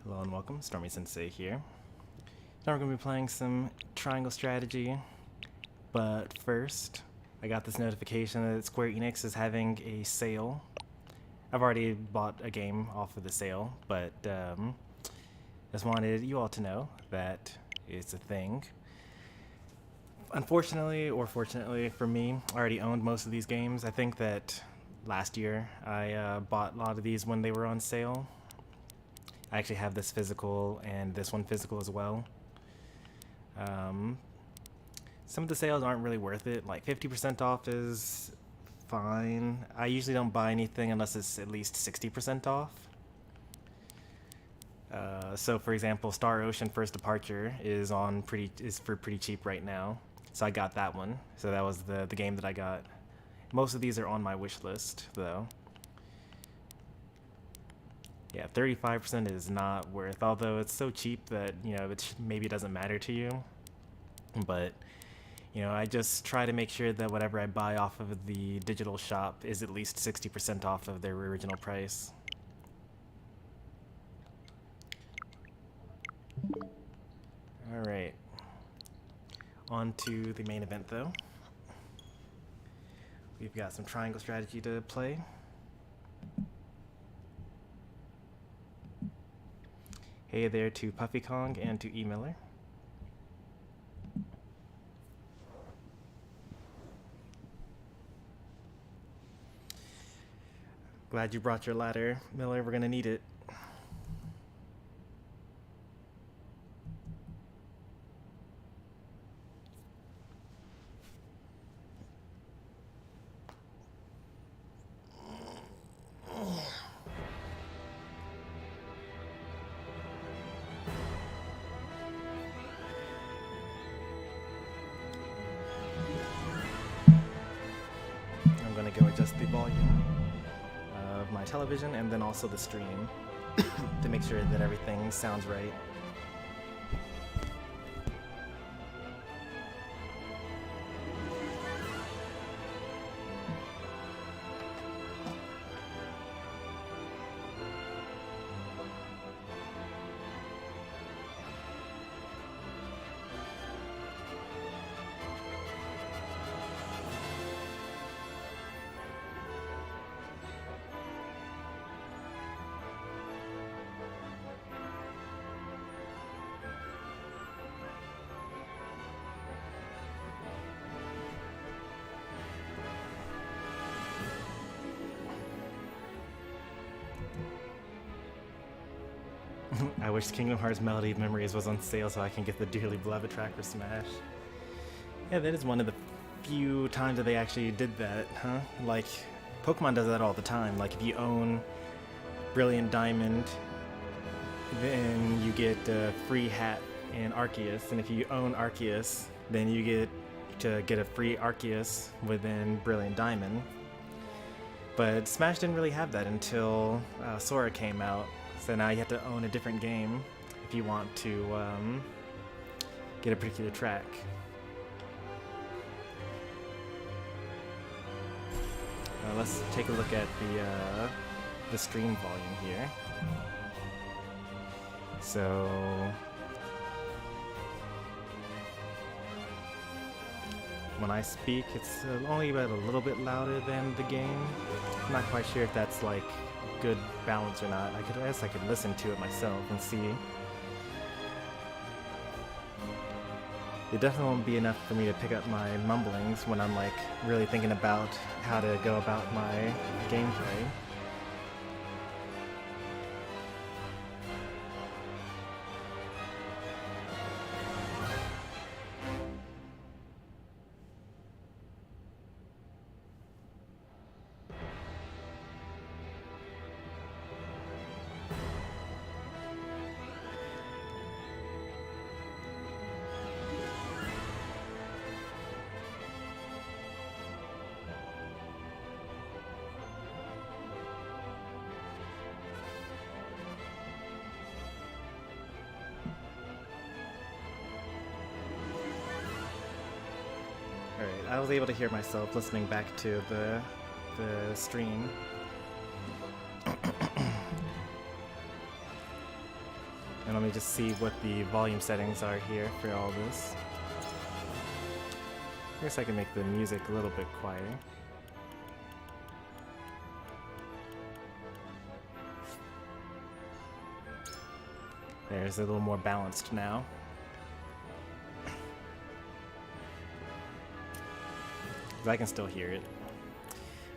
Hello and welcome, Stormy Sensei here. Now we're going to be playing some triangle strategy, but first, I got this notification that Square Enix is having a sale. I've already bought a game off of the sale, but just wanted you all to know that it's a thing. Unfortunately, or fortunately for me, I already owned most of these games. I think that last year I bought a lot of these when they were on sale. I actually have this physical and this one physical as well. Some of the sales aren't really worth it. Like 50% off is fine. I usually don't buy anything unless it's at least 60% off. So for example, Star Ocean First Departure is for pretty cheap right now. So I got that one. So that was the game that I got. Most of these are on my wish list though. Yeah, 35% is not worth, although it's so cheap that, maybe it doesn't matter to you. But, I just try to make sure that whatever I buy off of the digital shop is at least 60% off of their original price. Alright. On to the main event, though. We've got some triangle strategy to play. Hey there to Puffy Kong and to E. Miller. Glad you brought your ladder, Miller. We're gonna need it. Go adjust the volume of my television and then also the stream to make sure that everything sounds right. I wish Kingdom Hearts Melody of Memories was on sale so I can get the Dearly Beloved track for Smash. Yeah, that is one of the few times that they actually did that, huh? Like, Pokemon does that all the time. Like, if you own Brilliant Diamond, then you get a free hat in Arceus, and if you own Arceus, then you get to get a free Arceus within Brilliant Diamond. But Smash didn't really have that until Sora came out. So now you have to own a different game if you want to get a particular track. Let's take a look at the stream volume here. So when I speak, it's only about a little bit louder than the game. I'm not quite sure if that's like good balance or not. I guess I could listen to it myself and see. It definitely won't be enough for me to pick up my mumblings when I'm like really thinking about how to go about my gameplay. Alright, I was able to hear myself listening back to the stream. And let me just see what the volume settings are here for all this. I guess I can make the music a little bit quieter. There's a little more balanced now. I can still hear it.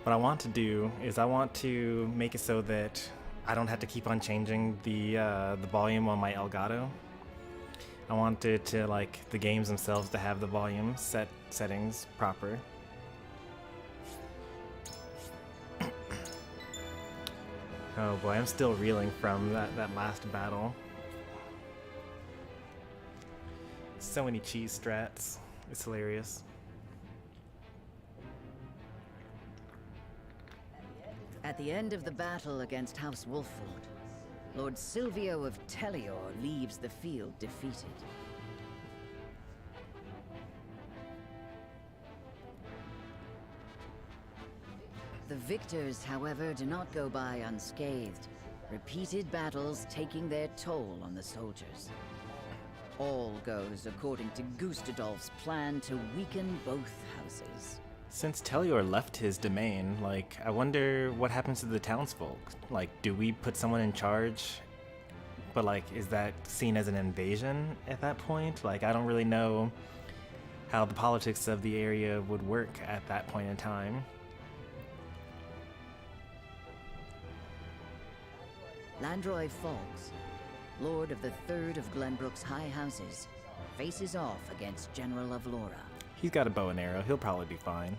What I want to do is I want to make it so that I don't have to keep on changing the volume on my Elgato. I want it to, like, the games themselves to have the volume settings proper. Oh boy, I'm still reeling from that last battle. So many cheese strats. It's hilarious. At the end of the battle against House Wolffort, Lord Silvio of Tellior leaves the field defeated. The victors, however, do not go by unscathed, repeated battles taking their toll on the soldiers. All goes according to Gustadolf's plan to weaken both houses. Since Tellior left his domain, like, I wonder what happens to the townsfolk. Like, do we put someone in charge? But, like, is that seen as an invasion at that point? Like, I don't really know how the politics of the area would work at that point in time. Landroy Falls, Lord of the Third of Glenbrook's High Houses, faces off against General of Laura. He's got a bow and arrow. He'll probably be fine.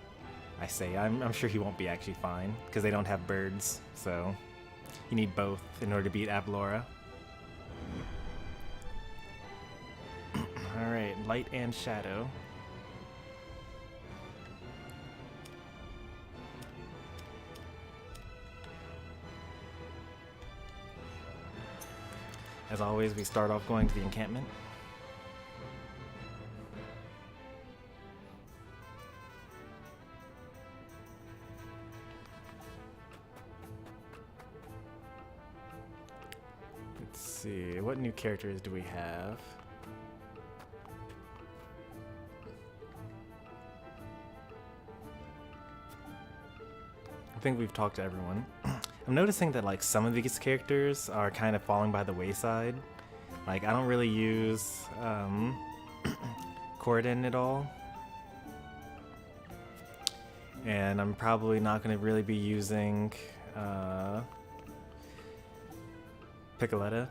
I say, I'm sure he won't be actually fine, because they don't have birds, so you need both in order to beat Avlora. Alright, light and shadow. As always, we start off going to the encampment. Let's see, what new characters do we have? I think we've talked to everyone. I'm noticing that, like, some of these characters are kind of falling by the wayside. Like, I don't really use Corden at all. And I'm probably not going to really be using Piccoletta.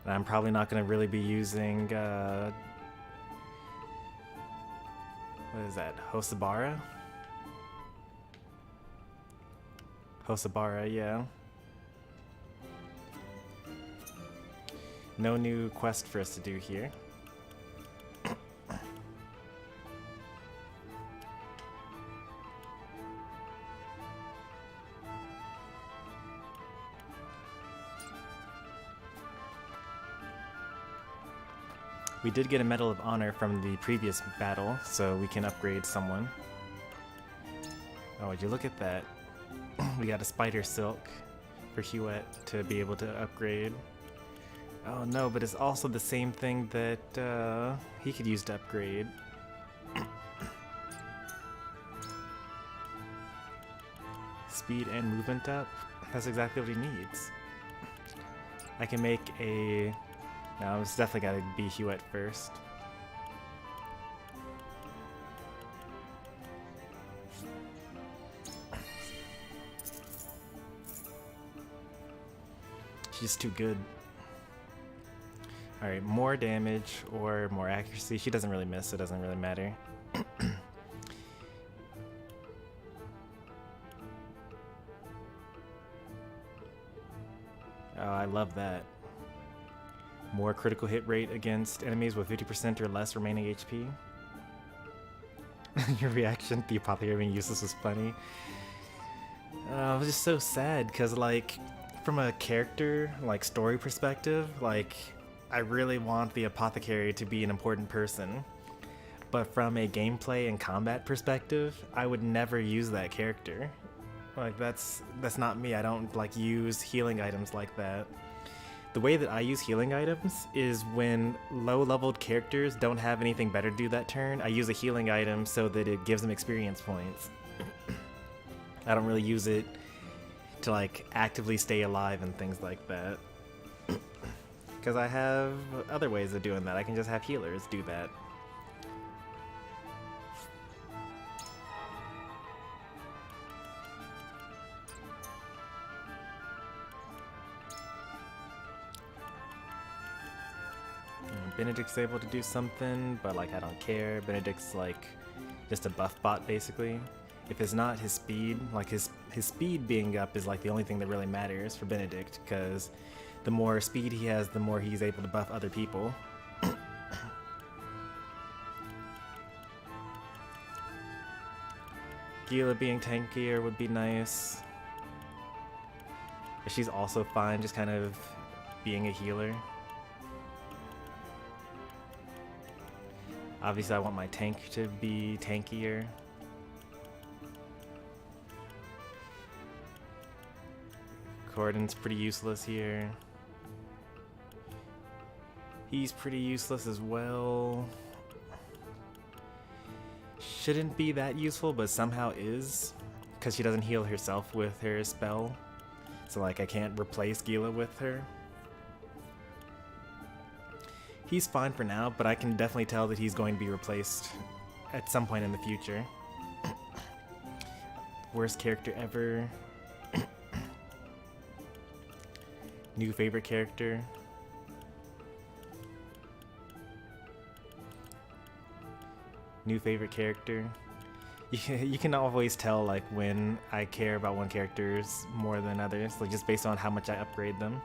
And I'm probably not going to really be using what is that? Hosabara? Hosabara, yeah. No new quest for us to do here. We did get a Medal of Honor from the previous battle, so we can upgrade someone. Oh, would you look at that? We got a Spider Silk for Hewitt to be able to upgrade. Oh no, but it's also the same thing that he could use to upgrade. Speed and movement up. That's exactly what he needs. I can make a... No, it's definitely gotta be Hewitt first. She's too good. Alright, more damage or more accuracy. She doesn't really miss, so it doesn't really matter. Oh, I love that. More critical hit rate against enemies with 50% or less remaining HP. Your reaction to the apothecary being useless was funny. It was just so sad, because, like, from a character, like, story perspective, like, I really want the apothecary to be an important person. But from a gameplay and combat perspective, I would never use that character. Like that's not me. I don't like use healing items like that. The way that I use healing items is when low-leveled characters don't have anything better to do that turn, I use a healing item so that it gives them experience points. I don't really use it to like actively stay alive and things like that. Because I have other ways of doing that. I can just have healers do that. Benedict's able to do something, but like I don't care. Benedict's like just a buff bot basically. If it's not his speed, like his speed being up is like the only thing that really matters for Benedict, because the more speed he has, the more he's able to buff other people. Gila being tankier would be nice. But she's also fine just kind of being a healer. Obviously I want my tank to be tankier. Cordon's pretty useless here. He's pretty useless as well. Shouldn't be that useful, but somehow is, because she doesn't heal herself with her spell. So like I can't replace Gila with her. He's fine for now, but I can definitely tell that he's going to be replaced at some point in the future. Worst character ever. New favorite character. New favorite character. You can always tell like when I care about one character more than others, like just based on how much I upgrade them.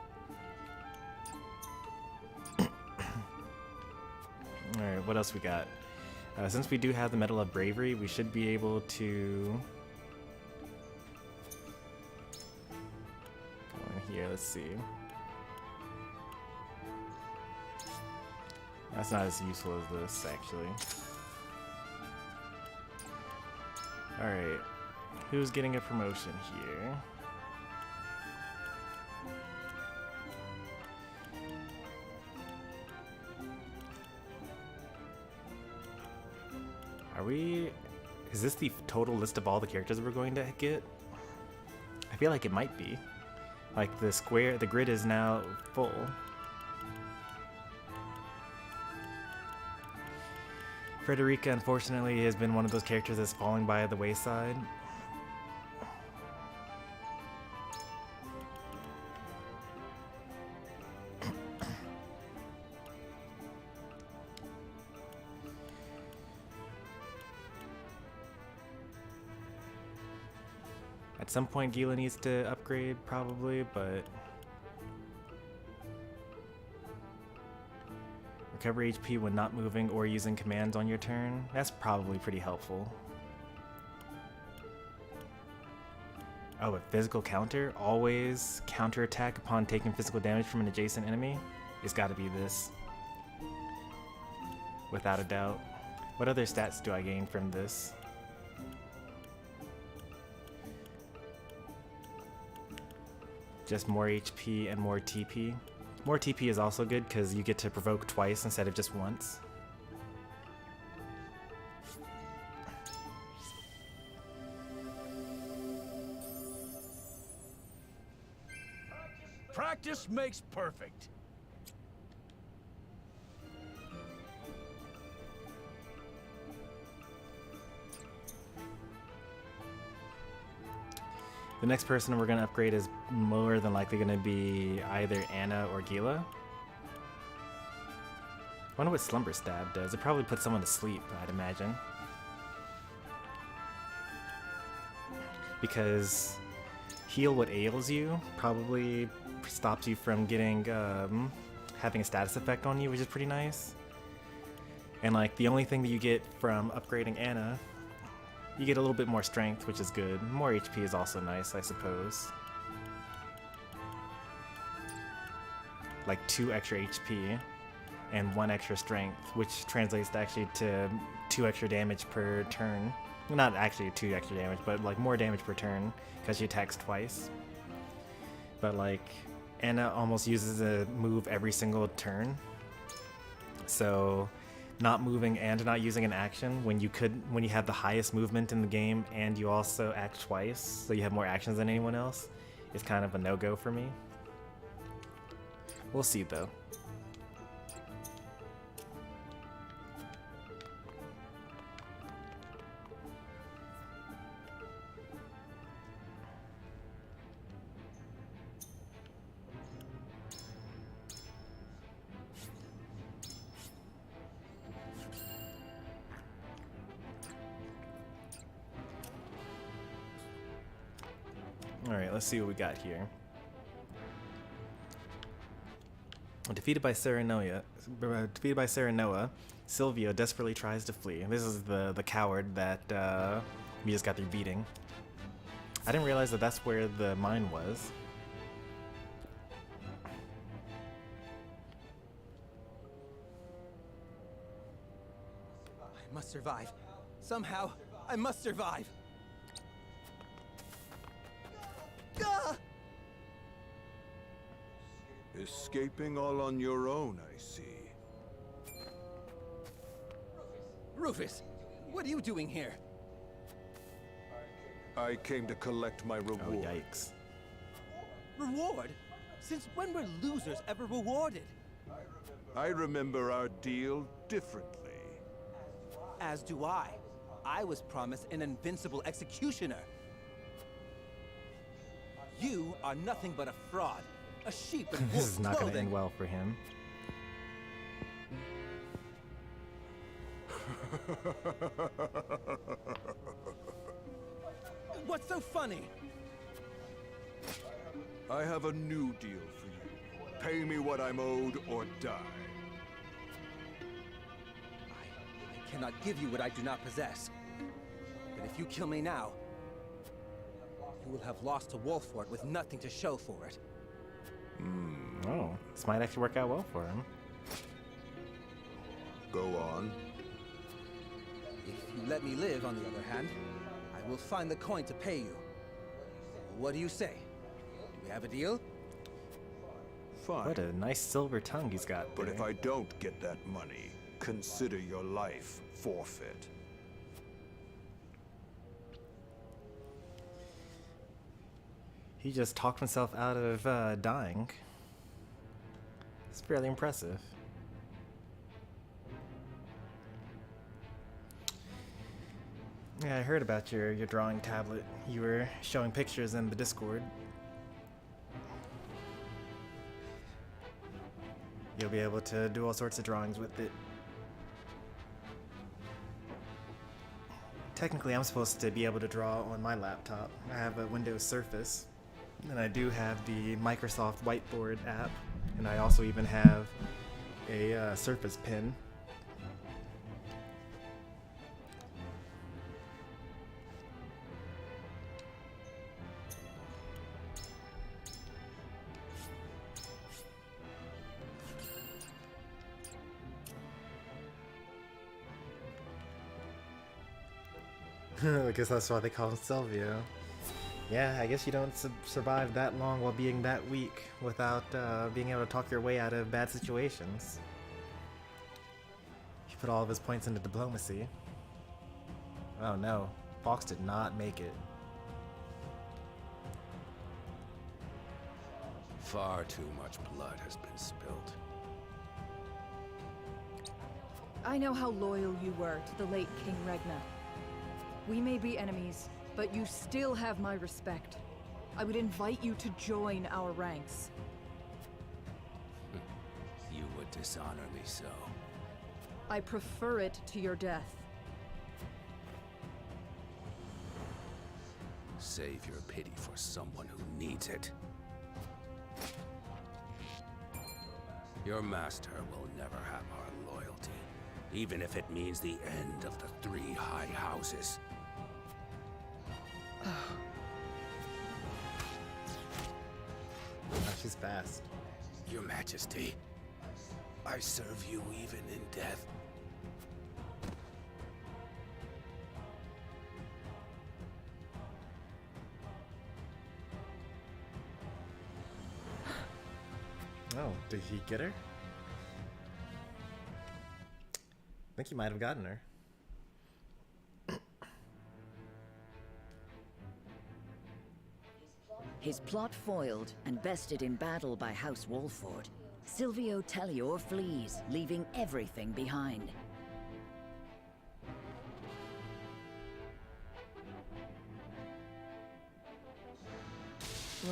Alright, what else we got? Since we do have the Medal of Bravery, we should be able to... Go in here, let's see. That's not as useful as this, actually. Alright, who's getting a promotion here? Is this the total list of all the characters we're going to get? I feel like it might be. Like the grid is now full. Frederica, unfortunately, has been one of those characters that's falling by the wayside. At some point, Gila needs to upgrade, probably, but... Recover HP when not moving or using commands on your turn. That's probably pretty helpful. Oh, a physical counter? Always counterattack upon taking physical damage from an adjacent enemy? It's gotta be this. Without a doubt. What other stats do I gain from this? Just more HP and more TP. More TP is also good because you get to provoke twice instead of just once. Practice makes perfect. The next person we're going to upgrade is more than likely going to be either Anna or Gila. I wonder what Slumber Stab does. It probably puts someone to sleep, I'd imagine. Because heal what ails you probably stops you from getting having a status effect on you, which is pretty nice. And like the only thing that you get from upgrading Anna, you get a little bit more strength, which is good. More HP is also nice, I suppose. Like 2 extra HP and 1 extra strength, which translates to actually to 2 extra damage per turn. Not actually 2 extra damage, but like more damage per turn because she attacks twice. But like Anna almost uses a move every single turn. So not moving and not using an action when you have the highest movement in the game and you also act twice, so you have more actions than anyone else, is kind of a no-go for me. We'll see though. Alright, let's see what we got here. Defeated by Serenoa, Sylvia desperately tries to flee. This is the coward that we just got through beating. I didn't realize that that's where the mine was. I must survive. Somehow, I must survive. Escaping all on your own, I see. Rufus, what are you doing here? I came to collect my reward. Oh, yikes. Reward? Since when were losers ever rewarded? I remember our deal differently. As do I. I was promised an invincible executioner. You are nothing but a fraud. A sheep in This wolf's is not going to clothing. end well for him. What's so funny? I have a new deal for you. Pay me what I'm owed or die. I cannot give you what I do not possess. But if you kill me now, you will have lost to Wolffort with nothing to show for it. Oh, this might actually work out well for him. Go on. If you let me live, on the other hand, I will find the coin to pay you. What do you say? Do we have a deal? Fine. What a nice silver tongue he's got there. But if I don't get that money, consider your life forfeit. He just talked himself out of dying. It's fairly impressive. Yeah, I heard about your drawing tablet. You were showing pictures in the Discord. You'll be able to do all sorts of drawings with it. Technically, I'm supposed to be able to draw on my laptop. I have a Windows Surface, and I do have the Microsoft Whiteboard app, and I also even have a Surface Pen. I guess that's why they call him Sylvia. Yeah, I guess you don't survive that long while being that weak without being able to talk your way out of bad situations. He put all of his points into diplomacy. Oh no, Fox did not make it. Far too much blood has been spilled. I know how loyal you were to the late King Regna. We may be enemies, but you still have my respect. I would invite you to join our ranks. You would dishonor me so. I prefer it to your death. Save your pity for someone who needs it. Your master will never have our loyalty, even if it means the end of the 3 high houses. Oh, she's fast. Your Majesty, I serve you even in death. Oh, did he get her? I think he might have gotten her. His plot foiled and bested in battle by House Wolffort, Silvio Tellior flees, leaving everything behind.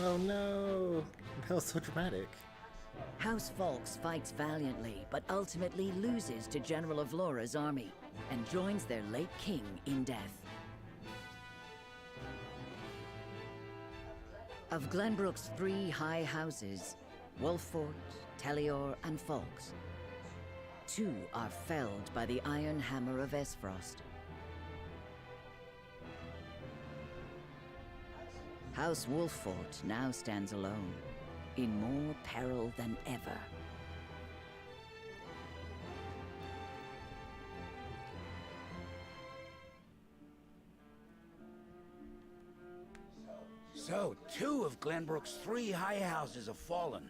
Oh no! That was so dramatic. House Falks fights valiantly, but ultimately loses to General of Laura's army, and joins their late king in death. Of Glenbrook's 3 high houses, Wolffort, Tellior, and Falks, 2 are felled by the Iron Hammer of Aesfrost. House Wolffort now stands alone, in more peril than ever. So, 2 of Glenbrook's 3 high houses have fallen.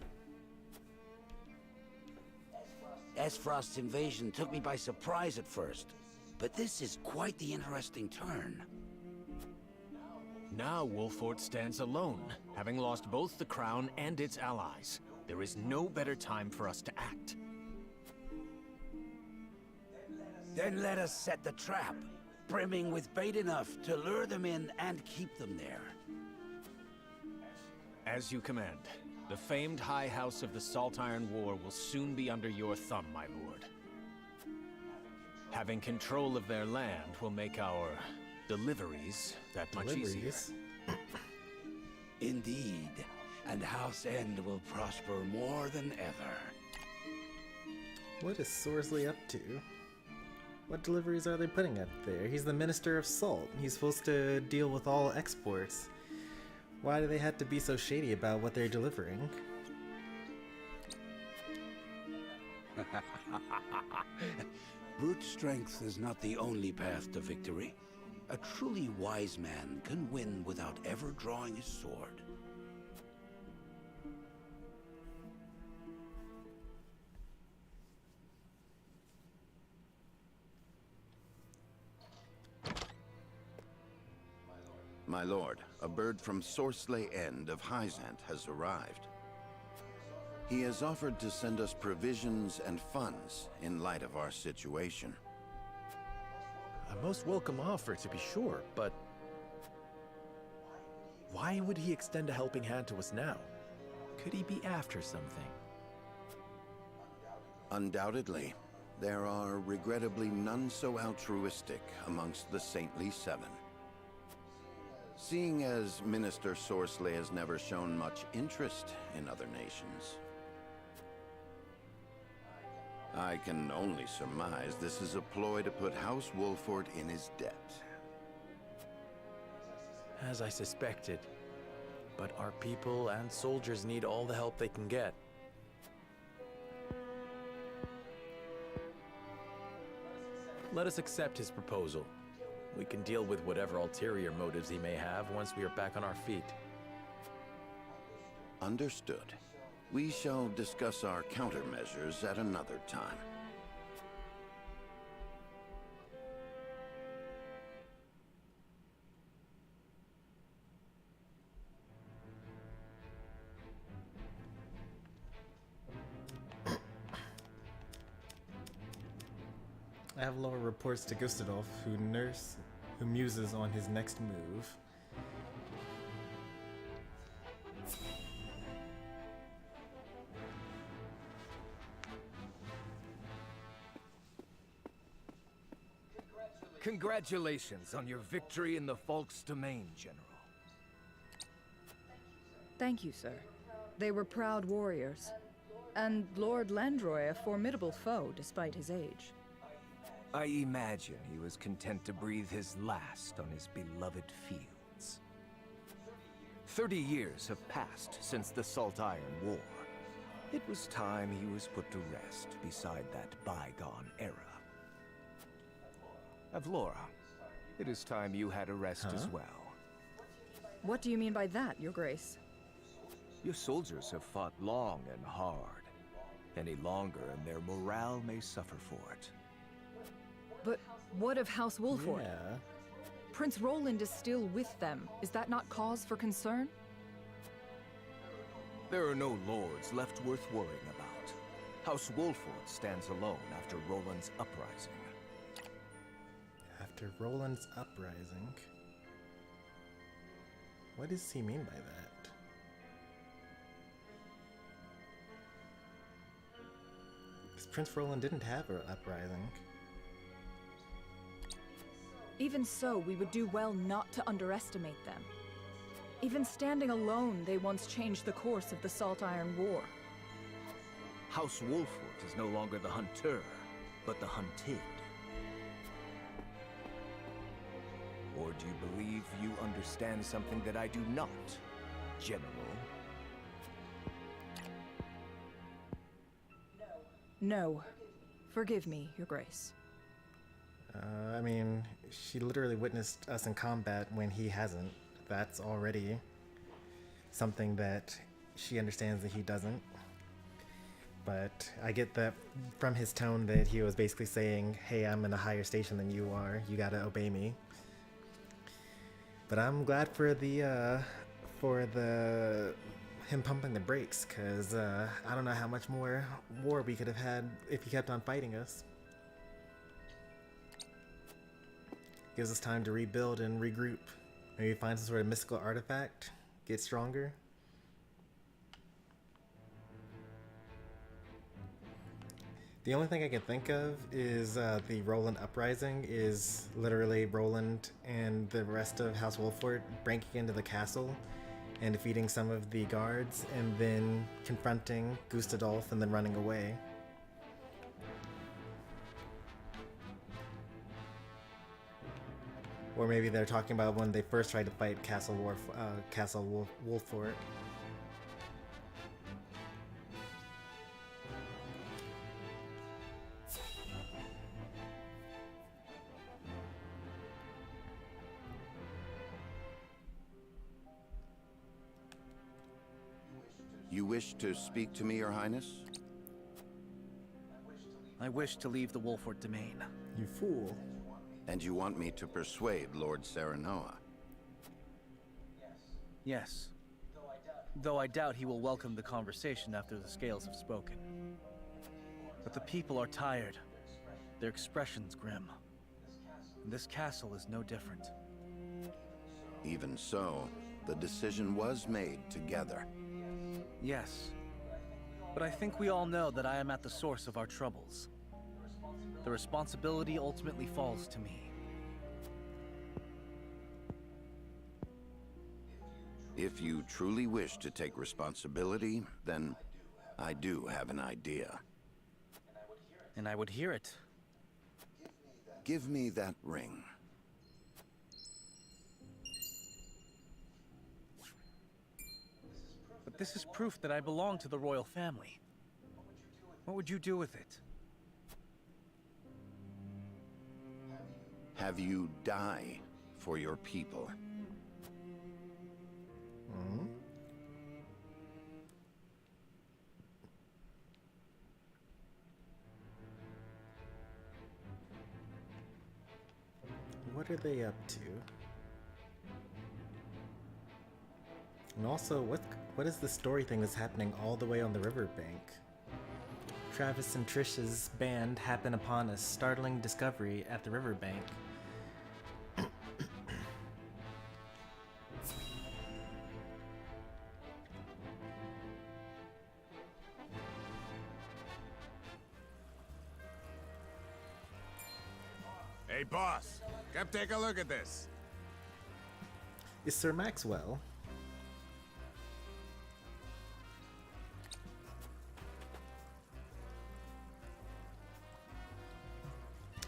Aesfrost's invasion took me by surprise at first, but this is quite the interesting turn. Now Wolffort stands alone, having lost both the crown and its allies. There is no better time for us to act. Then let us set the trap, brimming with bait enough to lure them in and keep them there. As you command. The famed High House of the Saltiron War will soon be under your thumb, my lord. Having control of their land will make our deliveries that much easier. Indeed, and House End will prosper more than ever. What is Sorsley up to? What deliveries are they putting up there? He's the Minister of Salt. He's supposed to deal with all exports. Why do they have to be so shady about what they're delivering? Brute strength is not the only path to victory. A truly wise man can win without ever drawing his sword. My lord, a bird from Sorsley End of Hyzante has arrived. He has offered to send us provisions and funds in light of our situation. A most welcome offer, to be sure, but why would he extend a helping hand to us now? Could he be after something? Undoubtedly, there are regrettably none so altruistic amongst the Saintly Seven. Seeing as Minister Sorsley has never shown much interest in other nations, I can only surmise this is a ploy to put House Wolffort in his debt. As I suspected. But our people and soldiers need all the help they can get. Let us accept his proposal. We can deal with whatever ulterior motives he may have once we are back on our feet. Understood. We shall discuss our countermeasures at another time. Avalor reports to Gustadolf, who muses on his next move. Congratulations on your victory in the Falk's domain, General. Thank you, sir. They were proud warriors. And Lord Landroy a formidable foe, despite his age. I imagine he was content to breathe his last on his beloved fields. 30 years have passed since the Saltiron War. It was time he was put to rest beside that bygone era. Avlora, it is time you had a rest as well. What do you mean by that, Your Grace? Your soldiers have fought long and hard. Any longer, and their morale may suffer for it. But what of House Wolffort? Yeah. Prince Roland is still with them. Is that not cause for concern? There are no lords left worth worrying about. House Wolffort stands alone after Roland's uprising. After Roland's uprising? What does he mean by that? Because Prince Roland didn't have an uprising. Even so, we would do well not to underestimate them. Even standing alone, they once changed the course of the Saltiron War. House Wolffort is no longer the hunter, but the hunted. Or do you believe you understand something that I do not, General? No. Forgive me, Your Grace. I mean, she literally witnessed us in combat when he hasn't. That's already something that she understands that he doesn't. But I get that from his tone that he was basically saying, hey, I'm in a higher station than you are. You gotta obey me. But I'm glad for him pumping the brakes, because I don't know how much more war we could have had if he kept on fighting us. Gives us time to rebuild and regroup. Maybe find some sort of mystical artifact, get stronger. The only thing I can think of is the Roland uprising is literally Roland and the rest of House Wolffort breaking into the castle and defeating some of the guards and then confronting Gustadolf and then running away. Or maybe they're talking about when they first tried to fight Castle Wolffort. You wish to speak to me, Your Highness? I wish to leave the Wolffort domain. You fool. And you want me to persuade Lord Serenoa? Yes. Though I doubt he will welcome the conversation after the scales have spoken. But the people are tired. Their expressions grim. And this castle is no different. Even so, the decision was made together. Yes. But I think we all know that I am at the source of our troubles. The responsibility ultimately falls to me. If you truly wish to take responsibility, then I do have an idea. And I would hear it. Give me that ring. But this is proof that I belong to the royal family. What would you do with it? Have you die for your people. Hmm? What are they up to? And also, what is the story thing that's happening all the way on the riverbank? Travis and Trish's band happen upon a startling discovery at the riverbank. Hey, boss! Come take a look at this! Is Sir Maxwell?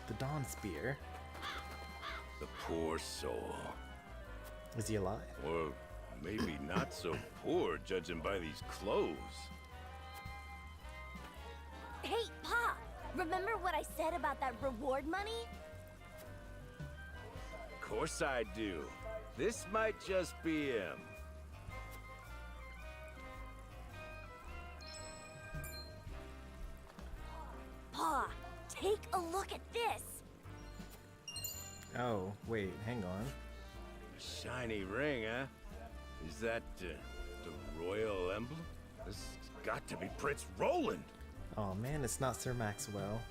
The Dawn Spear. The poor soul. Is he alive? Or maybe not so poor, judging by these clothes. Hey, Pa! Remember what I said about that reward money? Of course I do. This might just be him. Take a look at this! Oh, wait, hang on. Shiny ring, huh? Is that the royal emblem? This has got to be Prince Roland. Oh man, it's not Sir Maxwell.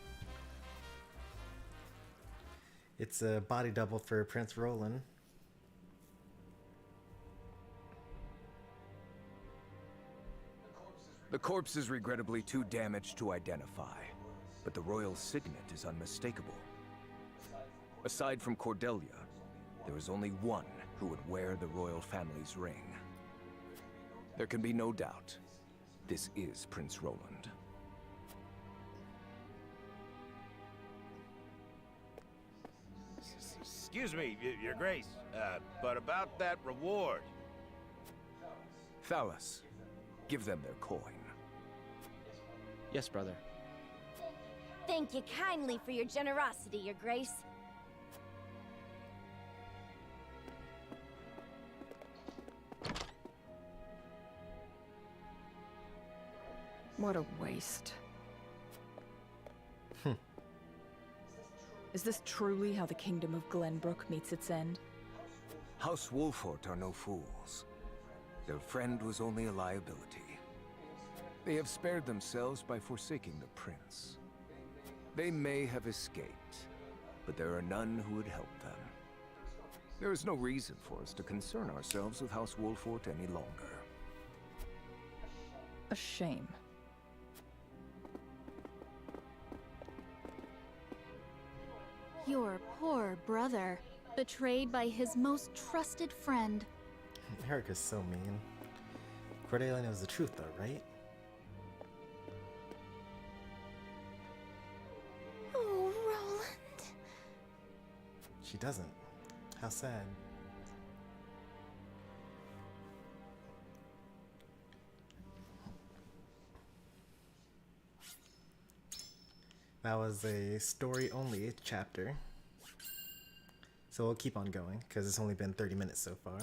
It's a body double for Prince Roland. The corpse is regrettably too damaged to identify, but the royal signet is unmistakable. Aside from Cordelia, there is only one who would wear the royal family's ring. There can be no doubt, this is Prince Roland. Excuse me, Your Grace, but about that reward. Thalas, give them their coin. Yes, brother. Thank you kindly for your generosity, Your Grace. What a waste. Is this truly how the Kingdom of Glenbrook meets its end? House Wolffort are no fools. Their friend was only a liability. They have spared themselves by forsaking the prince. They may have escaped, but there are none who would help them. There is no reason for us to concern ourselves with House Wolffort any longer. A shame. Your poor brother, betrayed by his most trusted friend. Erica's so mean. Cordelia knows the truth though, right? Oh, Roland. She doesn't. How sad. That was a story-only chapter. So we'll keep on going, because it's only been 30 minutes so far.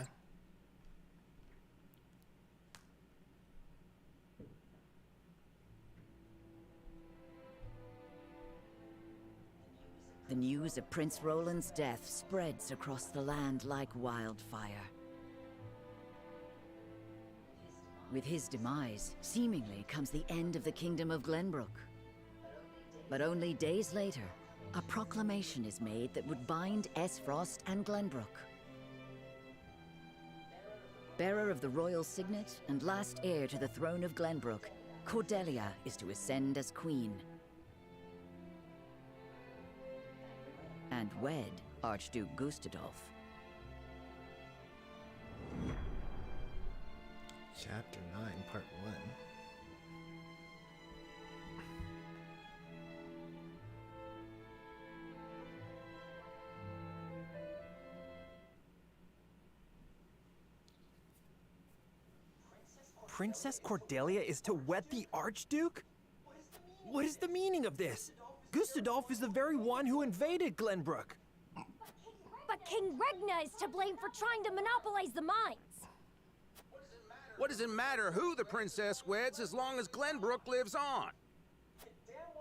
The news of Prince Roland's death spreads across the land like wildfire. With his demise, seemingly comes the end of the Kingdom of Glenbrook. But only days later, a proclamation is made that would bind Aesfrost and Glenbrook. Bearer of the royal signet and last heir to the throne of Glenbrook, Cordelia is to ascend as queen. And wed Archduke Gustadolf. Chapter 9, Part 1. Princess Cordelia is to wed the Archduke? What is the meaning of this? Gustadolf is the very one who invaded Glenbrook. But King Regna is to blame for trying to monopolize the mines. What does it matter who the princess weds as long as Glenbrook lives on?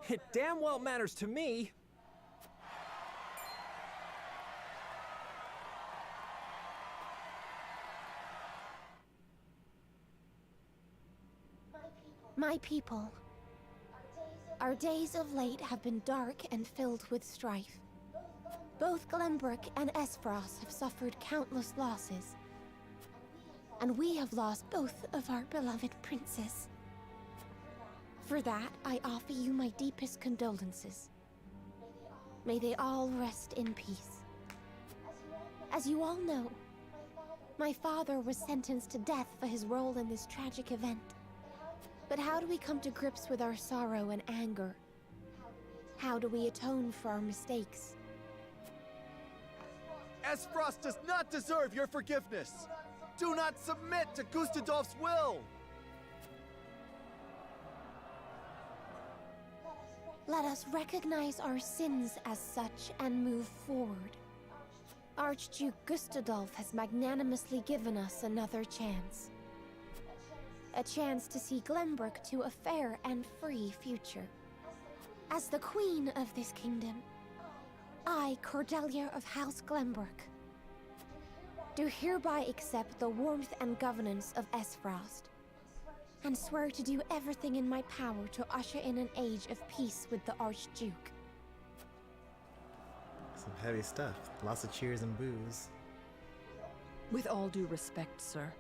It damn well matters to me. My people, our days of late have been dark and filled with strife. Both Glenbrook and Aesfrost have suffered countless losses, and we have lost both of our beloved princes. For that, I offer you my deepest condolences. May they all rest in peace. As you all know, my father was sentenced to death for his role in this tragic event. But how do we come to grips with our sorrow and anger? How do we atone for our mistakes? Aesfrost does not deserve your forgiveness! Do not submit to Gustadolf's will! Let us recognize our sins as such and move forward. Archduke Gustadolf has magnanimously given us another chance. A chance to see Glenbrook to a fair and free future. As the queen of this kingdom, I, Cordelia of House Glenbrook, do hereby accept the warmth and governance of Aesfrost, and swear to do everything in my power to usher in an age of peace with the Archduke. Some heavy stuff. Lots of cheers and boos. With all due respect, sir,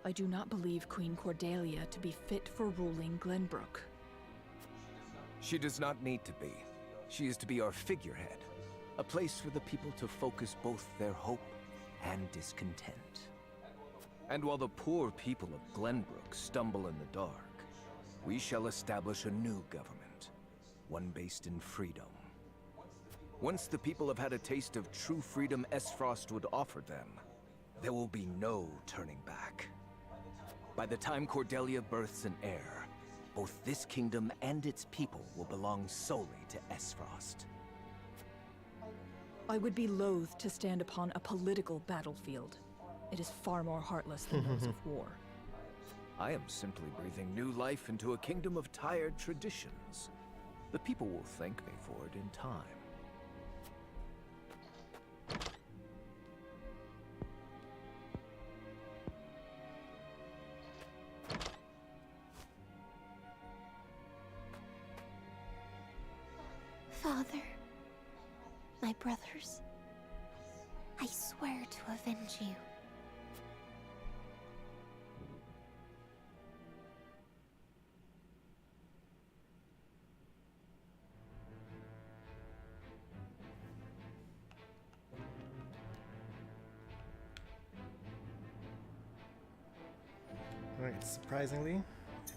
I do not believe Queen Cordelia to be fit for ruling Glenbrook. She does not need to be. She is to be our figurehead, a place for the people to focus both their hope and discontent. And while the poor people of Glenbrook stumble in the dark, we shall establish a new government, one based in freedom. Once the people have had a taste of true freedom Aesfrost would offer them, there will be no turning back. By the time Cordelia births an heir, both this kingdom and its people will belong solely to Aesfrost. I would be loath to stand upon a political battlefield. It is far more heartless than those of war. I am simply breathing new life into a kingdom of tired traditions. The people will thank me for it in time. Father, my brothers, I swear to avenge you. Alright, surprisingly,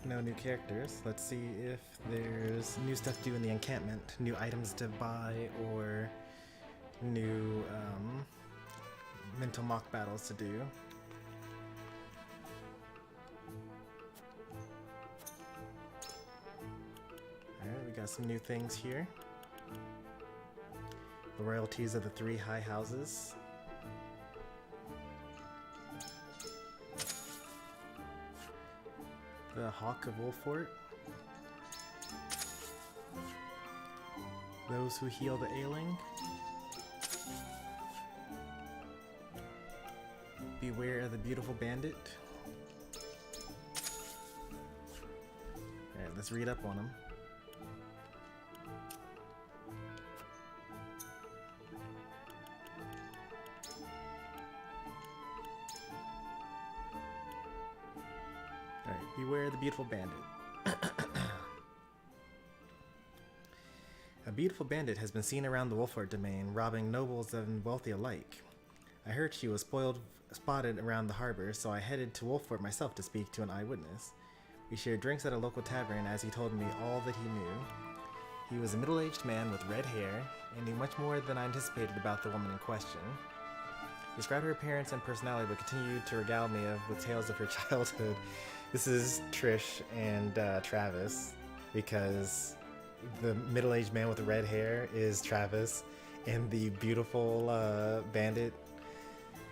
no new characters. Let's see if there's new stuff to do in the encampment, new items to buy, or new mental mock battles to do. Alright, we got some new things here. The royalties of the 3 high houses. The Hawk of Wolffort. Those who heal the ailing. Beware of the beautiful bandit. Alright, let's read up on them. Alright, beware the beautiful bandit. A beautiful bandit has been seen around the Wolffort domain, robbing nobles and wealthy alike. I heard she was spotted around the harbor, so I headed to Wolffort myself to speak to an eyewitness. We shared drinks at a local tavern as he told me all that he knew. He was a middle-aged man with red hair, and knew much more than I anticipated about the woman in question. He described her appearance and personality, but continued to regale me with tales of her childhood. This is Trish and Travis, because the middle-aged man with the red hair is Travis, and the beautiful bandit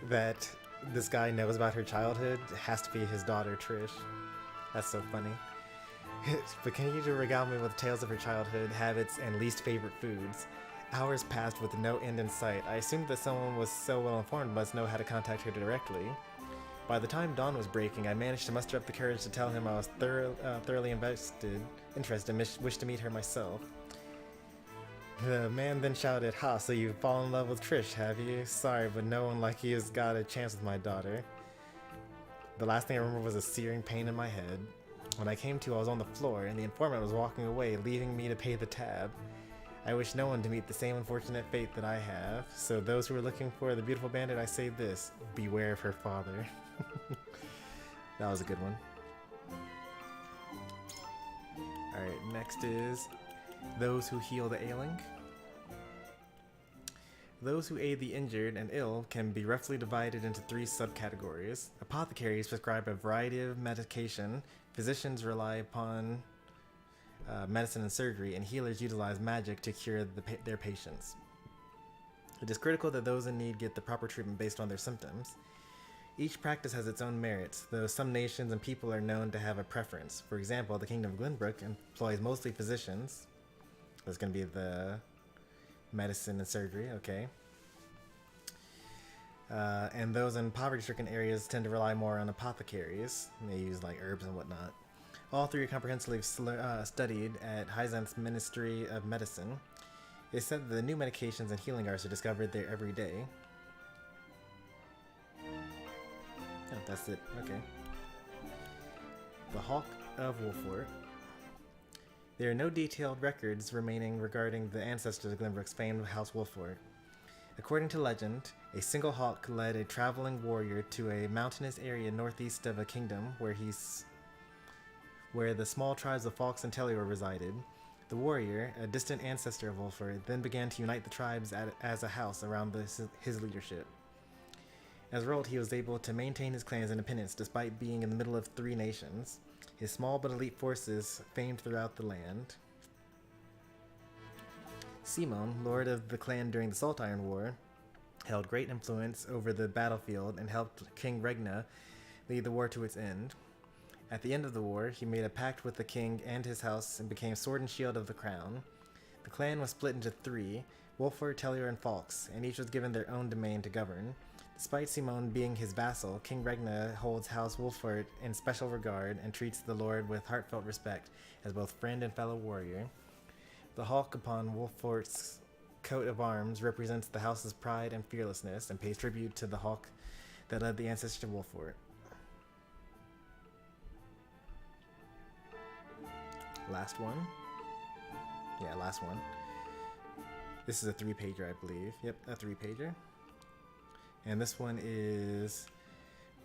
that this guy knows about her childhood has to be his daughter, Trish. That's so funny. But continued to regale me with tales of her childhood, habits, and least favorite foods. Hours passed with no end in sight. I assumed that someone was so well informed must know how to contact her directly. By the time dawn was breaking, I managed to muster up the courage to tell him I was thoroughly interested and wished to meet her myself. The man then shouted, "Ha, so you've fallen in love with Trish, have you? Sorry, but no one like you has got a chance with my daughter." The last thing I remember was a searing pain in my head. When I came to, I was on the floor, and the informant was walking away, leaving me to pay the tab. I wish no one to meet the same unfortunate fate that I have. So those who are looking for the beautiful bandit, I say this: beware of her father. That was a good one. Alright, next is those who heal the ailing. Those who aid the injured and ill can be roughly divided into 3 subcategories. Apothecaries prescribe a variety of medication, physicians rely upon medicine and surgery, and healers utilize magic to cure their patients. It is critical that those in need get the proper treatment based on their symptoms. Each practice has its own merits, though some nations and people are known to have a preference. For example, the Kingdom of Glenbrook employs mostly physicians, That's going to be the medicine and surgery, okay. And those in poverty-stricken areas tend to rely more on apothecaries. They use like herbs and whatnot. All three are comprehensively studied at Hyzante's Ministry of Medicine. It's said that the new medications and healing arts are discovered there every day. Oh, that's it. Okay. The Hawk of Wolffort. There are no detailed records remaining regarding the ancestors of Glenbrook's famed House Wolffort. According to legend, a single hawk led a traveling warrior to a mountainous area northeast of a kingdom where the small tribes of Falks and Tellior resided. The warrior, a distant ancestor of Wolffort, then began to unite the tribes as a house around his leadership. As a result, he was able to maintain his clan's independence despite being in the middle of 3 nations. His small but elite forces famed throughout the land. Simon, lord of the clan during the Saltiron War, held great influence over the battlefield and helped King Regna lead the war to its end. At the end of the war, he made a pact with the king and his house and became sword and shield of the crown. The clan was split into 3, Wolffort, Tellior, and Falks, and each was given their own domain to govern. Despite Simon being his vassal, King Regna holds House Wolffort in special regard and treats the lord with heartfelt respect as both friend and fellow warrior. The hawk upon Wolffort's coat of arms represents the house's pride and fearlessness and pays tribute to the hawk that led the ancestors of Wolffort. Last one. Yeah, last one. This is a 3-pager, I believe. Yep, a 3-pager. And this one is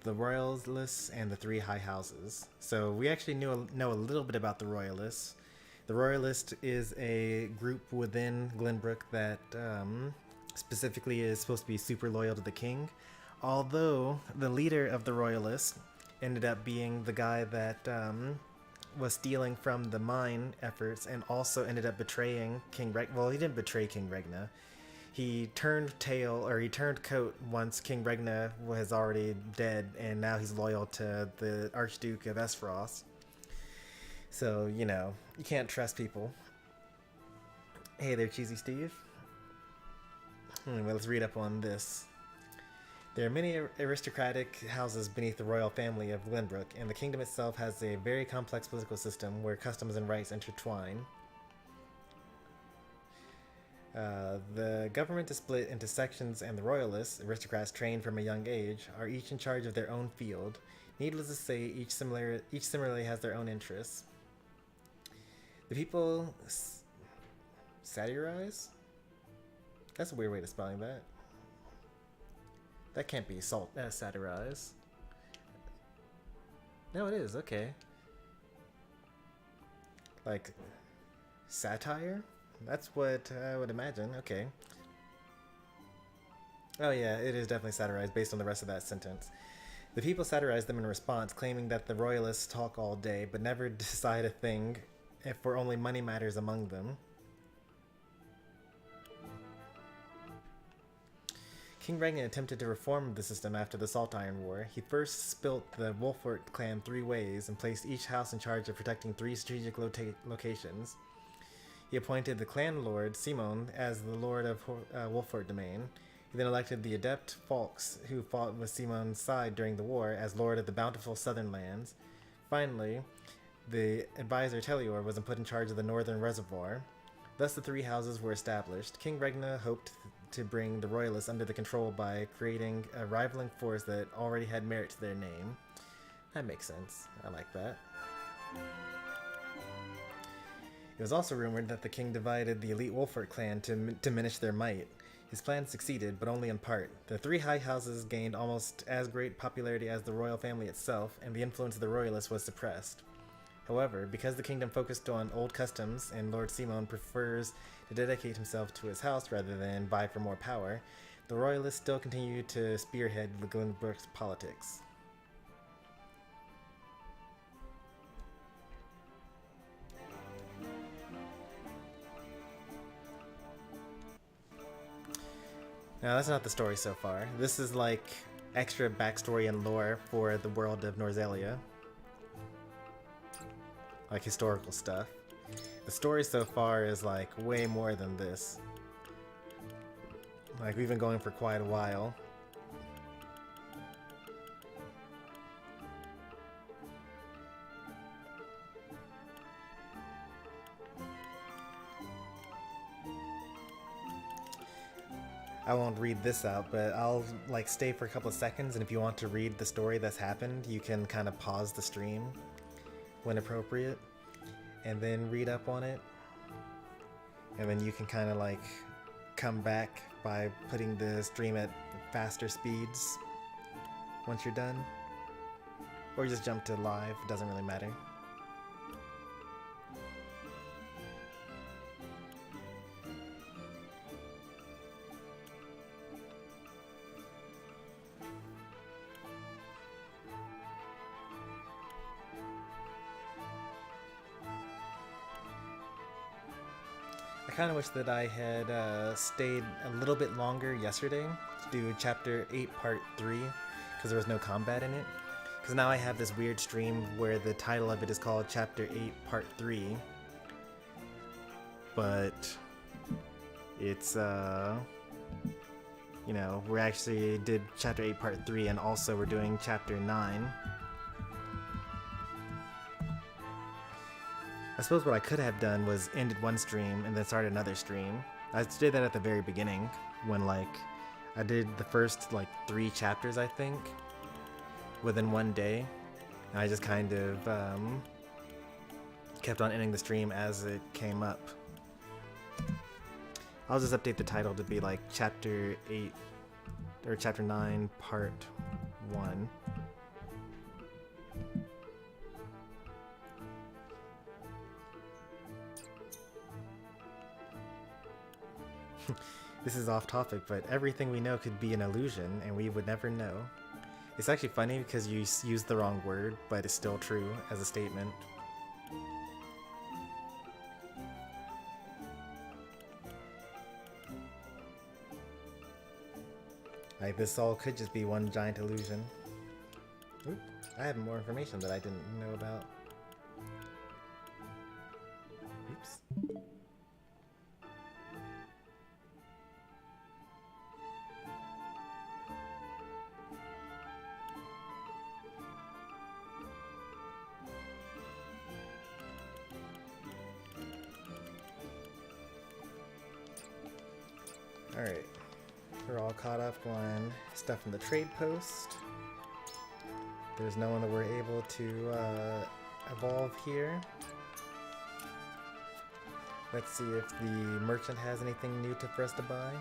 the Royalists and the 3 High Houses. So we actually know a little bit about the Royalists. The Royalist is a group within Glenbrook that specifically is supposed to be super loyal to the king. Although the leader of the Royalists ended up being the guy that was stealing from the mine efforts and also ended up betraying King Regna. Well, he didn't betray King Regna. He turned coat once King Regna was already dead, and now he's loyal to the Archduke of Aesfrost. So, you know, you can't trust people. Hey there, Cheesy Steve. Anyway, let's read up on this. There are many aristocratic houses beneath the royal family of Glenbrook, and the kingdom itself has a very complex political system where customs and rights intertwine. The government is split into sections, and the royalists, aristocrats trained from a young age, are each in charge of their own field. Needless to say, each similarly has their own interests. The people satirize? That's a weird way of spelling that. That can't be satirize. No, it is. Okay. Like satire? That's what I would imagine. Okay. Oh yeah, it is definitely satirized based on the rest of that sentence. The people satirize them in response, claiming that the royalists talk all day but never decide a thing, for only money matters among them. King Regna attempted to reform the system after the Saltiron War. He first spilt the Wolffort clan 3 ways and placed each house in charge of protecting 3 strategic locations. He appointed the clan lord, Simon, as the lord of Wolffort domain. He then elected the adept Falks, who fought with Simon's side during the war, as lord of the bountiful southern lands. Finally, the advisor Tellior was put in charge of the northern reservoir. Thus the 3 houses were established. King Regna hoped to bring the royalists under the control by creating a rivaling force that already had merit to their name. That makes sense. I like that. It was also rumored that the king divided the elite Wolffort clan to diminish their might. His plan succeeded, but only in part. The 3 high houses gained almost as great popularity as the royal family itself, and the influence of the royalists was suppressed. However, because the kingdom focused on old customs and Lord Simon prefers to dedicate himself to his house rather than vie for more power, the royalists still continue to spearhead the Glenbrook's politics. Now, that's not the story so far. This is like extra backstory and lore for the world of Norzelia. Like historical stuff. The story so far is like way more than this. Like we've been going for quite a while. I won't read this out, but I'll like stay for a couple of seconds, and if you want to read the story that's happened, you can kind of pause the stream when appropriate and then read up on it. And then you can kind of like come back by putting the stream at faster speeds once you're done. Or just jump to live, it doesn't really matter. I kind of wish that I had stayed a little bit longer yesterday to do Chapter 8 Part 3 because there was no combat in it. Because now I have this weird stream where the title of it is called Chapter 8 Part 3. But it's, you know, we actually did Chapter 8 Part 3 and also we're doing Chapter 9. I suppose what I could have done was ended one stream and then started another stream. I did that at the very beginning when like I did the first like 3 chapters I think within one day. And I just kind of kept on ending the stream as it came up. I'll just update the title to be like Chapter 8 or Chapter 9 Part 1. This is off topic, but everything we know could be an illusion, and we would never know. It's actually funny because you used the wrong word, but it's still true as a statement. Like, this all could just be one giant illusion. Oop, I have more information that I didn't know about. Oops. Alright, we're all caught up on stuff from the trade post. There's no one that we're able to evolve here. Let's see if the merchant has anything new for us to buy.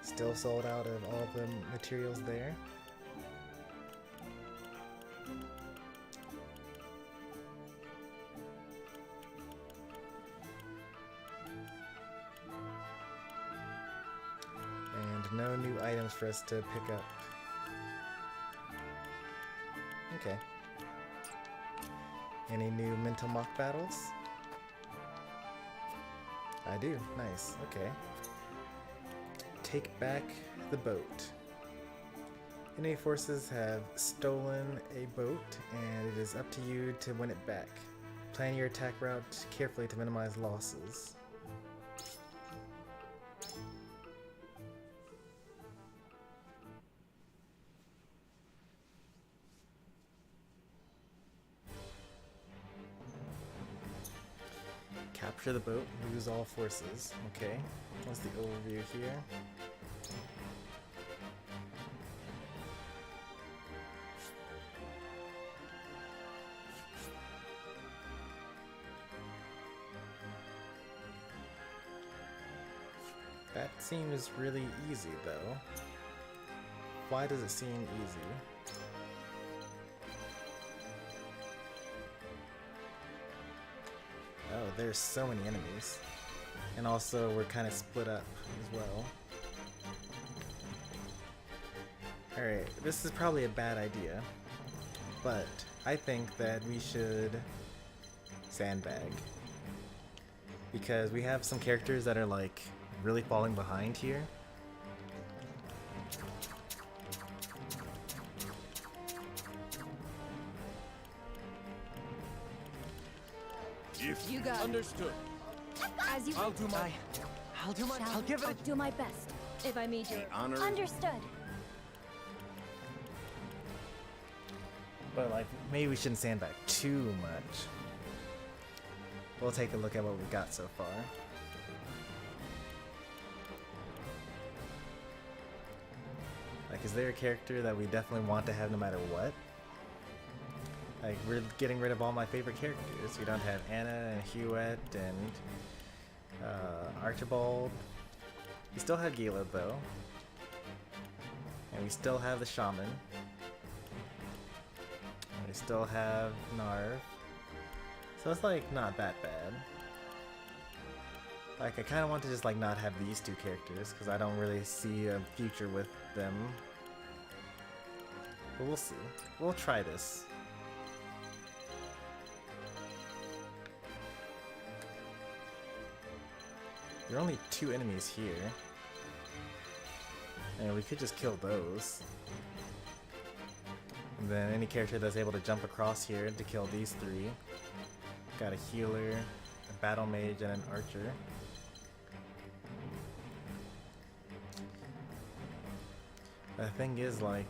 Still sold out of all the materials there. No new items for us to pick up. Okay. Any new mental mock battles? I do. Nice. Okay. Take back the boat. Enemy forces have stolen a boat, and it is up to you to win it back. Plan your attack route carefully to minimize losses. Capture the boat, lose all forces. Okay, what's the overview here? That seems really easy though. Why does it seem easy? Oh, there's so many enemies. And also, we're kind of split up as well. Alright, this is probably a bad idea. But I think that we should sandbag. Because we have some characters that are like really falling behind here. If You got it. understood. As you I'll do my I'll do my best. If I need your honor. Understood. But like, maybe we shouldn't sandbag too much. We'll take a look at what we got so far. Like, is there a character that we definitely want to have no matter what? Like, we're getting rid of all my favorite characters. We don't have Anna and Hewitt and Archibald. We still have Gila though. And we still have the Shaman. And we still have Narv. So it's like not that bad. Like, I kind of want to just like not have these two characters because I don't really see a future with them. But we'll see. We'll try this. There are only 2 enemies here. And we could just kill those. And then any character that's able to jump across here to kill these 3. Got a healer, a battle mage, and an archer. The thing is, like,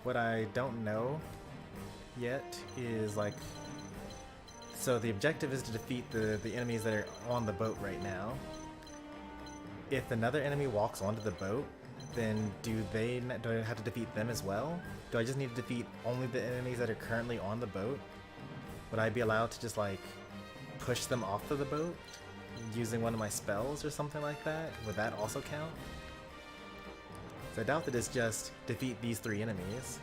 what I don't know yet is, like, so the objective is to defeat the enemies that are on the boat right now. If another enemy walks onto the boat, then do I have to defeat them as well? Do I just need to defeat only the enemies that are currently on the boat? Would I be allowed to just like push them off of the boat using one of my spells or something like that? Would that also count? So I doubt that it's just defeat these 3 enemies.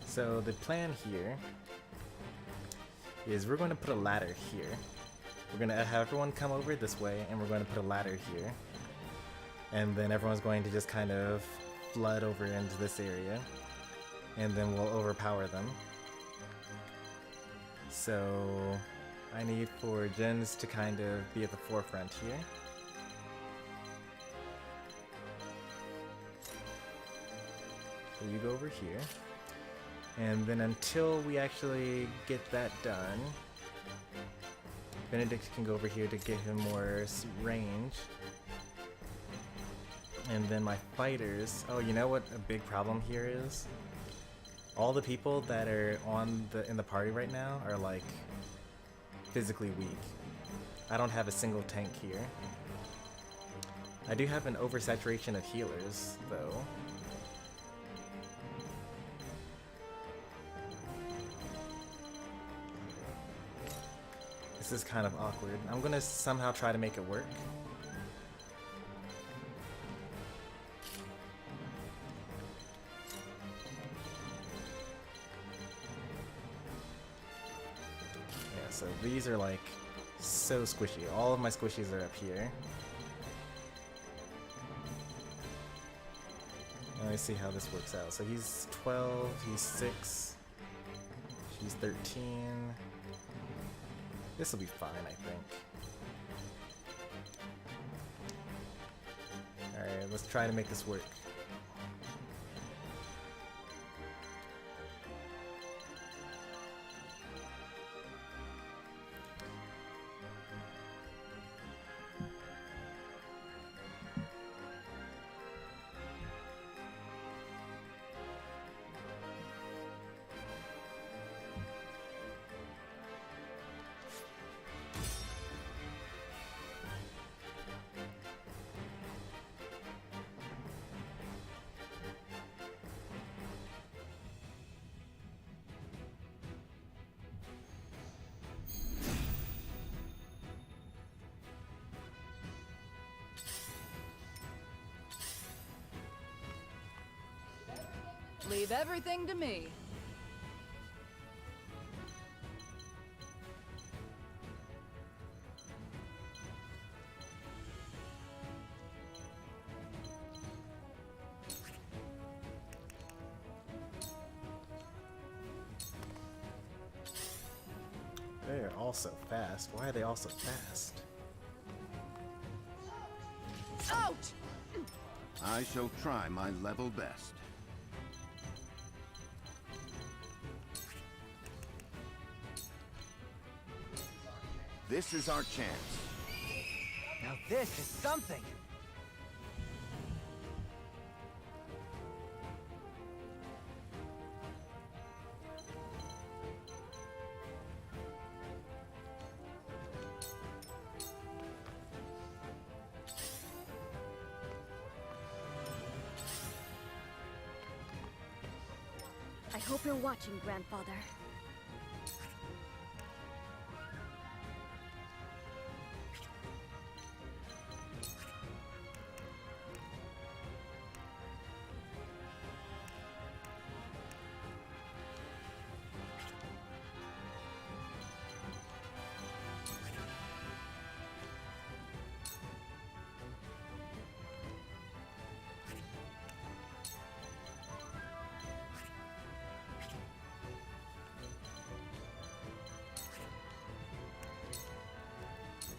So the plan here is we're going to put a ladder here. We're going to have everyone come over this way, and we're going to put a ladder here. And then everyone's going to just kind of flood over into this area. And then we'll overpower them. So I need for Jens to kind of be at the forefront here. So you go over here. And then until we actually get that done, Benedict can go over here to get him more range. And then my fighters, oh, you know what a big problem here is? All the people that are in the party right now are like physically weak. I don't have a single tank here. I do have an oversaturation of healers though. This is kind of awkward. I'm gonna somehow try to make it work. Yeah, so these are like so squishy. All of my squishies are up here. Let me see how this works out. So he's 12, he's 6, she's 13. This will be fine, I think. Alright, let's try to make this work. Leave everything to me. They are all so fast. Why are they all so fast? out! I shall try my level best. This is our chance. Now this is something! I hope you're watching, Grandfather.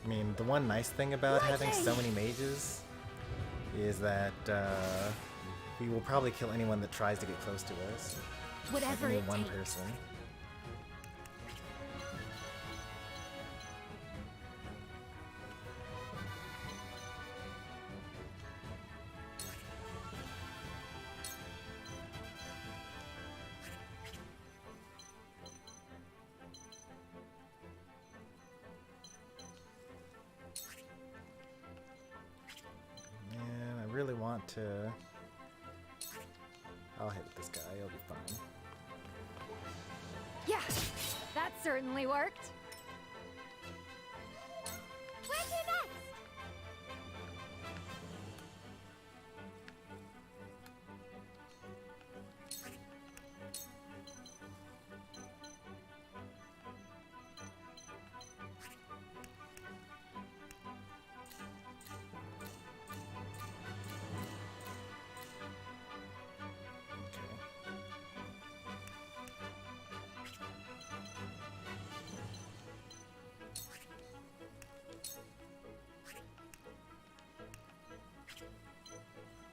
I mean, the one nice thing about having so many mages is that we will probably kill anyone that tries to get close to us. Whatever like, it one takes. person. Really want to... I'll hit this guy, he'll be fine. Yeah, that certainly worked. Where's your next?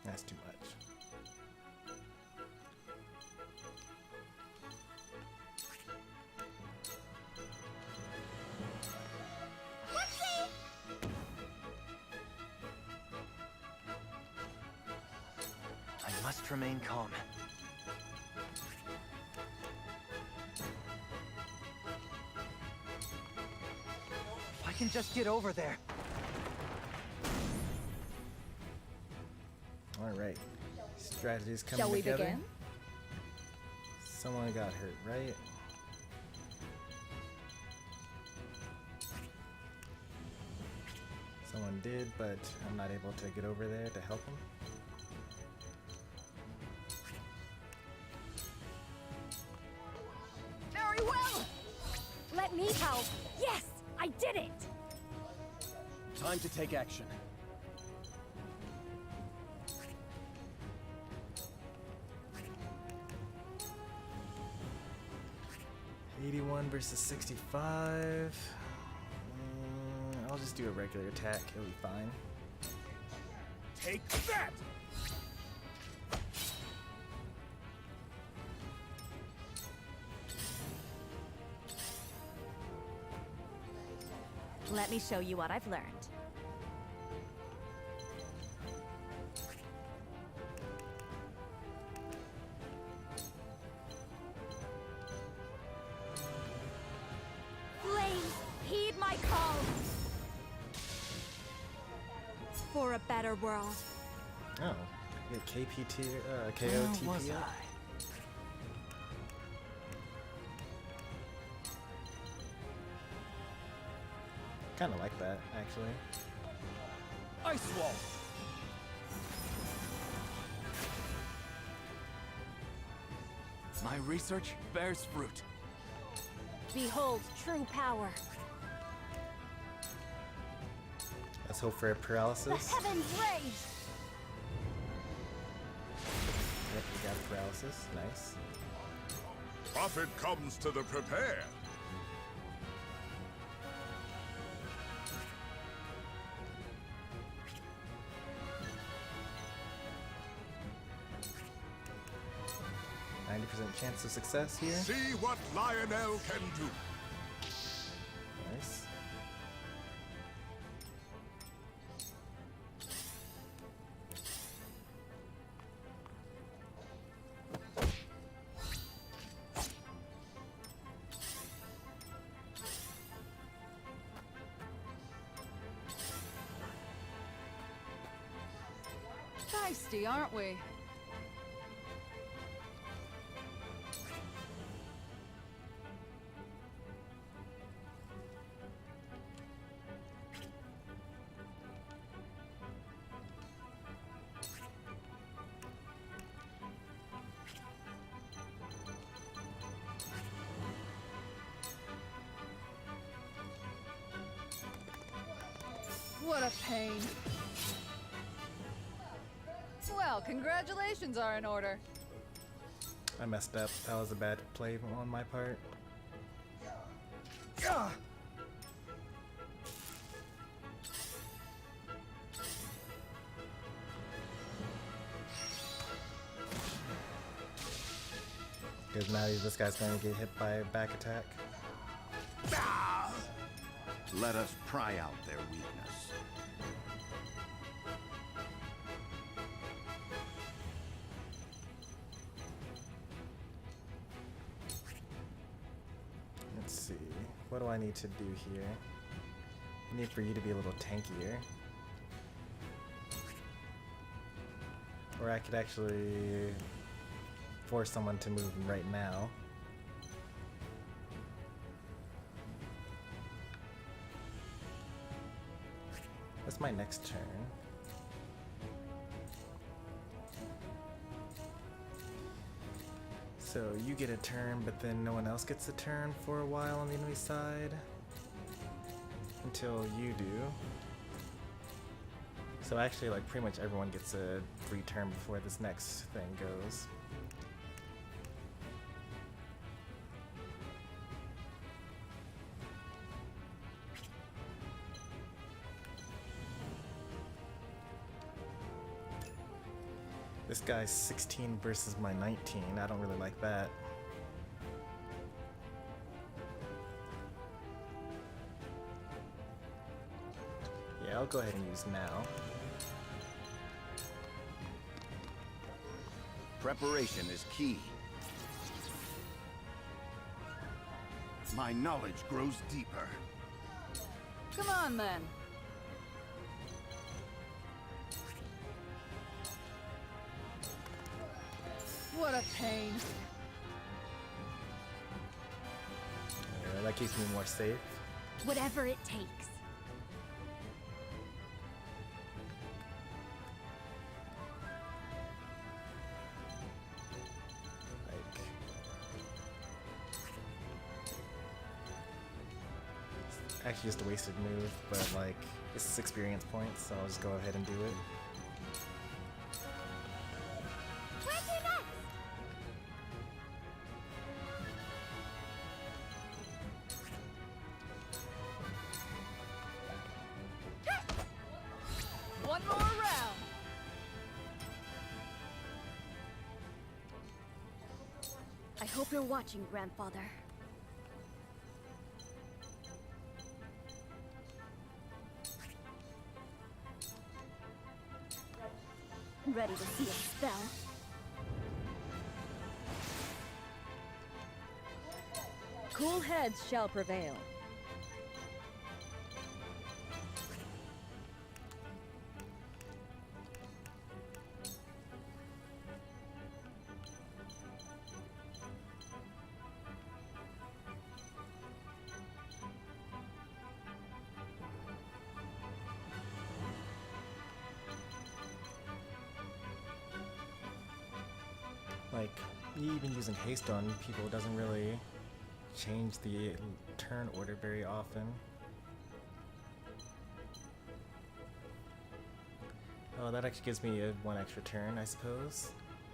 That's too much. I must remain calm. If I can just get over there. Alright. Strategies coming Shall we together. begin? Someone got hurt, right? Someone did, but I'm not able to get over there to help him. Very well! Let me help! Yes! I did it! Time to take action. '81 versus 65. I'll just do a regular attack. He'll be fine. Take that! Let me show you what I've learned. Flames, heed my call! For a better world. Oh, you get KPT, KOTP. Where was I? Kind of like that, actually. Ice wall. My research bears fruit. Behold true power. Let's hope for a The paralysis. heavens rage! Yep, we got a paralysis. Nice. Profit comes to the prepared. 50% chance of success here. See what Lionel can do. Nice. Feisty, aren't we? What a pain. Well, congratulations are in order. I messed up. That was a bad play on my part. Because now this guy's going to get hit by a back attack. Let us pry out their weakness. Let's see. What do I need to do here? I need for you to be a little tankier. Or I could actually force someone to move right now. That's my next turn. So you get a turn, but then no one else gets a turn for a while on the enemy side. Until you do. So actually, like, pretty much everyone gets a free turn before this next thing goes. This guy's 16 versus my 19. I don't really like that. Yeah, I'll go ahead and use now. Preparation is key. My knowledge grows deeper. Come on then. What a pain. That keeps me more safe. Whatever it takes. Actually just a wasted move, but like, this is experience points, so I'll just go ahead and do it. Where's your next? One more round. I hope you're watching, Grandfather. Ready to see a spell? Cool heads shall prevail. Like, even using haste on people doesn't really change the turn order very often. Oh, that actually gives me one extra turn, I suppose.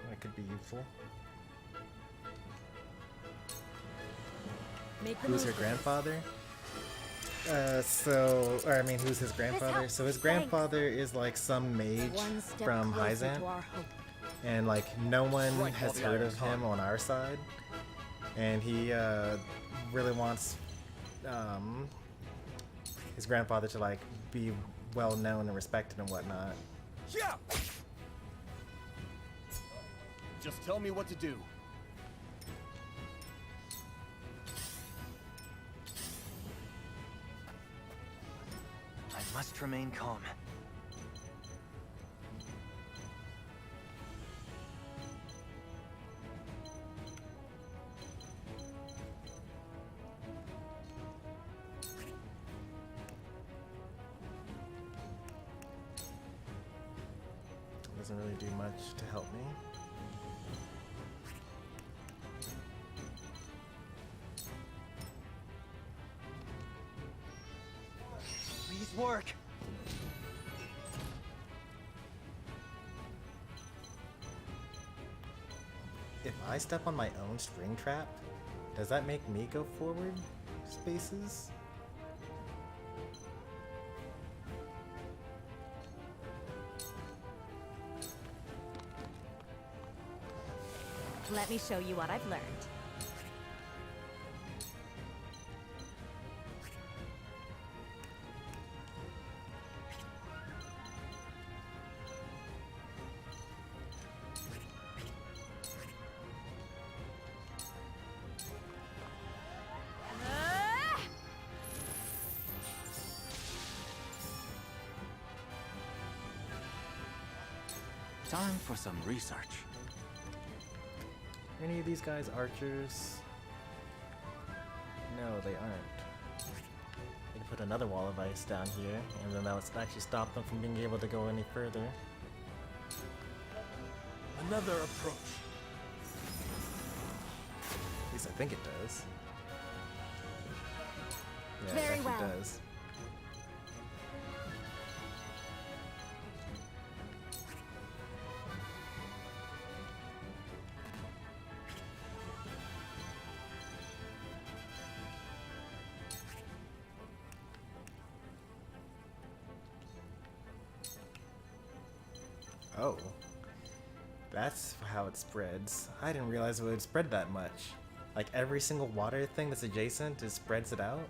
That could be useful. Who's her grandfather? Who's his grandfather? So his grandfather is like some mage from Hyzante. and like no one has heard of him on our side, and he really wants his grandfather to like be well known and respected and whatnot. Yeah. Just tell me what to do. I must remain calm. Doesn't really do much to help me. Please work. If I step on my own spring trap, does that make me go forward spaces? Let me show you what I've learned. Time for some research. Any of these guys archers? No, they aren't. They can put another wall of ice down here, and then that would actually stop them from being able to go any further. Another approach. At least I think it does. Yeah, Very it well. actually does. Oh, that's how it spreads. I didn't realize it would spread that much. Like every single water thing that's adjacent, it spreads it out.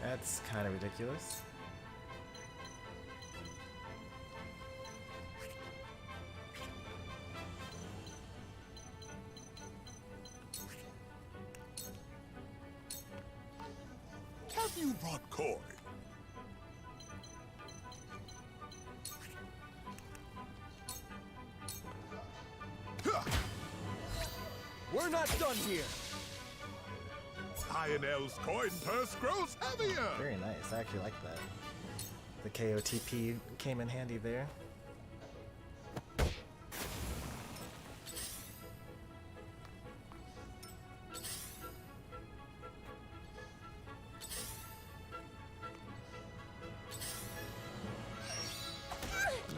That's kind of ridiculous. Have you brought koi? We're not done here. Lionel's coin purse grows heavier. Very nice. I actually like that. The KOTP came in handy there.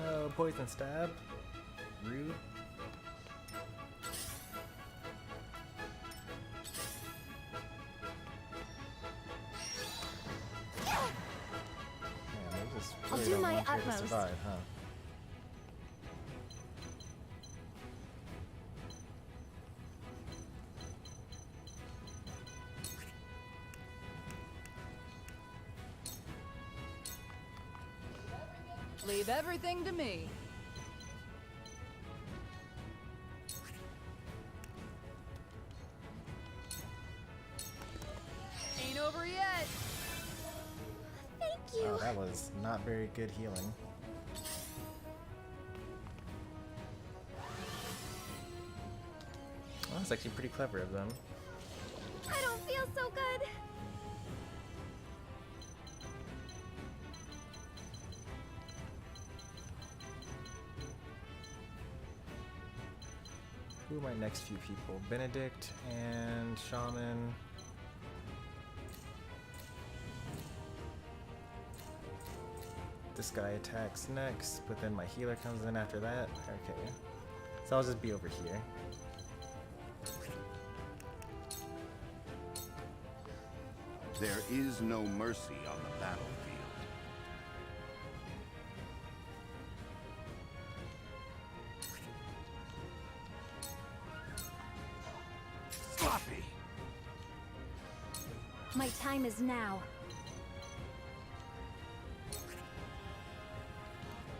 No, poison stab. Rude. I'll do my utmost. Survive, huh? Leave everything to me. Ain't over yet. Thank you. Oh, that was not very good healing. Well, that's actually pretty clever of them. I don't feel so good. Who are my next few people? Benedict and Shaman. This guy attacks next, but then my healer comes in after that. Okay. So I'll just be over here. There is no mercy on the battlefield. My time is now.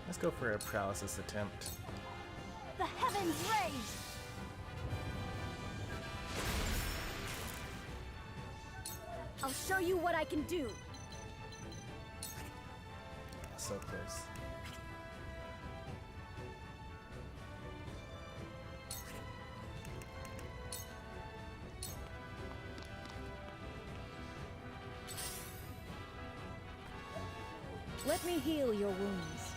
Let's go for a paralysis attempt. The heavens raise! I'll show you what I can do. So close. Let me heal your wounds.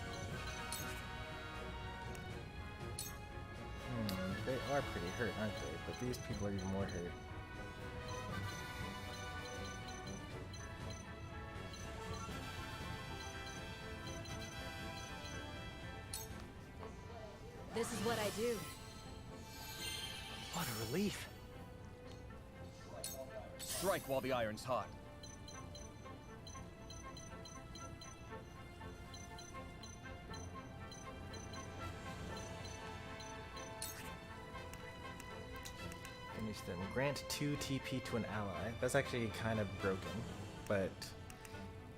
They are pretty hurt, aren't they? But these people are even more hurt. This is what I do. What a relief. Strike while the iron's hot. Finish them. Grant 2 TP to an ally. That's actually kind of broken, but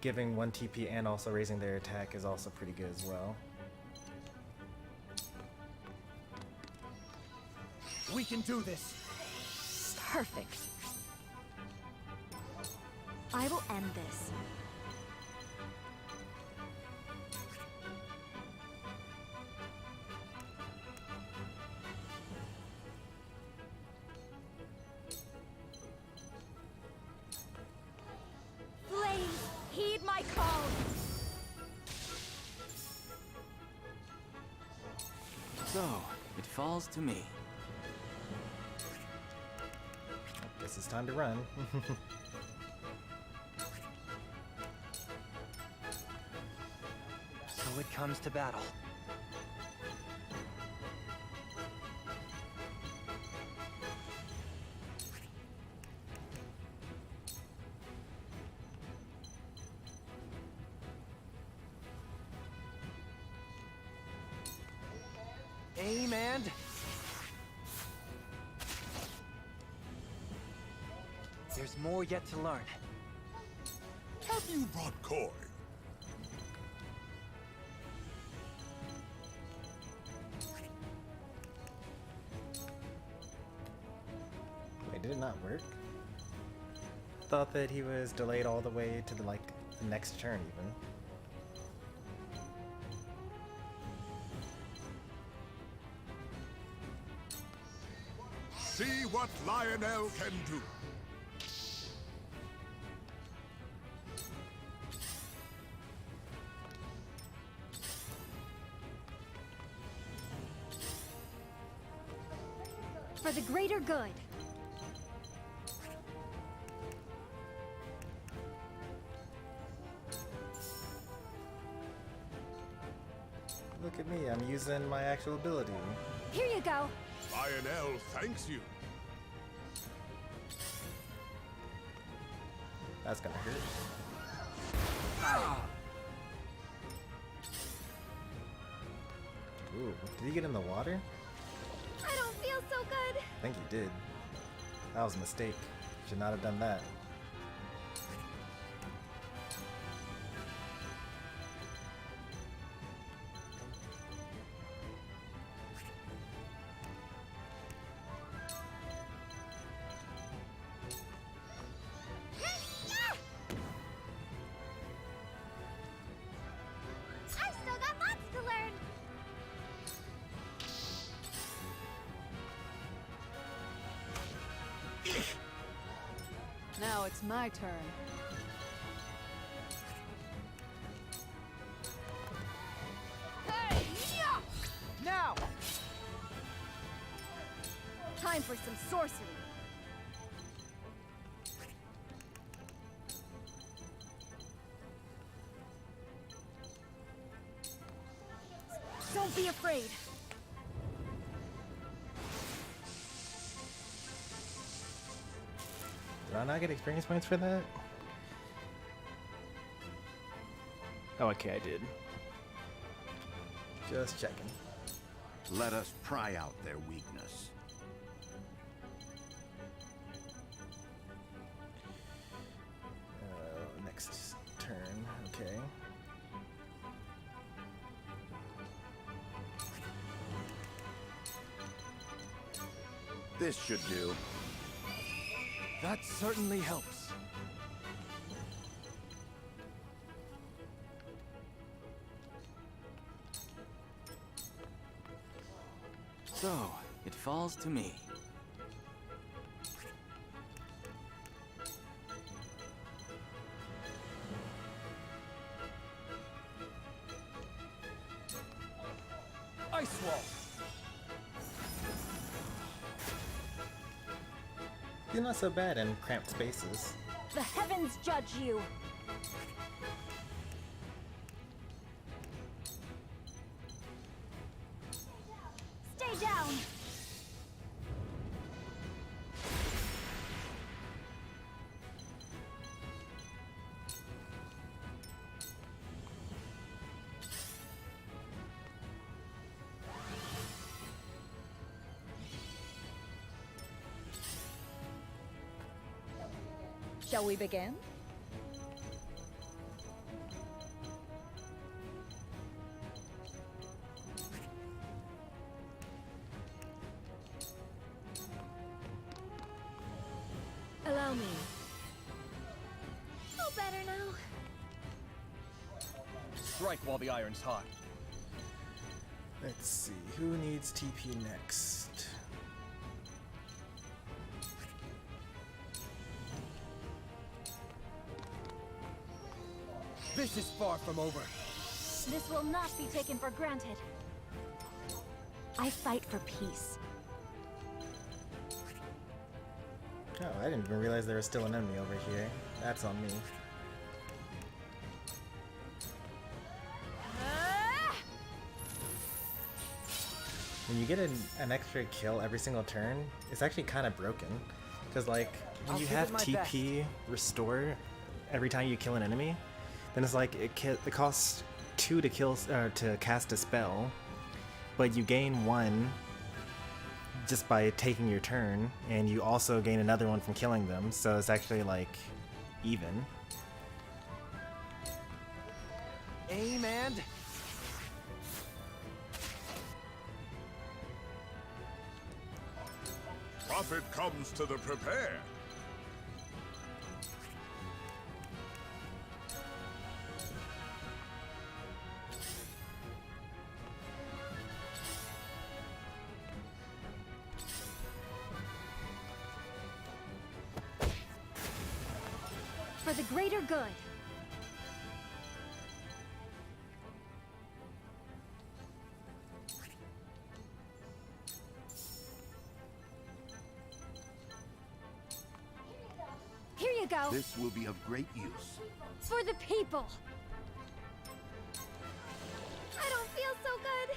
giving 1 TP and also raising their attack is also pretty good as well. We can do this. Perfect. I will end this. Flames, heed my call! So, it falls to me. Guess it's time to run. So it comes to battle. Aim and... There's more yet to learn. Have you brought coin? Wait, did it not work? Thought that he was delayed all the way to the next turn even. See what Lionel can do. For the greater good. Look at me, I'm using my actual ability. Here you go. Lionel thanks you. That's gonna hurt. Ooh, did he get in the water? I don't feel so good. I think he did. That was a mistake. Should not have done that. I've still got lots to learn. Now it's my turn. Hey, yeah! Now! Time for some sorcery. Don't be afraid. Did I not get experience points for that? Oh, okay, I did. Just checking. Let us pry out their weakness. Okay. This should do. That certainly helps. So, it falls to me. Ice wall. You're not so bad in cramped spaces. The heavens judge you. Stay down. Shall we begin? Allow me. Feel better now. Strike while the iron's hot. Let's see, who needs TP next? This is far from over. This will not be taken for granted. I fight for peace. Oh, I didn't even realize there was still an enemy over here. That's on me. When you get an extra kill every single turn, it's actually kind of broken. Because, like, when you have TP restore every time you kill an enemy, then it's like it costs 2 to kill to cast a spell, but you gain 1 just by taking your turn, and you also gain another one from killing them. So it's actually like even. Aim and Prophet comes to the prepare. For the greater good. Here you go. This will be of great use. For the people. I don't feel so good.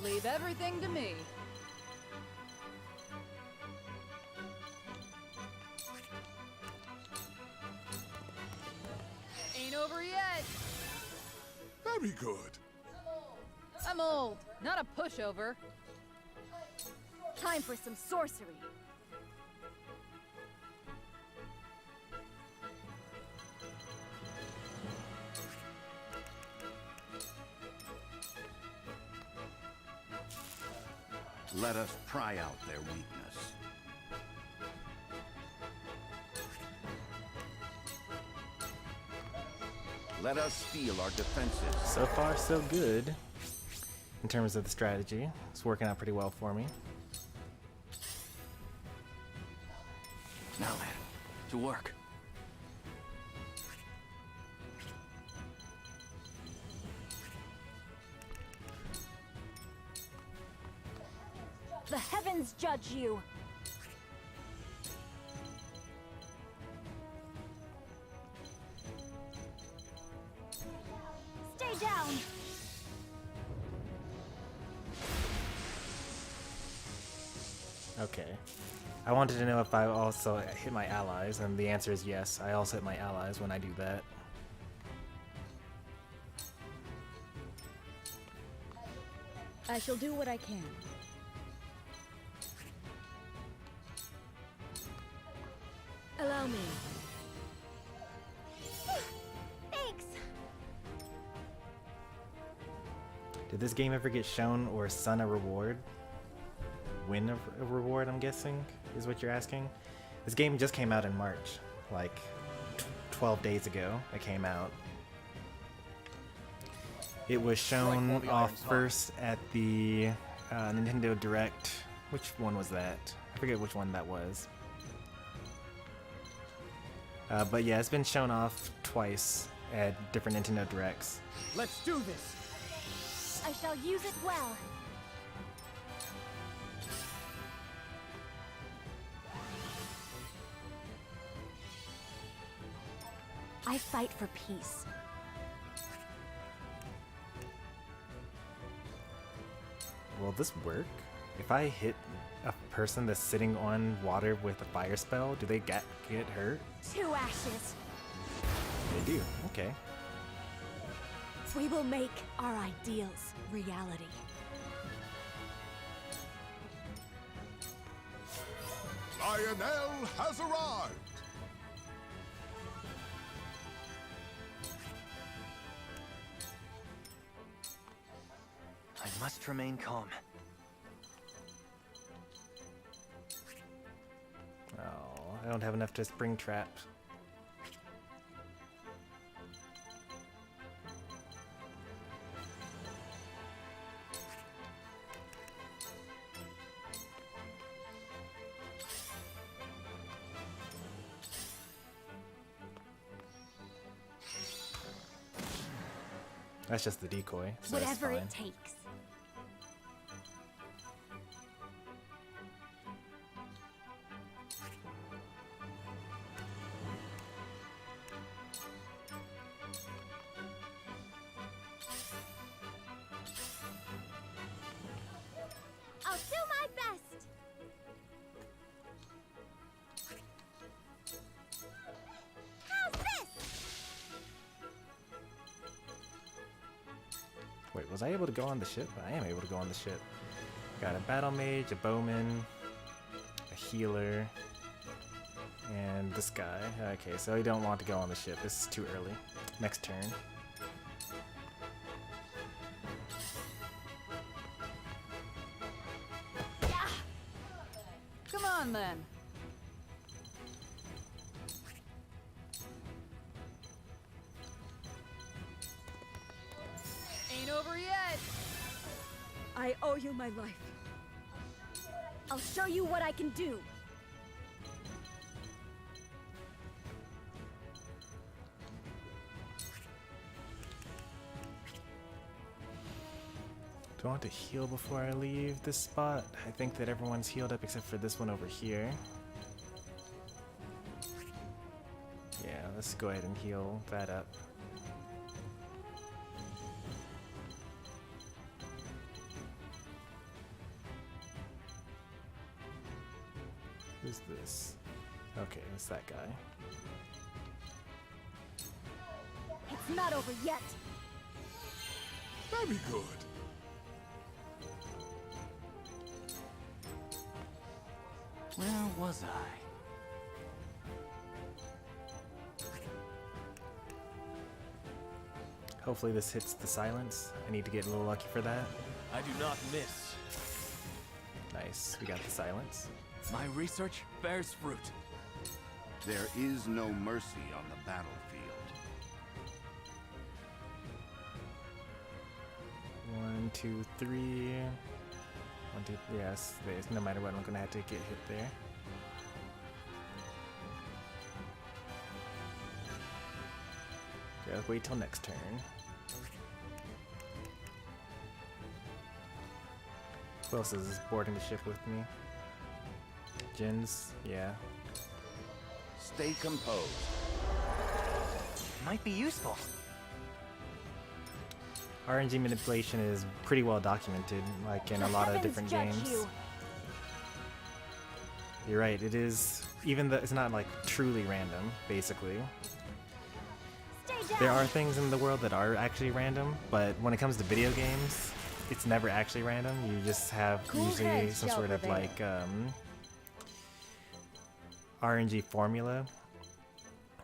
Leave everything to me. Ain't over yet. Very good. I'm old, not a pushover. Time for some sorcery. Let us pry out their weakness. Let us steel our defenses. So far, so good. In terms of the strategy, it's working out pretty well for me. Now then, to work. The heavens judge you. Stay down. Okay. I wanted to know if I also hit my allies, and the answer is yes. I also hit my allies when I do that. I shall do what I can. Allow me. Thanks. Did this game ever get shown or son a reward? Win a reward, I'm guessing, is what you're asking? This game just came out in March, like 12 days ago it came out. It was shown off first at the Nintendo Direct. Which one was that? I forget which one that was. But yeah, it's been shown off twice at different Nintendo Directs. Let's do this! I shall use it well. I fight for peace. Will this work? If I hit a person that's sitting on water with a fire spell, do they get hurt? 2 ashes. They do, okay. We will make our ideals reality. Lionel has arrived! I must remain calm. Oh, I don't have enough to spring trap. That's just the decoy, so Whatever that's fine. it takes. I'll do my best. How's this? Wait, was I able to go on the ship? I am able to go on the ship. Got a battle mage, a bowman, a healer, and this guy. Okay, so you don't want to go on the ship. This is too early. Next turn. Come on, then. Ain't over yet. I owe you my life. I'll show you what I can do. Do I want to heal before I leave this spot? I think that everyone's healed up except for this one over here. Yeah, let's go ahead and heal that up. Who's this? Okay, it's that guy. It's not over yet. Very good. Where was I? Hopefully this hits the silence. I need to get a little lucky for that. I do not miss. Nice, we got the silence. My research bears fruit. There is no mercy on the battlefield. 1, 2, 3. 1, 2, yes, there's no matter what, I'm gonna have to get hit there. Okay, let's wait till next turn. Who else is boarding the ship with me? Jins, yeah. Stay composed. Might be useful. RNG manipulation is pretty well documented, like in a lot of different games. You're right, it is, even though it's not like truly random, basically. There are things in the world that are actually random, but when it comes to video games, it's never actually random. You just have usually some sort of like RNG formula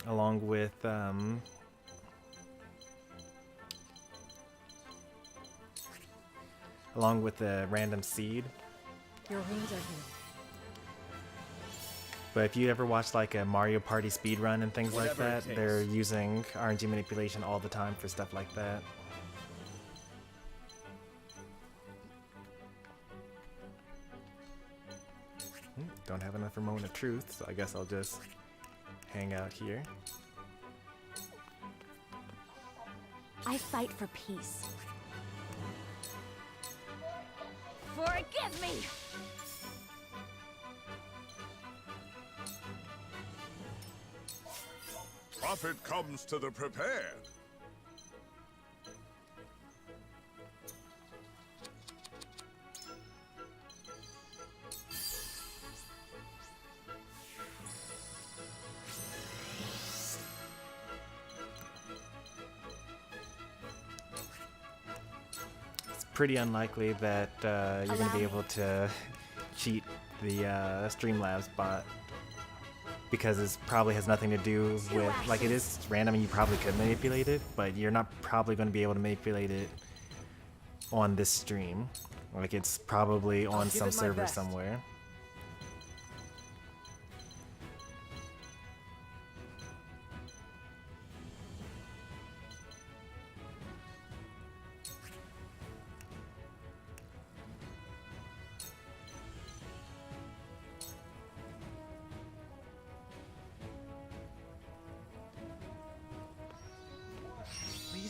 along with the random seed. Your wounds are healed. But if you ever watch like a Mario Party speedrun and things like that, they're using RNG manipulation all the time for stuff like that. Don't have enough for Moment of Truth, so I guess I'll just hang out here. I fight for peace. Forgive me! Prophet comes to the prepared. It's pretty unlikely that you're going to be able to cheat the Streamlabs bot, because it probably has nothing to do with, like, it is random and you probably could manipulate it, but you're not probably going to be able to manipulate it on this stream. Like, it's probably on some server somewhere.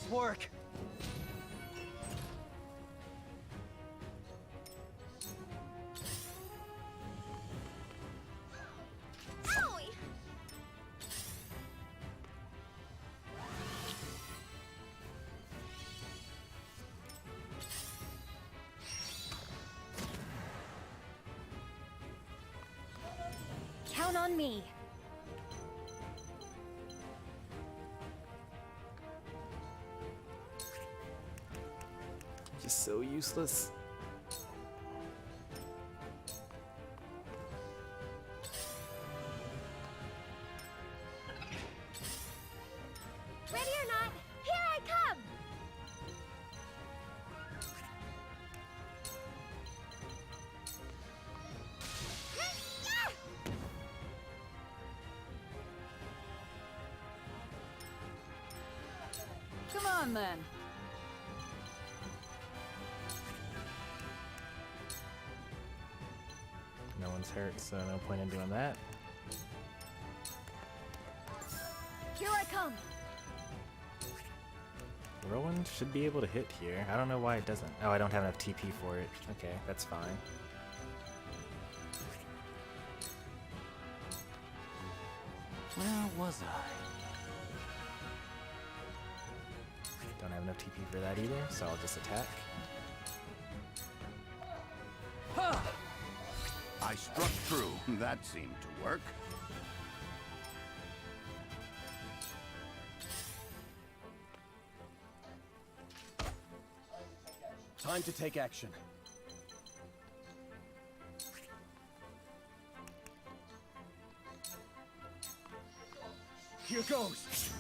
Work. Count on me. Just so useless. Ready or not, here I come! Come on, then. No one's hurt, so no point in doing that. Here I come! Roland should be able to hit here. I don't know why it doesn't. Oh, I don't have enough TP for it. Okay, that's fine. Where was I? Don't have enough TP for that either, so I'll just attack. I struck true. That seemed to work. Time to take action. Here goes.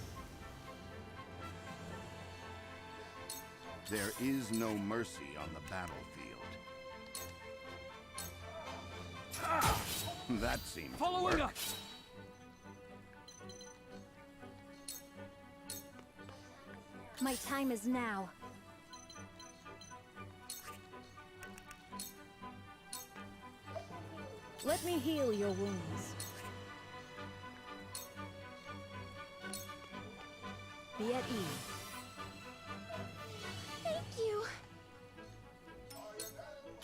There is no mercy on the battlefield. That seemed to Following work. up. My time is now. Let me heal your wounds. Be at ease. Thank you.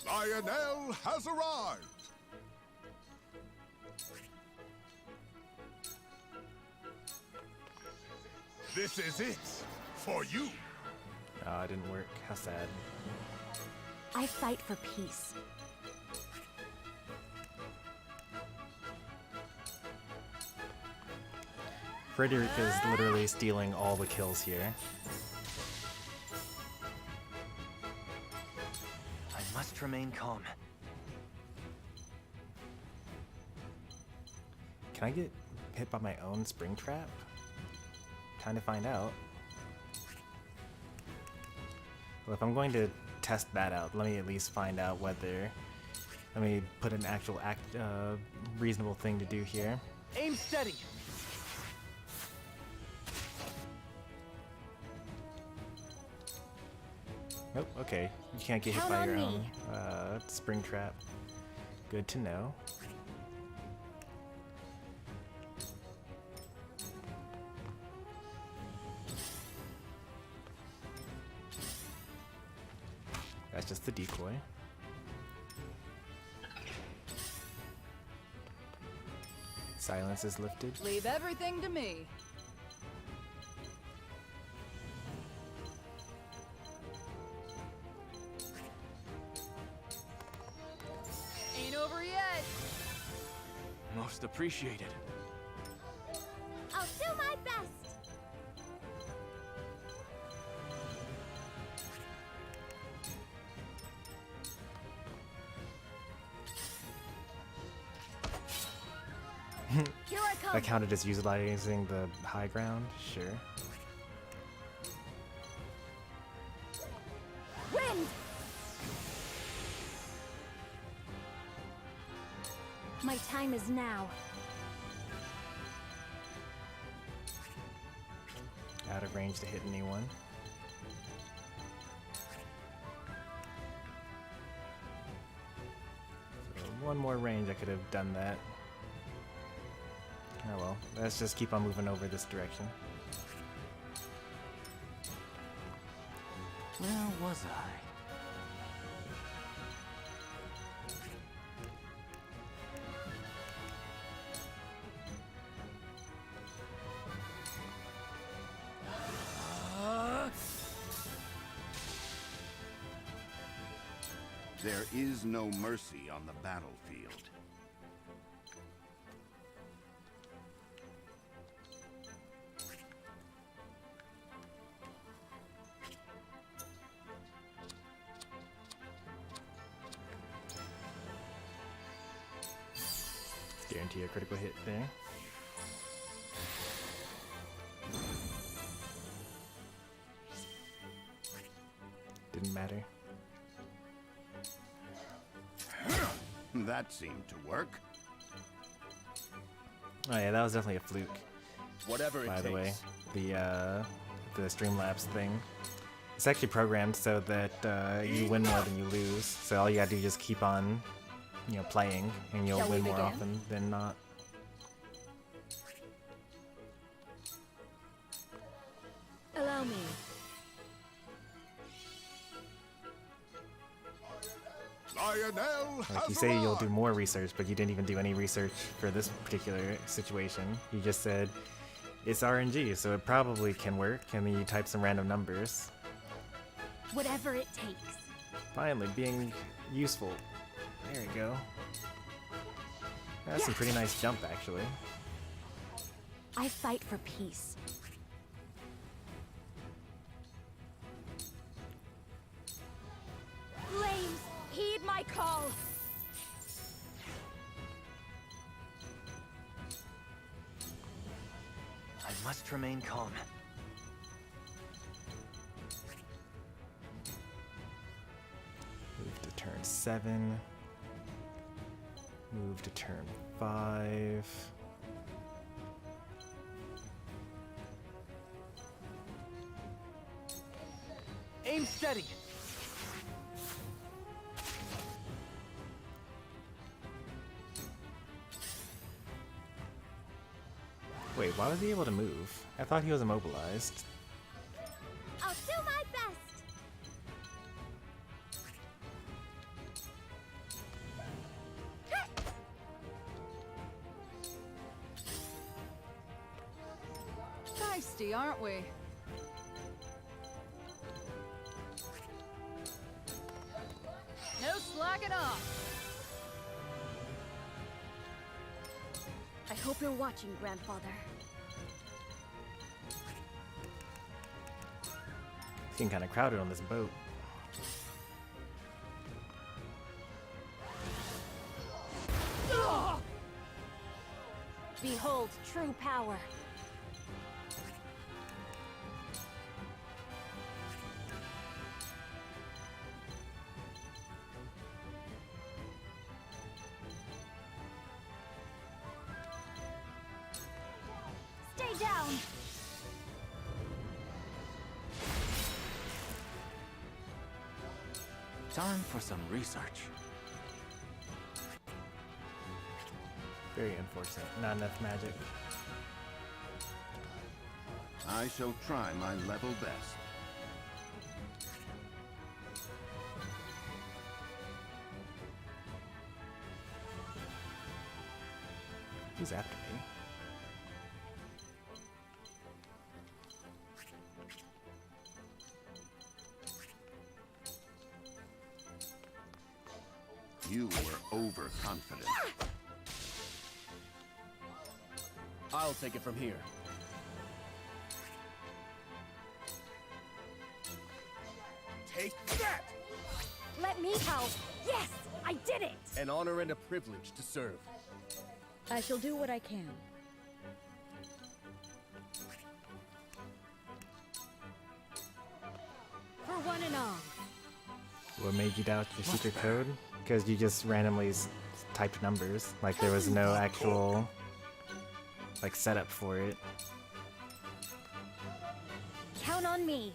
Lionel has arrived! This is it! For you! Oh, it didn't work. How sad. I fight for peace. Frederica is literally stealing all the kills here. I must remain calm. Can I get hit by my own spring trap? Trying to find out. Well, if I'm going to test that out, let me at least find out whether... Let me put an actual reasonable thing to do here. Aim steady! Oh, okay. You can't get hit by your own spring trap. Good to know. That's just the decoy. Silence is lifted. Leave everything to me. Ain't over yet. Most appreciated. I'll do my best. Here I come. That counted as utilizing the high ground? Sure. Wind. My time is now. Out of range to hit anyone. So one more range I could have done that. Oh well, let's just keep on moving over this direction. Where was I? There is no mercy on the battlefield. Guarantee a critical hit there. Didn't matter. That seemed to work. Oh yeah, that was definitely a fluke. Whatever it by the way, takes. the Streamlabs thing. It's actually programmed so that you win more than you lose. So all you gotta do is just keep on, you know, playing, and you'll win more often than not. Allow me. Lionel Like you say, you'll do more research, but you didn't even do any research for this particular situation. You just said it's RNG, so it probably can work, and then you type some random numbers. Whatever it takes. Finally, being useful. There you go. That's some pretty nice jump, actually. I fight for peace. Flames, heed my call. I must remain calm. Move to turn 7. Move to turn 5. Aim steady! Wait, why was he able to move? I thought he was immobilized. I'll do my best. Feisty, aren't we? No slacking off. I hope you're watching, Grandfather. It's getting kind of crowded on this boat. Behold true power. Stay down. Time for some research. Very unfortunate. Not enough magic. I shall try my level best. Who's after me? You were overconfident. I'll take it from here. Take that! Let me help. Yes, I did it. An honor and a privilege to serve. I shall do what I can. For one and all. What made you doubt your secret code? Because you just randomly typed numbers. Like there was no actual like setup for it. Count on me.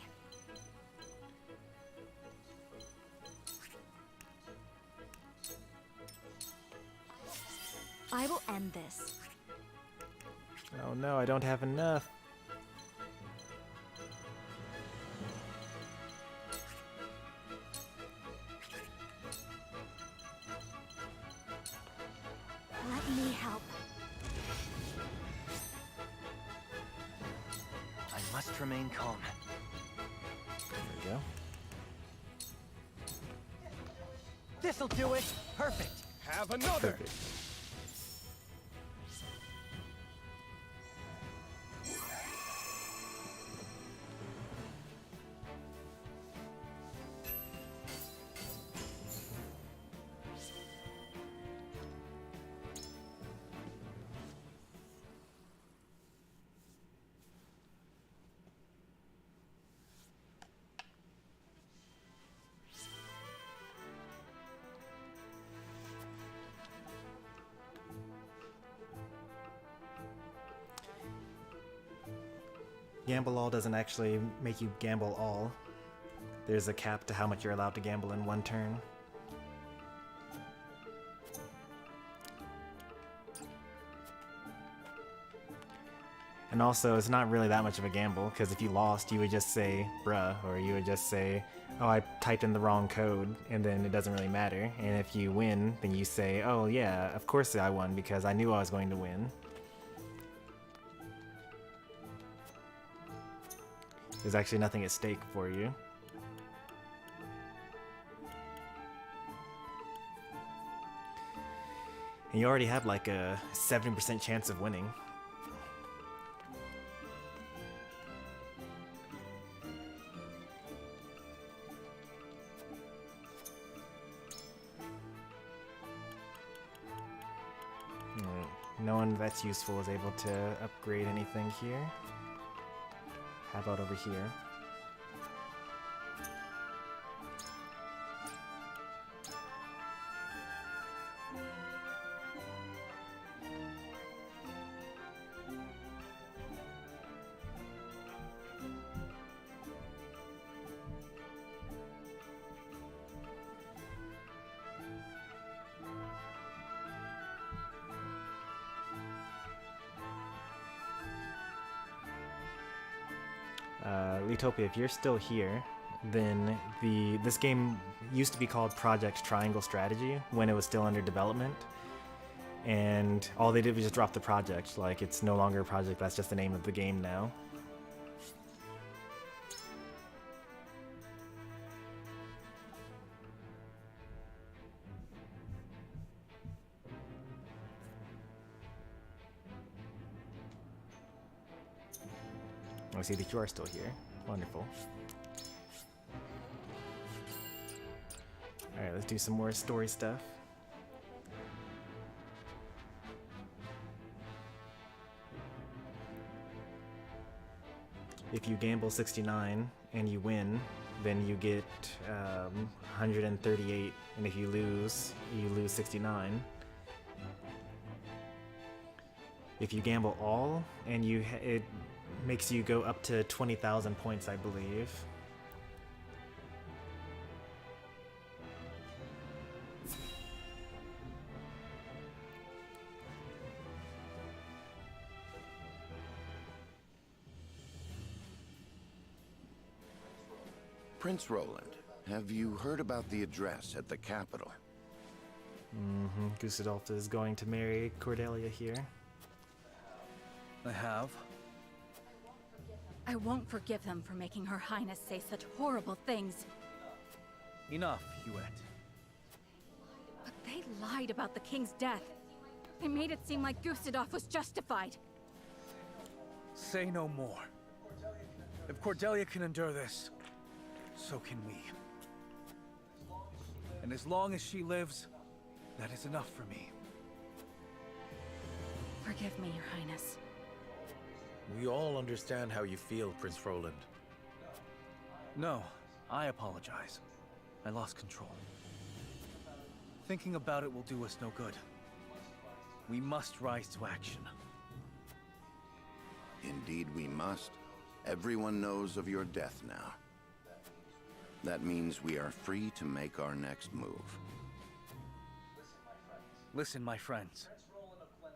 I will end this. Oh no, I don't have enough. Let me help. I must remain calm. There we go. This'll do it. Perfect. Have another. Perfect. Gamble all doesn't actually make you gamble all. There's a cap to how much you're allowed to gamble in one turn. And also, it's not really that much of a gamble, because if you lost, you would just say, bruh, or you would just say, oh, I typed in the wrong code, and then it doesn't really matter. And if you win, then you say, oh yeah, of course I won, because I knew I was going to win. There's actually nothing at stake for you. And you already have like a 70% chance of winning. No one that's useful is able to upgrade anything here. How about over here? Litopia, if you're still here, then this game used to be called Project Triangle Strategy when it was still under development, and all they did was just drop the project. Like, it's no longer a project, that's just the name of the game now. I see that you are still here. Wonderful. Alright, let's do some more story stuff. If you gamble 69 and you win, then you get 138, and if you lose 69. If you gamble all, and it makes you go up to 20,000 points, I believe. Prince Roland, have you heard about the address at the capital? Mm-hmm. Gustadolf is going to marry Cordelia here. I have. I won't forgive them for making Her Highness say such horrible things. Enough, Hewitt. But they lied about the king's death. They made it seem like Gustadolf was justified. Say no more. If Cordelia can endure this, so can we. And as long as she lives, that is enough for me. Forgive me, Your Highness. We all understand how you feel, Prince Roland. No, I apologize. I lost control. Thinking about it will do us no good. We must rise to action. Indeed we must. Everyone knows of your death now. That means we are free to make our next move. Listen, my friends.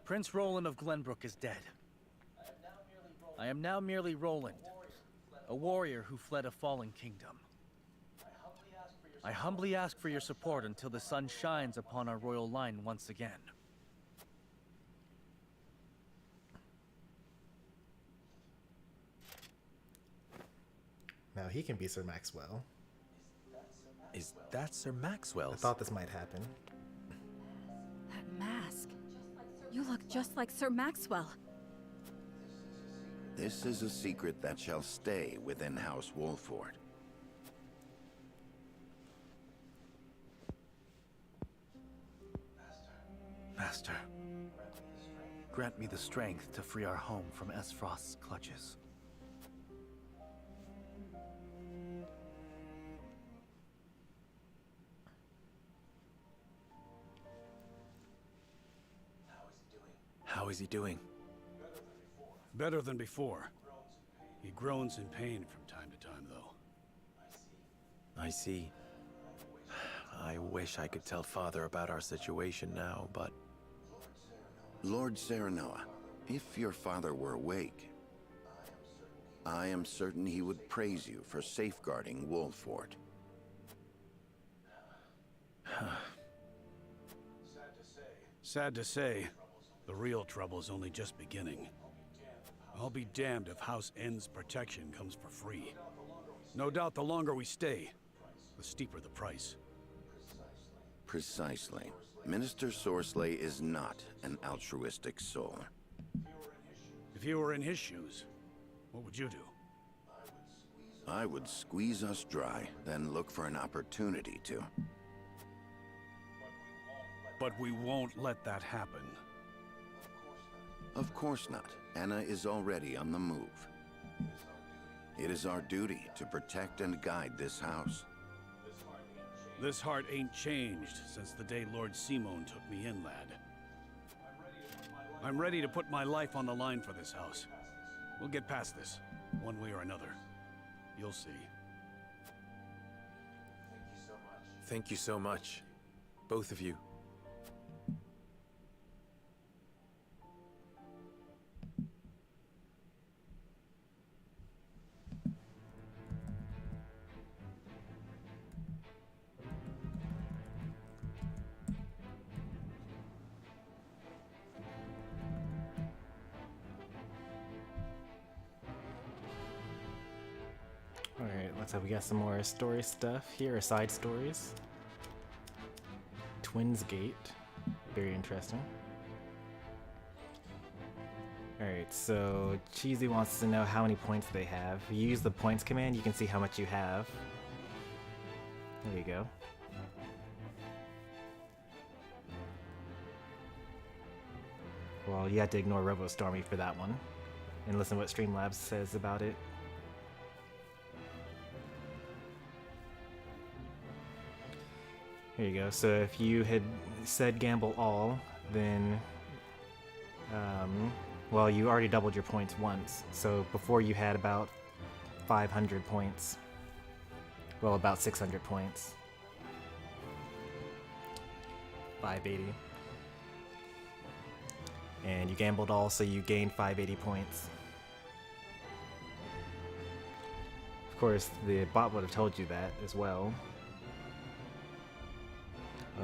Prince Roland of Glenbrook is dead. I am now merely Roland, a warrior who fled a fallen kingdom. I humbly ask for your support until the sun shines upon our royal line once again. Now he can be Sir Maxwell. Is that Sir Maxwell's? I thought this might happen. That mask. You look just like Sir Maxwell. This is a secret that shall stay within House Wolffort. Master, grant me the strength to free our home from Aesfrost's clutches. How is he doing? Better than before. He groans in pain from time to time, though. I see. I wish I could tell Father about our situation now, but... Lord Serenoa, if your father were awake, I am certain he would praise you for safeguarding Wolffort. Sad to say, the real trouble's only just beginning. I'll be damned if House N's protection comes for free. No doubt the longer we stay, the steeper the price. Precisely. Minister Sorsley is not an altruistic soul. If you were in his shoes, what would you do? I would squeeze us dry, then look for an opportunity to. But we won't let that happen. Of course not. Anna is already on the move. It is our duty to protect and guide this house. This heart ain't changed since the day Lord Simon took me in, lad. I'm ready to put my life on the line for this house. We'll get past this, one way or another. You'll see. Thank you so much. Both of you. Alright, looks like we got some more story stuff here, or side stories. Twins Gate. Very interesting. Alright, so Cheesy wants to know how many points they have. If you use the points command, you can see how much you have. There you go. Well, you have to ignore Stormy for that one, and listen to what Streamlabs says about it. Here you go. So if you had said gamble all, then, well, you already doubled your points once. So before you had about 500 points. Well, about 600 points. 580. And you gambled all, so you gained 580 points. Of course, the bot would have told you that as well.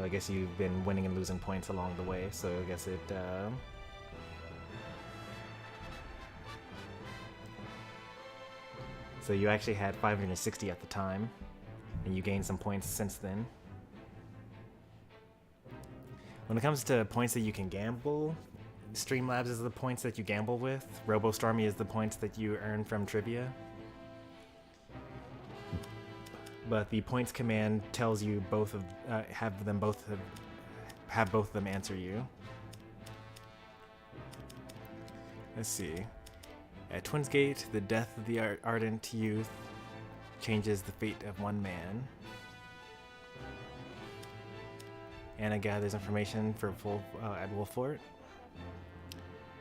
I guess you've been winning and losing points along the way, so I guess it, So you actually had 560 at the time, and you gained some points since then. When it comes to points that you can gamble, Streamlabs is the points that you gamble with. Stormy is the points that you earn from trivia. But the points command tells you both of have both of them answer you. Let's see. At Twins Gate, the death of the ardent youth changes the fate of one man. Anna gathers information for at Wolffort.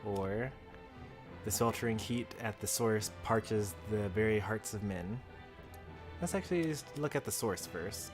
Or the sweltering heat at the source parches the very hearts of men. Let's actually just look at the source first.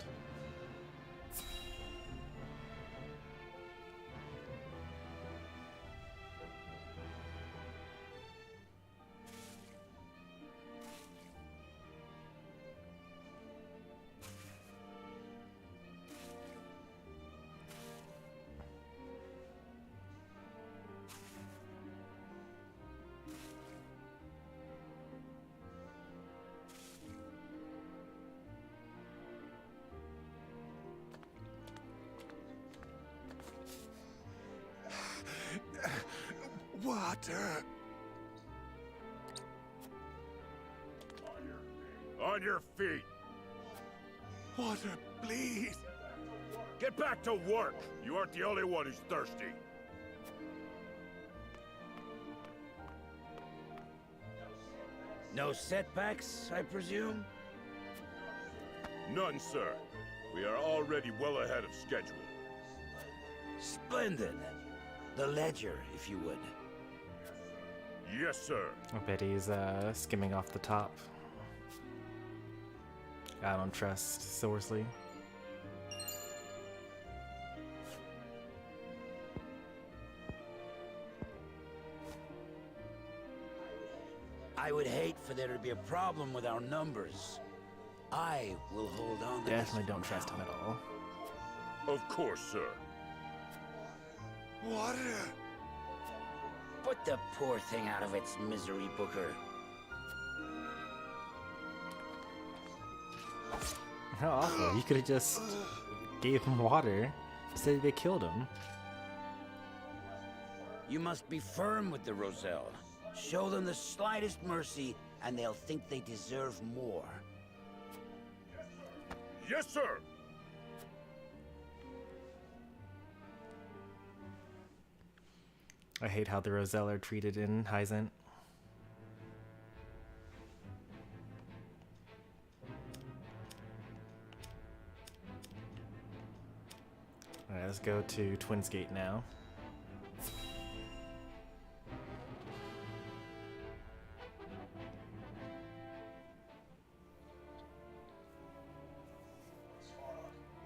Water. On your feet. Water, please. Get back to work. You aren't the only one who's thirsty. No setbacks, I presume? None, sir. We are already well ahead of schedule. Splendid. The ledger, if you would. Yes, sir. I bet he's skimming off the top. I don't trust Sorsley. I would hate for there to be a problem with our numbers. I will hold on to Definitely this don't trust him at all. Of course, sir. Water! Put the poor thing out of its misery, Booker. How awful. You could have just gave him water. Instead they killed him. You must be firm with the Roselle. Show them the slightest mercy, and they'll think they deserve more. Yes, sir! I hate how the Roselle are treated in Hyzante. Alright, let's go to Twins Gate now.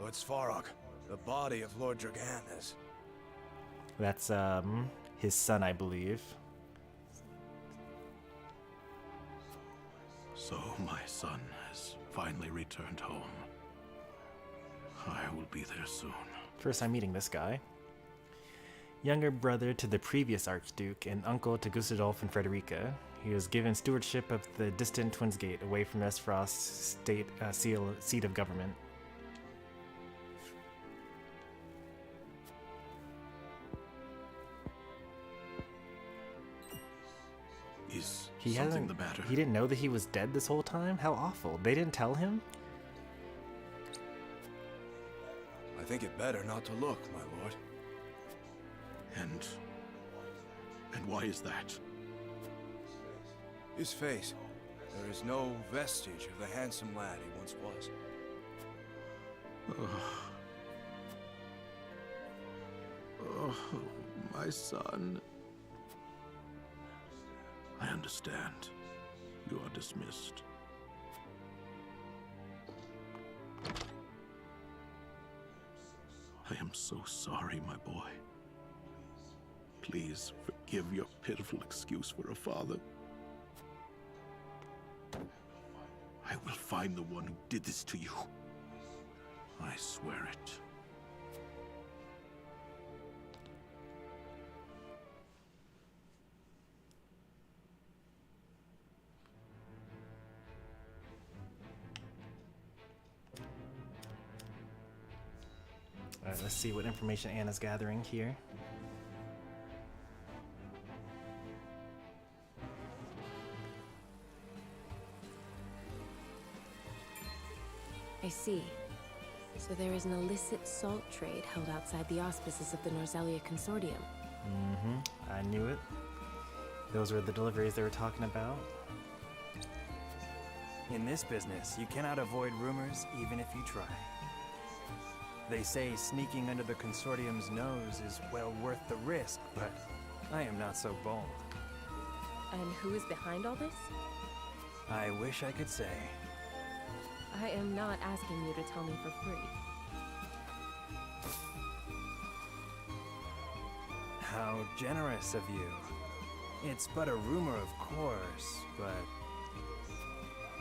Lord Svarog, the body of Lord Dragan is... That's, his son, I believe. So my son has finally returned home. I will be there soon. First I'm meeting this guy. Younger brother to the previous Archduke and uncle to Gustadolf and Frederica. He was given stewardship of the distant Twins Gate away from Aesfrost's seat of government. Is something the matter? He didn't know that he was dead this whole time? How awful. They didn't tell him? I think it better not to look, my lord. And And why is that? His face. There is no vestige of the handsome lad he once was. Oh, my son. I understand. You are dismissed. I am so sorry, my boy. Please forgive your pitiful excuse for a father. I will find the one who did this to you. I swear it. Alright, let's see what information Anna's gathering here. I see. So there is an illicit salt trade held outside the auspices of the Norzelia Consortium. Mm-hmm. I knew it. Those were the deliveries they were talking about. In this business, you cannot avoid rumors even if you try. They say sneaking under the Consortium's nose is well worth the risk, but I am not so bold. And who is behind all this? I wish I could say. I am not asking you to tell me for free. How generous of you. It's but a rumor, of course, but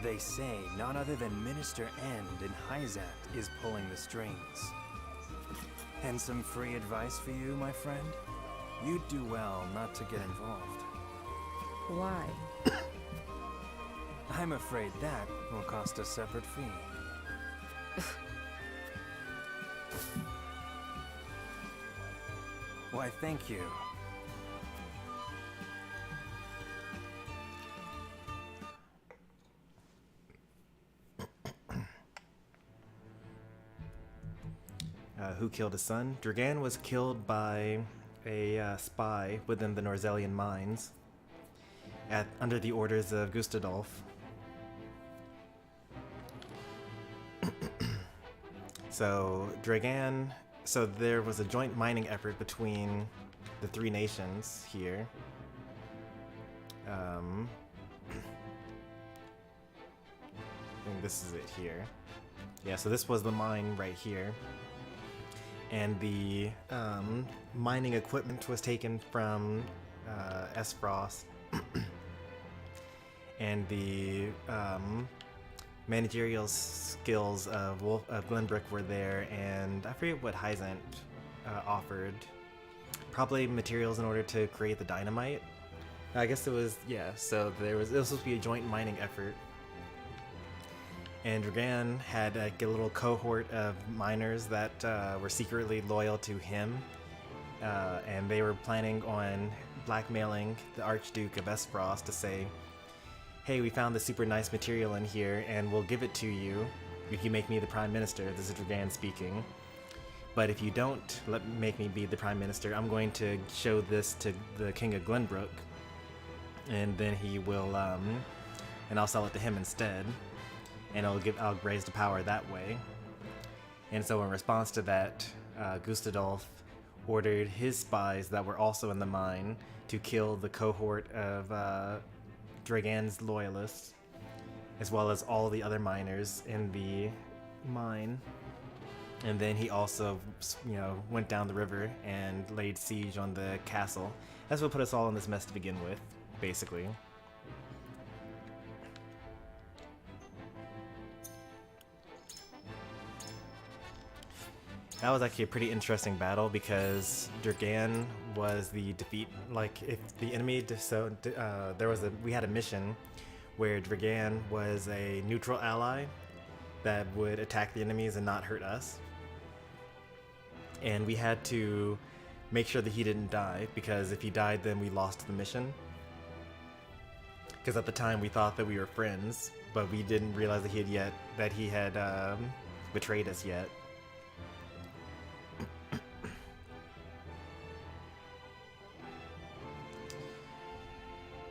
they say none other than Minister End in Hyzante is pulling the strings. And some free advice for you, my friend? You'd do well not to get involved. Why? I'm afraid that will cost a separate fee. Why, thank you. Who killed his son? Dragan was killed by a spy within the Norzelian mines under the orders of Gustadolf. So there was a joint mining effort between the three nations here. I think this is it here. Yeah, so this was the mine right here. And the mining equipment was taken from Aesfrost. And the managerial skills of Glenbrook were there, and I forget what Hyzante offered. Probably materials in order to create the dynamite. I guess it was, yeah, so it was supposed to be a joint mining effort. And Dragan had like a little cohort of miners that were secretly loyal to him, and they were planning on blackmailing the Archduke of Aesfrost to say, hey, we found this super nice material in here, and we'll give it to you if you make me the Prime Minister. This is Dragan speaking. But if you don't make me be the Prime Minister, I'm going to show this to the King of Glenbrook, and then he will, and I'll sell it to him instead. And I'll raise the power that way. And so in response to that, Gustadolf ordered his spies that were also in the mine to kill the cohort of Dragan's loyalists, as well as all the other miners in the mine. And then he also, went down the river and laid siege on the castle. That's what put us all in this mess to begin with, basically. That was actually a pretty interesting battle because Dragan was the defeat. Like, if the enemy, we had a mission where Dragan was a neutral ally that would attack the enemies and not hurt us. And we had to make sure that he didn't die, because if he died, then we lost the mission. Because at the time we thought that we were friends, but we didn't realize that he had betrayed us yet.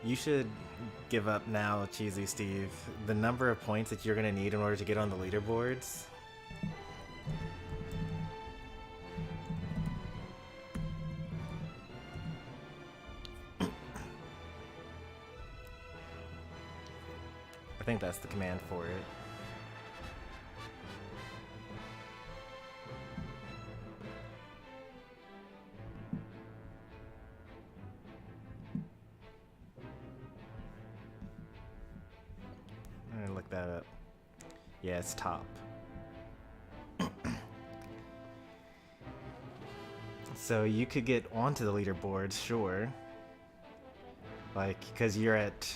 You should give up now, Cheesy Steve. The number of points that you're gonna need in order to get on the leaderboards. I think that's the command for it. I'm gonna look that up. Yeah, it's top. So you could get onto the leaderboards, sure. Like, because you're at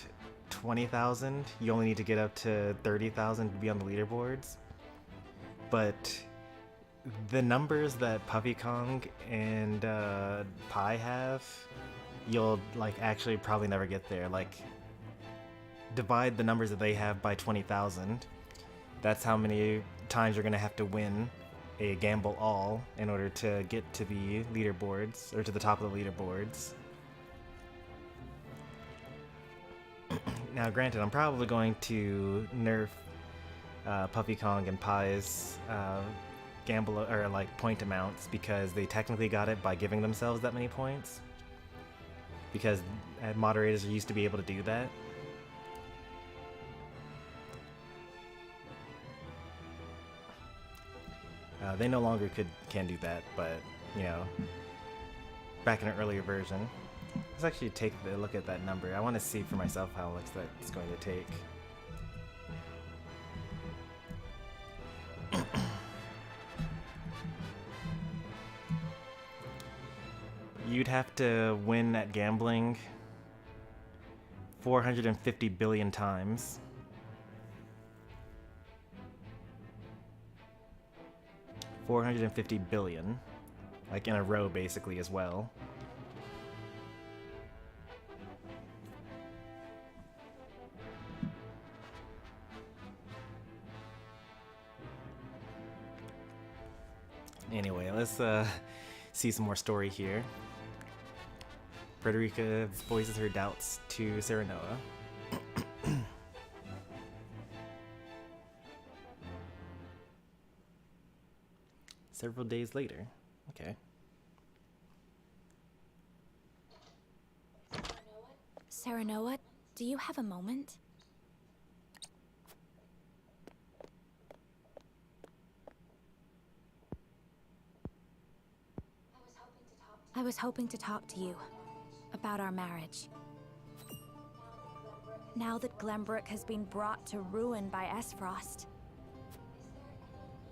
20,000, you only need to get up to 30,000 to be on the leaderboards. But the numbers that Puffy Kong and Pi have, you'll like actually probably never get there. Like, divide the numbers that they have by 20,000. That's how many times you're gonna have to win a gamble all in order to get to the leaderboards, or to the top of the leaderboards. Now granted, I'm probably going to nerf Puffy Kong and Pi's gamble, or like point amounts, because they technically got it by giving themselves that many points, because moderators used to be able to do that. They no longer can do that, but you know, back in an earlier version. Let's actually take a look at that number. I want to see for myself how much that's going to take. You'd have to win at gambling 450 billion times. $450 billion, like in a row basically as well. Anyway, let's see some more story here. Frederica voices her doubts to Serenoa. Several days later. Okay. Serenoa, do you have a moment? I was hoping to talk to you about our marriage. Now that Glenbrook has been brought to ruin by Aesfrost,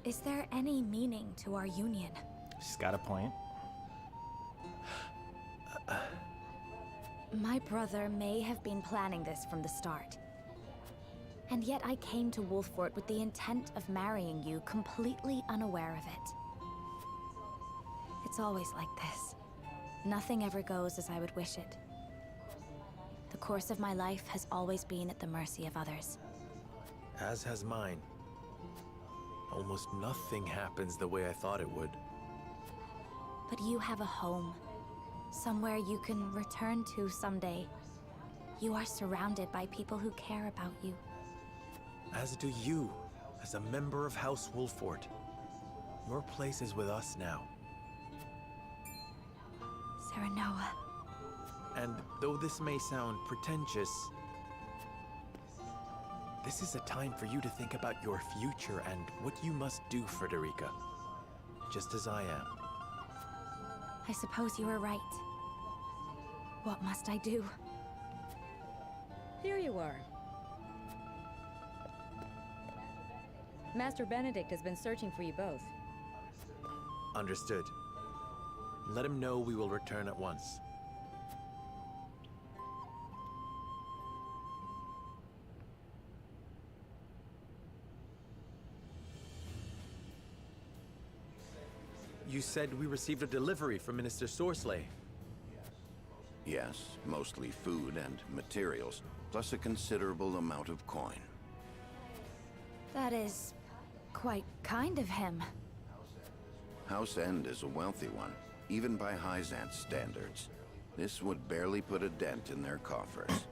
is there any meaning to our union? She's got a point. My brother may have been planning this from the start. And yet I came to Wolffort with the intent of marrying you, completely unaware of it. It's always like this. Nothing ever goes as I would wish it. The course of my life has always been at the mercy of others. As has mine. Almost nothing happens the way I thought it would. But you have a home. Somewhere you can return to someday. You are surrounded by people who care about you. As do you, as a member of House Wolffort. Your place is with us now. Serenoa. And though this may sound pretentious, this is a time for you to think about your future and what you must do, Frederica. Just as I am. I suppose you are right. What must I do? Here you are. Master Benedict has been searching for you both. Understood. Let him know we will return at once. You said we received a delivery from Minister Sorsley. Yes, mostly food and materials, plus a considerable amount of coin. That is quite kind of him. House End is a wealthy one, even by Hyzante standards. This would barely put a dent in their coffers.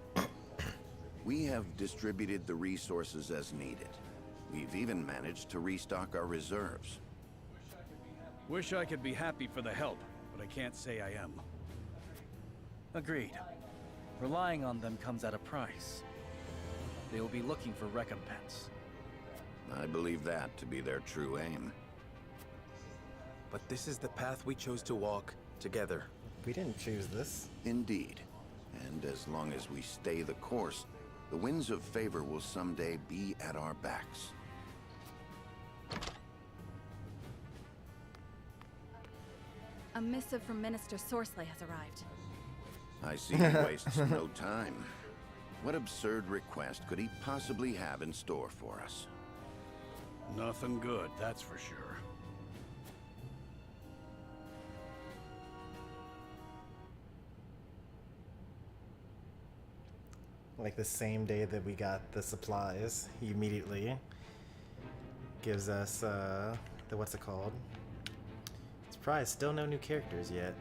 We have distributed the resources as needed. We've even managed to restock our reserves. Wish I could be happy for the help, but I can't say I am. Agreed. Relying on them comes at a price. They will be looking for recompense. I believe that to be their true aim. But this is the path we chose to walk together. We didn't choose this. Indeed. And as long as we stay the course, the winds of favor will someday be at our backs. A missive from Minister Sorcelet has arrived. I see he wastes no time. What absurd request could he possibly have in store for us? Nothing good, that's for sure. Like the same day that we got the supplies, he immediately gives us the what's it called? Surprise, still no new characters yet.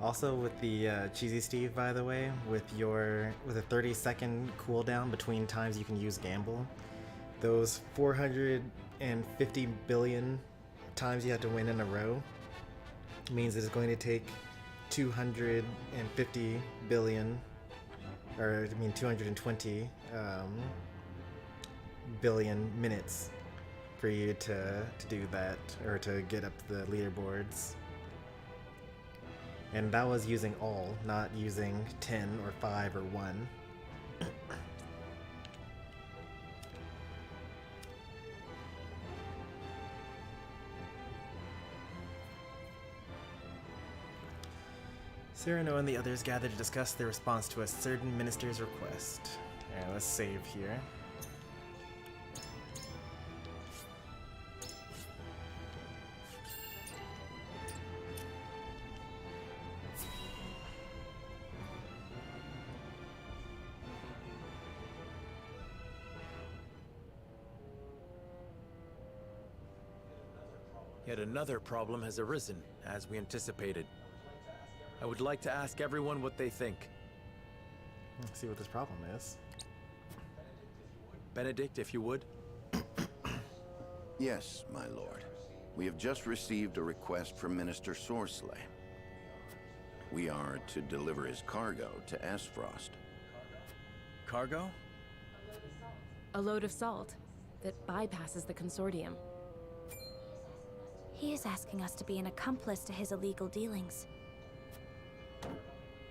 Also with the Cheesy Steve, by the way, with a 30-second cooldown between times you can use Gamble, those 450 billion times you have to win in a row means it's going to take 250 billion, or I mean 220 billion minutes for you to do that, or to get up the leaderboards. And that was using all, not using 10 or 5 or 1. Serenoa and the others gather to discuss their response to a certain minister's request. Alright, let's save here. Yet another problem has arisen, as we anticipated. I would like to ask everyone what they think. Let's see what this problem is. Benedict, if you would. Yes, my lord. We have just received a request from Minister Sorcelet. We are to deliver his cargo to Aesfrost. Cargo? A load of salt that bypasses the consortium. He is asking us to be an accomplice to his illegal dealings.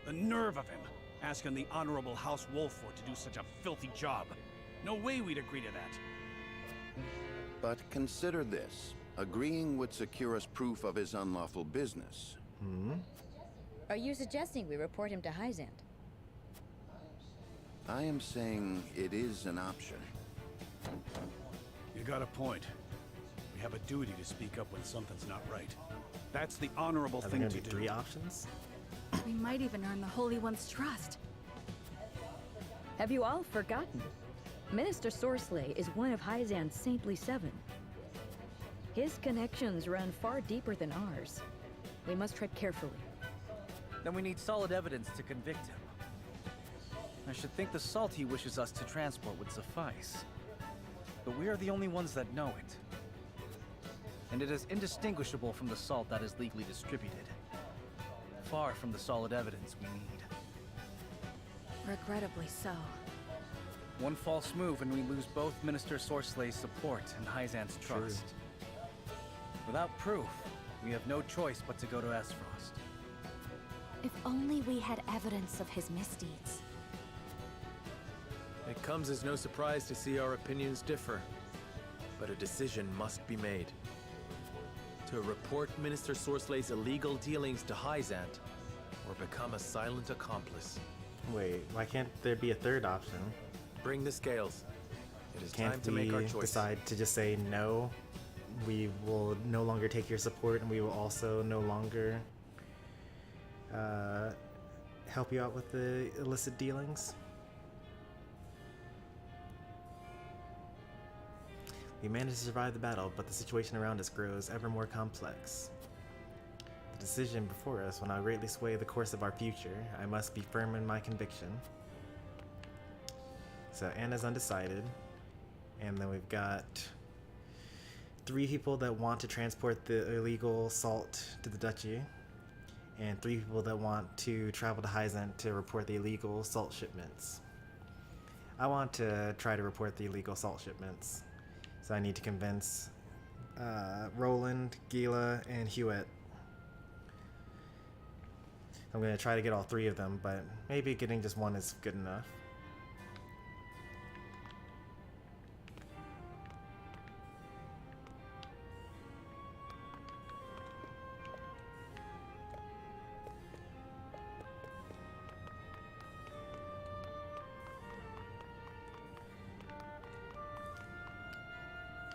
The nerve of him, asking the Honorable House Wolffort to do such a filthy job. No way we'd agree to that. But consider this. Agreeing would secure us proof of his unlawful business. Are you suggesting we report him to Hyzante? I am saying it is an option. You got a point. We have a duty to speak up when something's not right. That's the honorable thing to do. 3 options? We might even earn the Holy One's trust. Have you all forgotten? Minister Sorcelet is one of Hyzante's Saintly Seven. His connections run far deeper than ours. We must tread carefully. Then we need solid evidence to convict him. I should think the salt he wishes us to transport would suffice. But we are the only ones that know it. And it is indistinguishable from the salt that is legally distributed. Far from the solid evidence we need. Regrettably so. One false move and we lose both Minister Sorcelet's support and Hyzante's trust. Without proof, we have no choice but to go to Aesfrost. If only we had evidence of his misdeeds. It comes as no surprise to see our opinions differ. But a decision must be made. To report Minister Sorcelet's illegal dealings to Hyzante, or become a silent accomplice. Wait, why can't there be a third option? Bring the scales. It is Can't time to make our choice. decide to just say no? We will no longer take your support, and we will also no longer help you out with the illicit dealings? We managed to survive the battle, but the situation around us grows ever more complex. The decision before us will now greatly sway the course of our future. I must be firm in my conviction. So Anna's undecided. And then we've got 3 people that want to transport the illegal salt to the duchy. And 3 people that want to travel to Hyzante to report the illegal salt shipments. I want to try to report the illegal salt shipments. So I need to convince Roland, Gila, and Hewitt. I'm going to try to get all 3 of them, but maybe getting just one is good enough.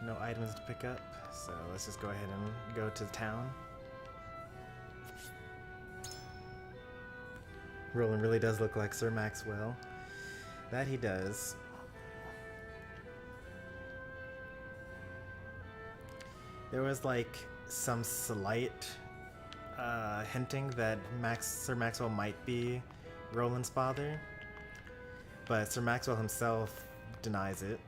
No items to pick up, so let's just go ahead and go to the town. Roland really does look like Sir Maxwell. That he does. There was like some slight hinting that Sir Maxwell might be Roland's father, but Sir Maxwell himself denies it.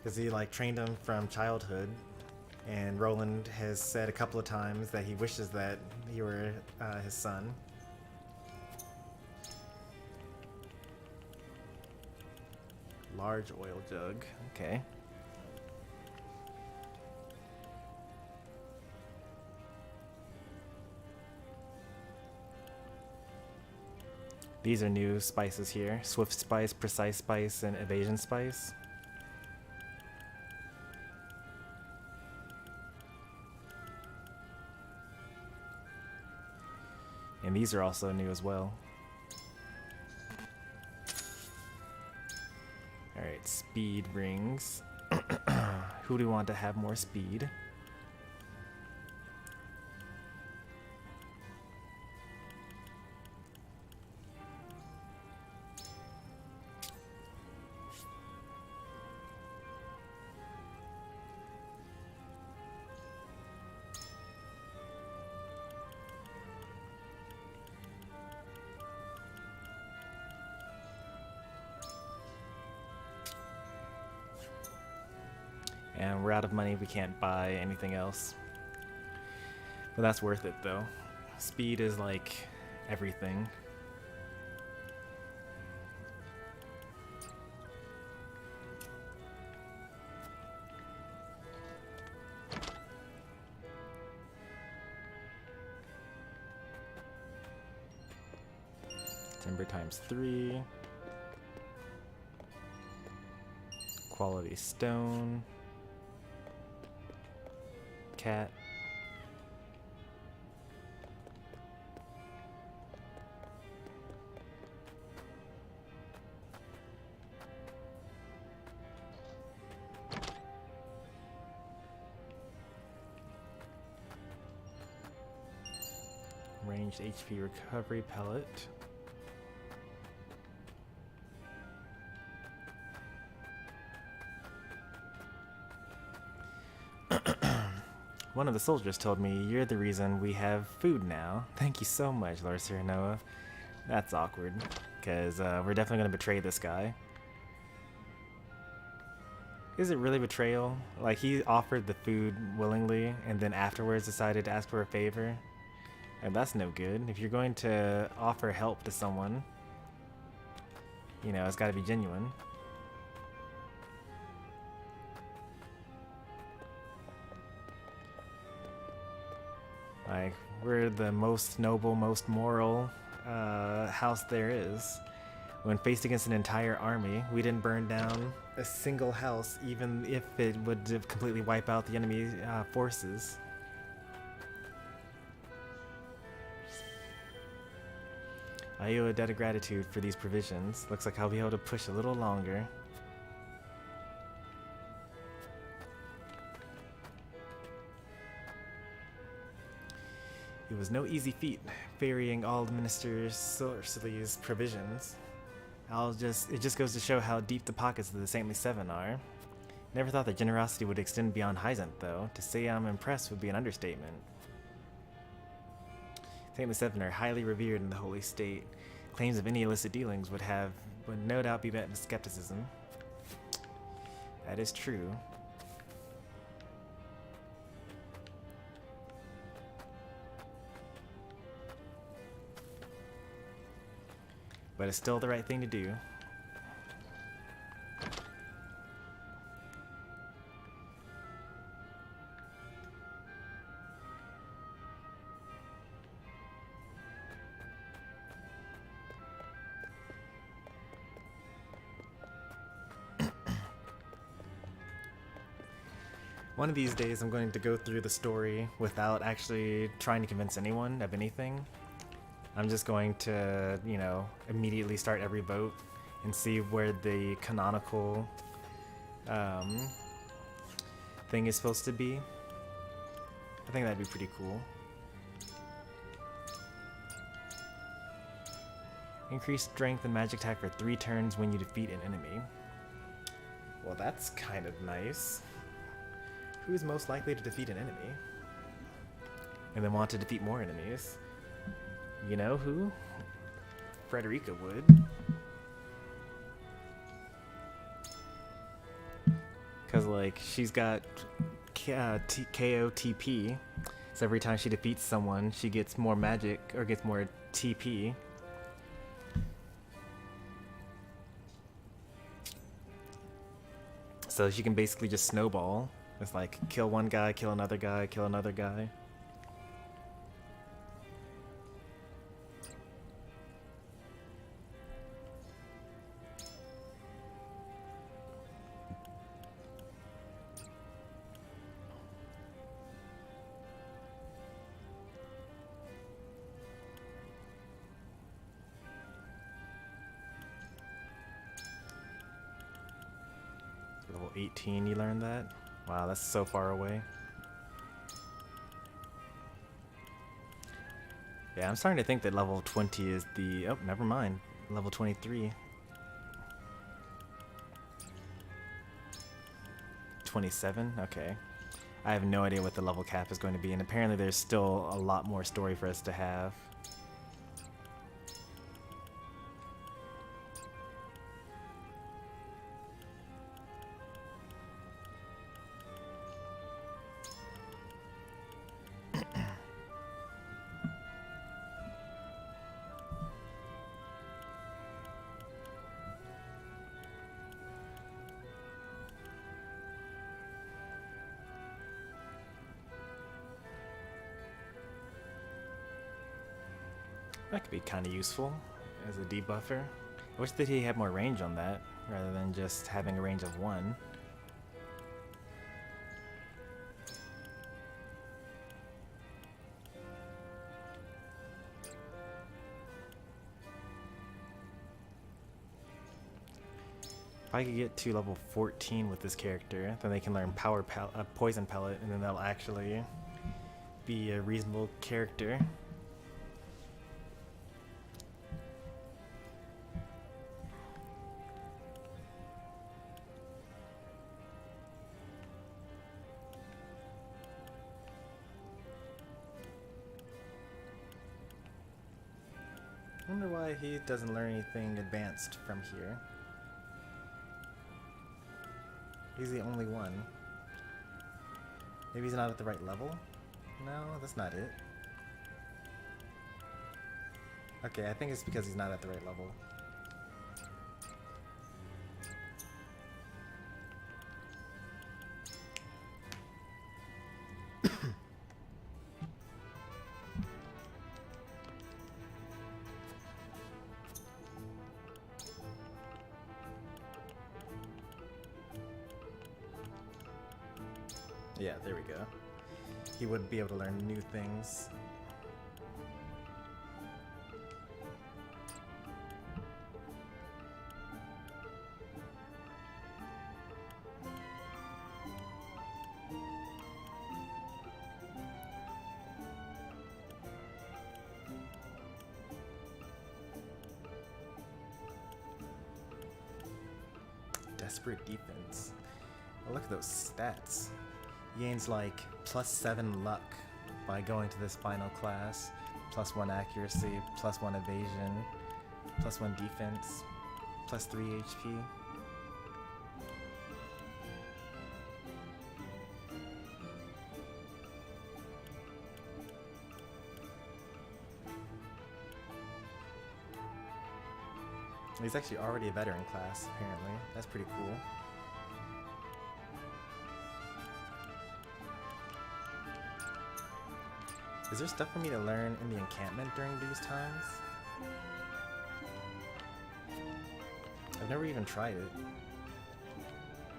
Because he like trained him from childhood, and Roland has said a couple of times that he wishes that he were his son. Large oil jug, okay. These are new spices here: Swift Spice, Precise Spice, and Evasion Spice. And these are also new as well. Alright, speed rings. Who do we want to have more speed? And we're out of money, we can't buy anything else. But that's worth it though. Speed is like everything. Timber times 3. Quality stone. Cat. Ranged HP recovery pellet. One of the soldiers told me, "You're the reason we have food now." Thank you so much, Lord Serenoa. That's awkward, because we're definitely going to betray this guy. Is it really betrayal? Like, he offered the food willingly, and then afterwards decided to ask for a favor? And that's no good. If you're going to offer help to someone, you know, it's got to be genuine. Like, we're the most noble, most moral house there is. When faced against an entire army, we didn't burn down a single house, even if it would completely wipe out the enemy forces. I owe a debt of gratitude for these provisions. Looks like I'll be able to push a little longer. It was no easy feat ferrying all the Minister Sorceley's provisions. It just goes to show how deep the pockets of the Saintly Seven are. Never thought that generosity would extend beyond Hyzante, though. To say I'm impressed would be an understatement. Saint the Seven are highly revered in the Holy State. Claims of any illicit dealings would no doubt be met with skepticism. That is true. But it's still the right thing to do. One of these days I'm going to go through the story without actually trying to convince anyone of anything. I'm just going to, you know, immediately start every vote and see where the canonical thing is supposed to be. I think that'd be pretty cool. Increase strength and magic attack for 3 turns when you defeat an enemy. Well, that's kind of nice. Who is most likely to defeat an enemy? And then want to defeat more enemies? You know who? Frederica would. Because, like, she's got KO-TP. So every time she defeats someone, she gets more magic, or gets more TP. So she can basically just snowball. It's like, kill one guy, kill another guy, kill another guy. Level 18, you learned that? Wow, that's so far away. Yeah, I'm starting to think that level 20 is the... Oh, never mind. Level 23. 27? Okay. I have no idea what the level cap is going to be, and apparently there's still a lot more story for us to have. That could be kind of useful as a debuffer. I wish that he had more range on that, rather than just having a range of 1. If I could get to level 14 with this character, then they can learn Poison Pellet, and then they'll actually be a reasonable character. I wonder why he doesn't learn anything advanced from here. He's the only one. Maybe he's not at the right level? No, that's not it. Okay, I think it's because he's not at the right level. Yeah, there we go. He would be able to learn new things. Desperate defense. Oh, look at those stats. He gains like +7 luck by going to this final class, +1 accuracy, +1 evasion, +1 defense, +3 HP. He's actually already a veteran class, apparently. That's pretty cool. Is there stuff for me to learn in the encampment during these times? I've never even tried it.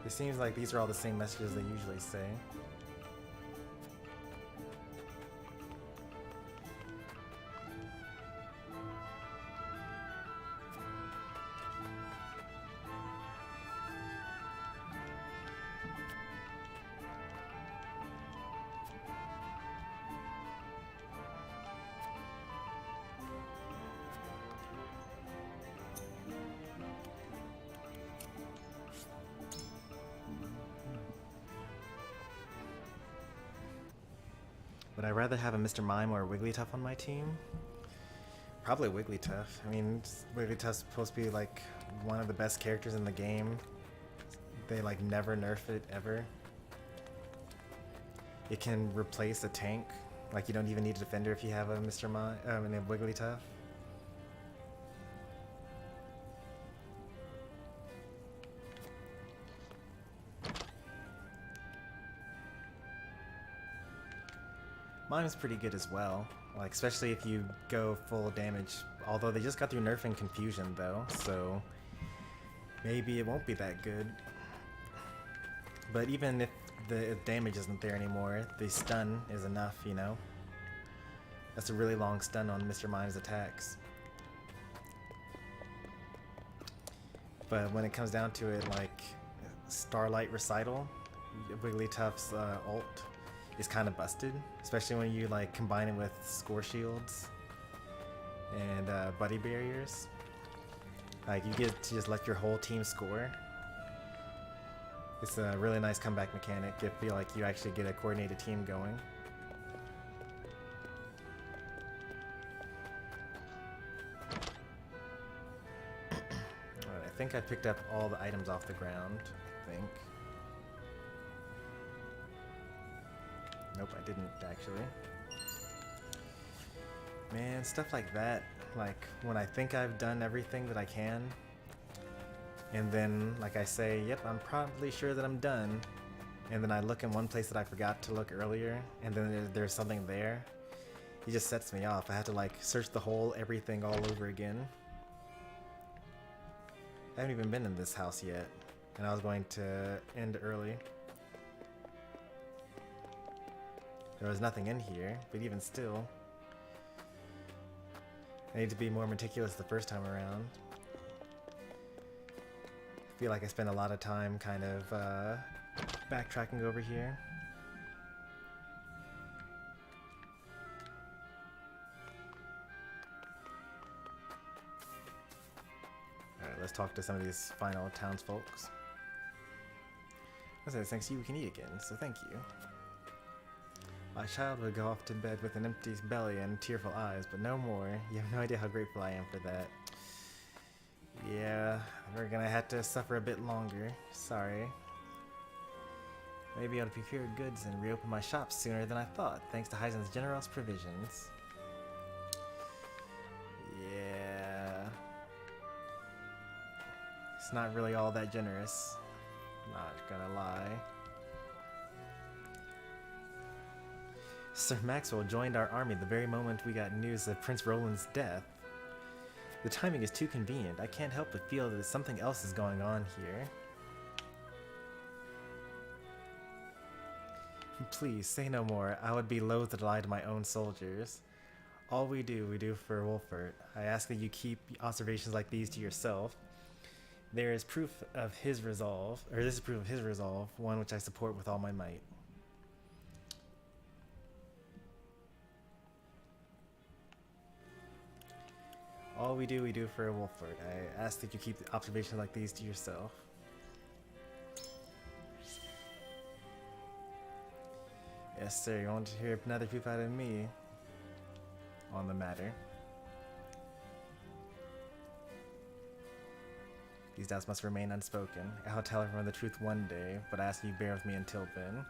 It seems like these are all the same messages they usually say. Would I rather have a Mr. Mime or a Wigglytuff on my team? Probably Wigglytuff. I mean, Wigglytuff's supposed to be like one of the best characters in the game. They like never nerf it ever. It can replace a tank. Like you don't even need a defender if you have a Mr. Mime and a Wigglytuff. Mime's pretty good as well, like especially if you go full damage. Although they just got through nerfing Confusion though, so maybe it won't be that good. But even if the damage isn't there anymore, the stun is enough, you know? That's a really long stun on Mr. Mime's attacks. But when it comes down to it, like Starlight Recital, Wigglytuff's ult is kind of busted, especially when you like combine it with score shields and buddy barriers. Like you get to just let your whole team score. It's a really nice comeback mechanic. I feel like you actually get a coordinated team going. Alright, I think I picked up all the items off the ground, I think. Nope, I didn't actually. Man, stuff like that, like when I think I've done everything that I can, and then like I say, yep, I'm probably sure that I'm done, and then I look in one place that I forgot to look earlier, and then there's something there, it just sets me off. I have to like search the whole everything all over again. I haven't even been in this house yet, and I was going to end early. There was nothing in here, but even still, I need to be more meticulous the first time around. I feel like I spent a lot of time kind of backtracking over here. Alright, let's talk to some of these final townsfolks. I said thanks to you we can eat again, so thank you. My child would go off to bed with an empty belly and tearful eyes, but no more. You have no idea how grateful I am for that. Yeah, we're gonna have to suffer a bit longer. Sorry. Maybe I'll procure goods and reopen my shop sooner than I thought, thanks to Hyzante's generous provisions. Yeah. It's not really all that generous. Not gonna lie. Sir Maxwell joined our army the very moment we got news of Prince Roland's death. The timing is too convenient. I can't help but feel that something else is going on here. Please, say no more. I would be loath to lie to my own soldiers. All we do for Wolffort. I ask that you keep observations like these to yourself. There is proof of his resolve, or this is proof of his resolve, one which I support with all my might. All we do for Wolffort. I ask that you keep observations like these to yourself. Yes, sir. You want to hear another peep out of me on the matter? These doubts must remain unspoken. I'll tell everyone the truth one day, but I ask you bear with me until then.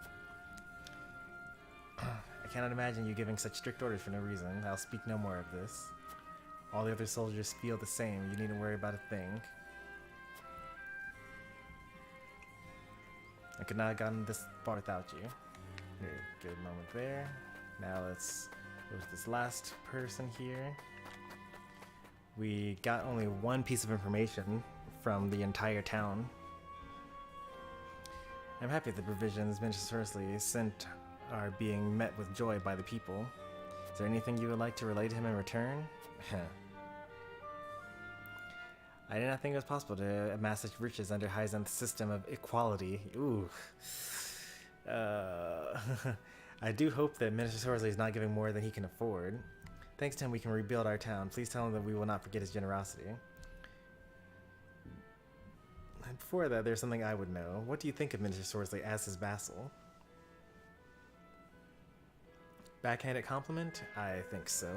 I cannot imagine you giving such strict orders for no reason. I'll speak no more of this. All the other soldiers feel the same. You needn't worry about a thing. I could not have gotten this far without you. Here, good moment there. Now let's go to this last person here. We got only one piece of information from the entire town. I'm happy the provisions meticulously sent are being met with joy by the people. Is there anything you would like to relay to him in return? I did not think it was possible to amass such riches under Hyzante's system of equality. Ooh. I do hope that Minister Sorsley is not giving more than he can afford. Thanks to him, we can rebuild our town. Please tell him that we will not forget his generosity. And before that, there's something I would know. What do you think of Minister Sorsley as his vassal? Backhanded compliment? I think so.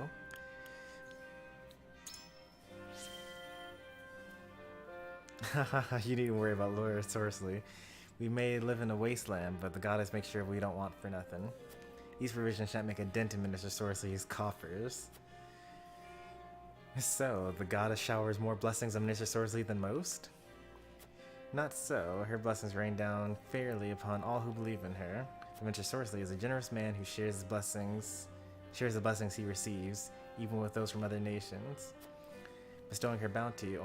You needn't worry about Lawyer Sorsley. We may live in a wasteland, but the goddess makes sure we don't want for nothing. These provisions shan't make a dent in Minister Sorsley's coffers. So, the goddess showers more blessings on Minister Sorsley than most? Not so. Her blessings rain down fairly upon all who believe in her. Minister Sorsley is a generous man who shares the blessings he receives, even with those from other nations. Bestowing her bounty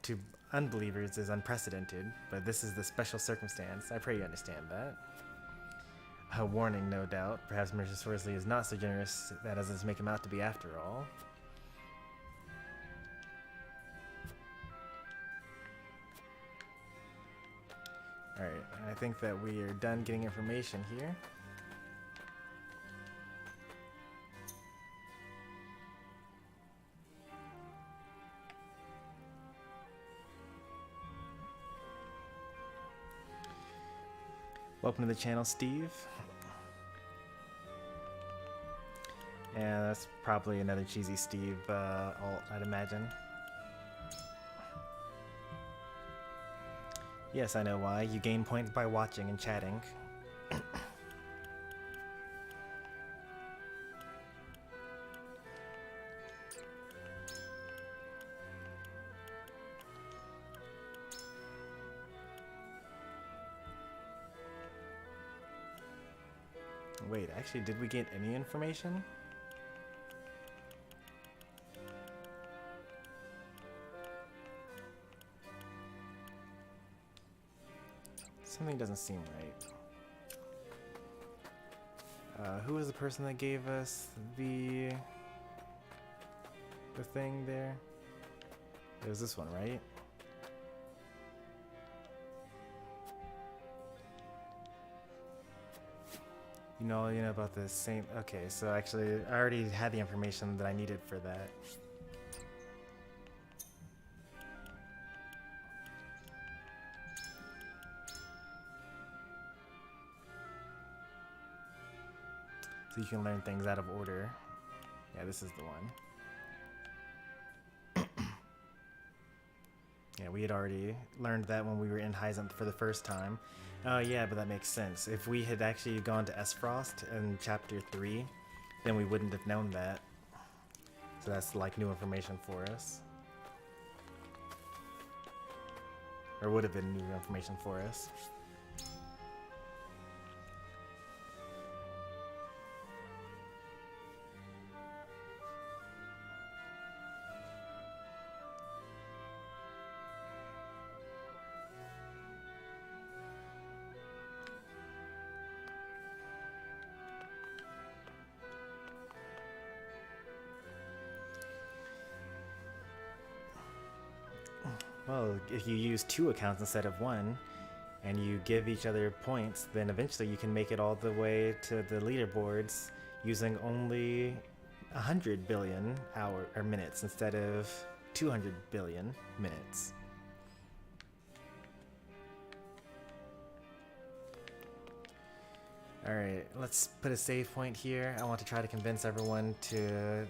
to unbelievers is unprecedented, but this is the special circumstance. I pray you understand that. A warning, no doubt. Perhaps Mr. Sorsley is not so generous that others make him out to be after all. Alright, I think that we are done getting information here. Welcome to the channel, Steve. Yeah, that's probably another cheesy Steve alt, I'd imagine. Yes, I know why. You gain points by watching and chatting. Wait, actually, did we get any information? Something doesn't seem right. Who was the person that gave us the thing there? It was this one, right? You know about the same. Okay, so actually, I already had the information that I needed for that. So you can learn things out of order. Yeah, this is the one. Yeah, we had already learned that when we were in Hyzante for the first time. Oh yeah, but that makes sense. If we had actually gone to Aesfrost in chapter 3, then we wouldn't have known that. So that's like new information for us. Or would have been new information for us. Well, if you use 2 accounts instead of 1, and you give each other points, then eventually you can make it all the way to the leaderboards using only 100 billion minutes instead of 200 billion minutes. Alright, let's put a save point here. I want to try to convince everyone to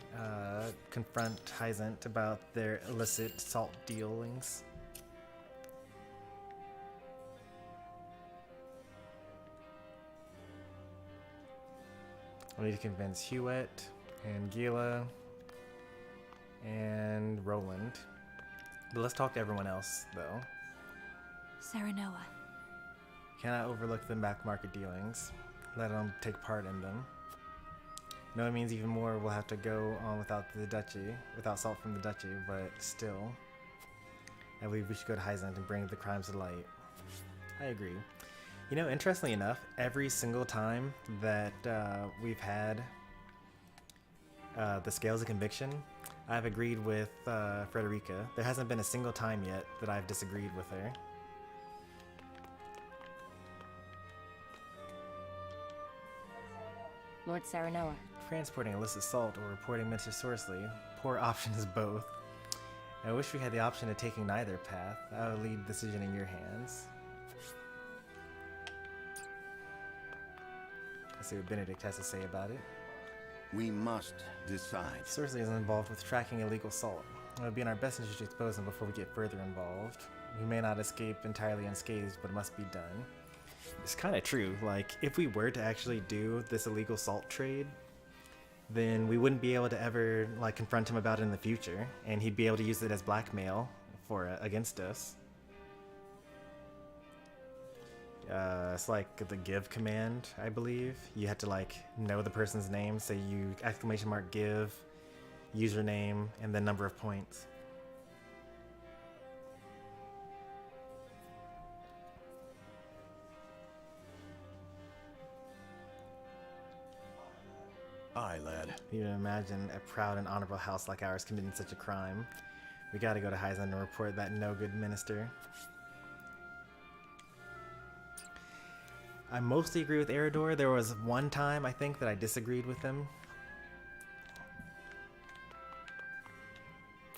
confront Hyzante about their illicit salt dealings. I need to convince Hewitt and Gila and Roland. But let's talk to everyone else, though. Serenoa. Cannot overlook the back market dealings, let alone take part in them. No, it means even more will have to go on without the duchy, without salt from the duchy, but still, I believe we should go to Hyzante and bring the crimes to light. I agree. You know, interestingly enough, every single time that we've had the scales of conviction, I've agreed with Frederica. There hasn't been a single time yet that I've disagreed with her. Lord Serenoa. Transporting illicit salt or reporting Minister Sorcery, poor option is both. I wish we had the option of taking neither path. I would leave the decision in your hands. Let's see what Benedict has to say about it. We must decide. Sorcery is involved with tracking illegal salt. It would be in our best interest to expose them before we get further involved. We may not escape entirely unscathed, but it must be done. It's kind of true. Like, if we were to actually do this illegal salt trade, then we wouldn't be able to ever like confront him about it in the future, and he'd be able to use it as blackmail for against us. It's like the give command, I believe. You have to like know the person's name, so you !give, username, and the number of points. Aye, lad. You can imagine a proud and honorable house like ours committing such a crime. We gotta go to Hyzante and report that no-good minister. I mostly agree with Eridor. There was one time, I think, that I disagreed with him.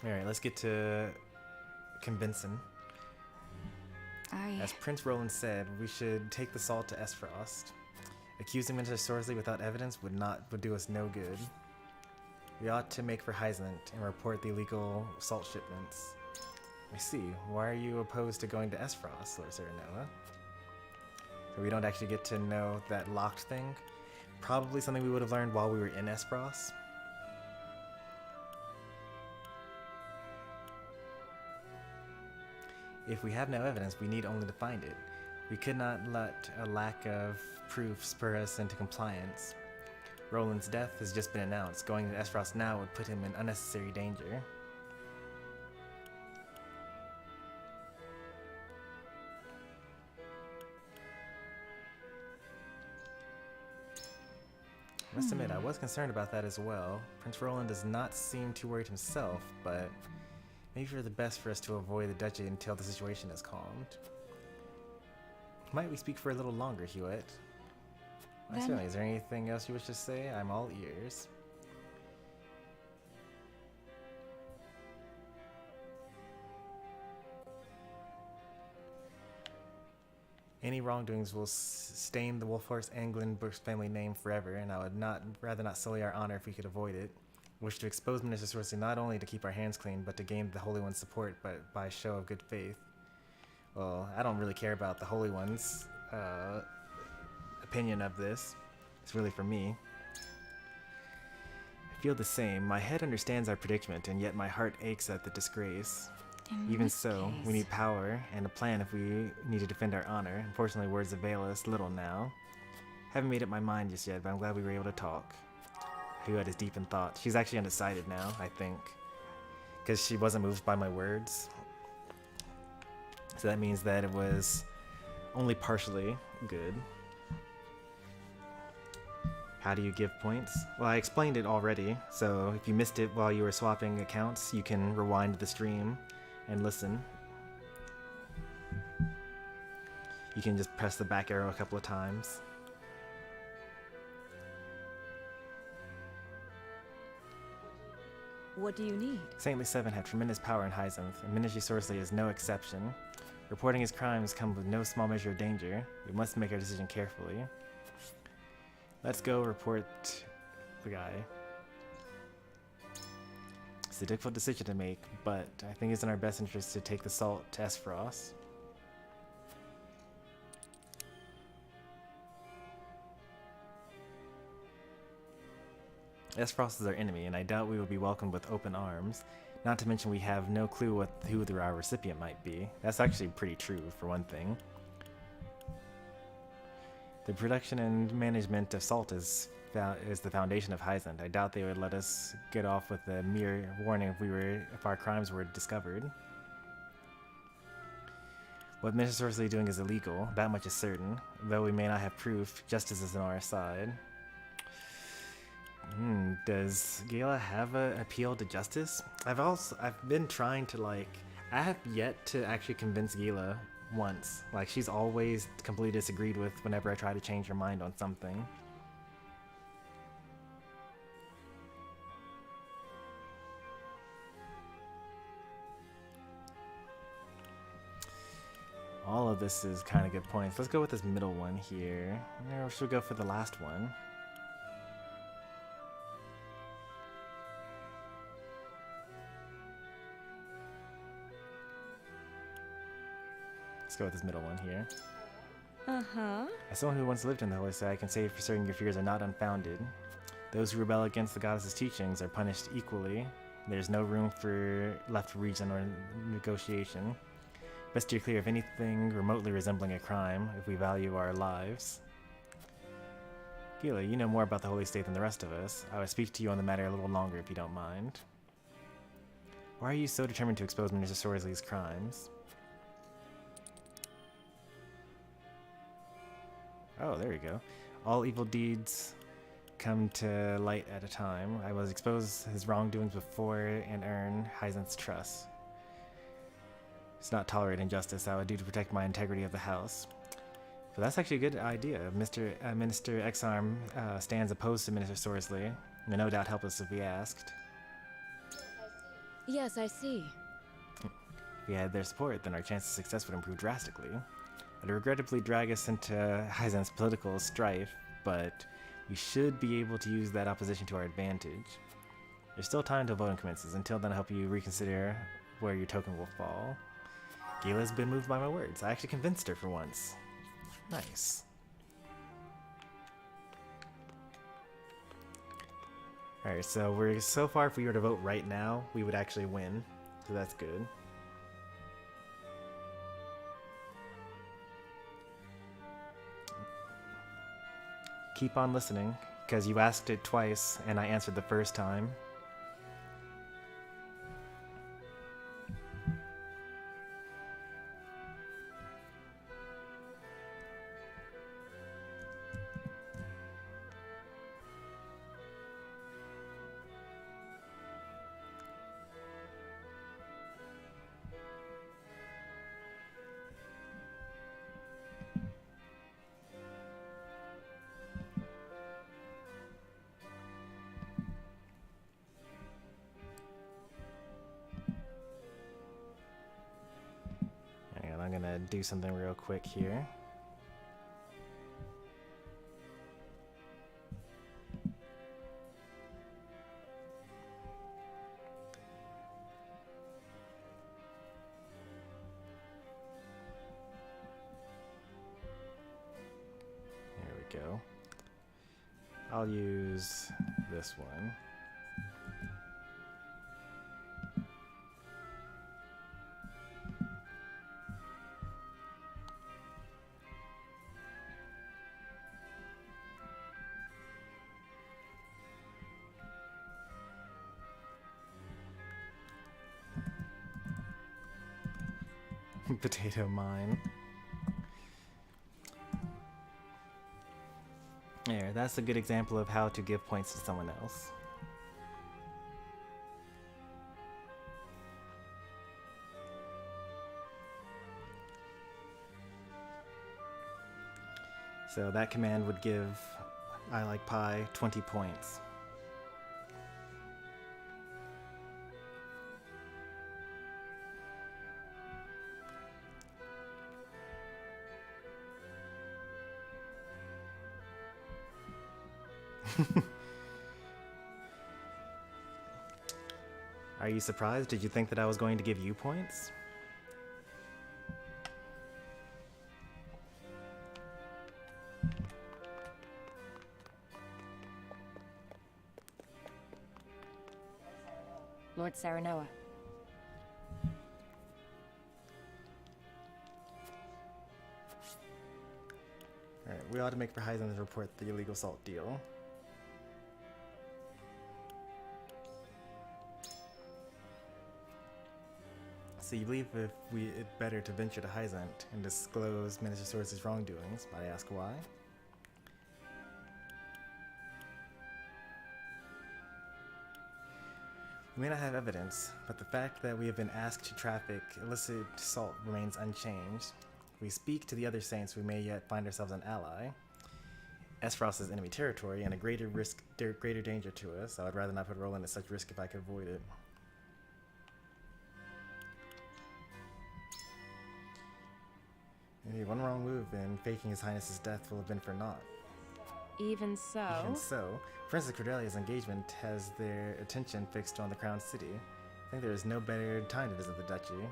Alright, let's get to convincing. As Prince Roland said, we should take the salt to Aesfrost. Accusing Minister Sorcery without evidence would do us no good. We ought to make for Hyzante and report the illegal salt shipments. I see. Why are you opposed to going to Aesfrost, Lord Serenoa? So we don't actually get to know that locked thing. Probably something we would have learned while we were in Aesfrost. If we have no evidence, we need only to find it. We could not let a lack of proof spur us into compliance. Roland's death has just been announced. Going to Aesfrost now would put him in unnecessary danger. I must admit, I was concerned about that as well. Prince Roland does not seem too worried himself, but maybe for the best for us to avoid the duchy until the situation is calmed. Might we speak for a little longer, Hewitt? Certainly. Is there anything else you wish to say? I'm all ears. Any wrongdoings will stain the Wolffort's and Glenbrook's family name forever, and I would rather not sully our honor if we could avoid it. Wish to expose Minister Sorcery not only to keep our hands clean, but to gain the Holy One's support by a show of good faith. Well, I don't really care about the Holy One's opinion of this. It's really for me. I feel the same. My head understands our predicament, and yet my heart aches at the disgrace. Even so, we need power and a plan if we need to defend our honor. Unfortunately, words avail us little now. Haven't made up my mind just yet, but I'm glad we were able to talk. Hewitt is deep in thought. She's actually undecided now, I think, because she wasn't moved by my words. So that means that it was only partially good. How do you give points? Well, I explained it already, so if you missed it while you were swapping accounts, you can rewind the stream and listen. You can just press the back arrow a couple of times. What do you need? Saintly Seven have tremendous power in Hyzante, and Ministry Sorcery is no exception. Reporting his crimes comes with no small measure of danger. We must make our decision carefully. Let's go report the guy. It's a difficult decision to make, but I think it's in our best interest to take the salt to Aesfrost. Aesfrost is our enemy, and I doubt we will be welcomed with open arms. Not to mention we have no clue who our recipient might be. That's actually pretty true, for one thing. The production and management of salt is the foundation of Hyzante. I doubt they would let us get off with a mere warning if our crimes were discovered. What Mr. Sorcery is doing is illegal, that much is certain. Though we may not have proof, justice is on our side. Does Gala have an appeal to justice? I've been trying to I have yet to actually convince Gala once. Like, she's always completely disagreed with whenever I try to change her mind on something. All of this is kind of good points. Let's go with this middle one here. Or should we go for the last one? Let's go with this middle one here. Uh-huh. As someone who once lived in the Holy State, I can say for certain your fears are not unfounded. Those who rebel against the goddess's teachings are punished equally. There's no room left for reason or negotiation. Best steer clear of anything remotely resembling a crime if we value our lives. Gila, you know more about the Holy State than the rest of us. I would speak to you on the matter a little longer if you don't mind. Why are you so determined to expose Minister Sorsley's crimes? Oh, there we go. All evil deeds come to light at a time. I will expose his wrongdoings before and earn Hyzante's trust. It's not tolerate injustice. I would do to protect my integrity of the house. But that's actually a good idea. Minister Exarm stands opposed to Minister Sorsley. And no doubt help us if we asked. Yes, I see. If we had their support, then our chance of success would improve drastically. It would regrettably drag us into Hyzante's political strife, but we should be able to use that opposition to our advantage. There's still time till voting commences. Until then, I'll help you reconsider where your token will fall. Gila's been moved by my words. I actually convinced her for once. Nice. Alright, so far if we were to vote right now, we would actually win. So that's good. Keep on listening, because you asked it twice and I answered the first time. I'm gonna do something real quick here. There we go. I'll use this one. Potato mine. There, that's a good example of how to give points to someone else. So that command would give I Like Pie 20 points. Are you surprised? Did you think that I was going to give you points? Lord Serenoa. Alright, we ought to make for Hyzante to report the illegal salt deal. So you believe if it's better to venture to Hyzante and disclose Minister Source's wrongdoings, but I ask why? We may not have evidence, but the fact that we have been asked to traffic illicit salt remains unchanged. If we speak to the other saints, we may yet find ourselves an ally. Aesfrost is enemy territory and a greater danger to us. I would rather not put Roland at such risk if I could avoid it. Maybe one wrong move and faking His Highness's death will have been for naught. Even so? Even so, Princess Cordelia's engagement has their attention fixed on the Crown City. I think there is no better time to visit the Duchy.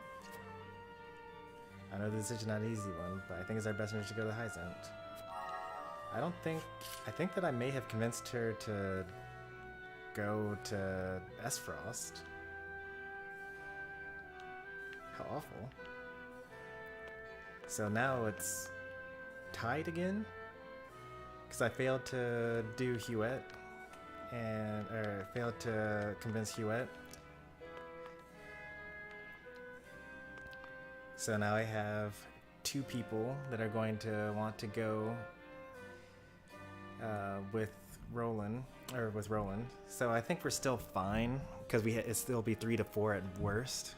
I know the decision is not an easy one, but I think it's our best interest to go to Hyzante. I think that I may have convinced her to go to Aesfrost. How awful. So now it's tied again? Because I failed to do Huet, or failed to convince Huet. So now I have two people that are going to want to go with Roland. So I think we're still fine because it'll still be 3 to 4 at worst.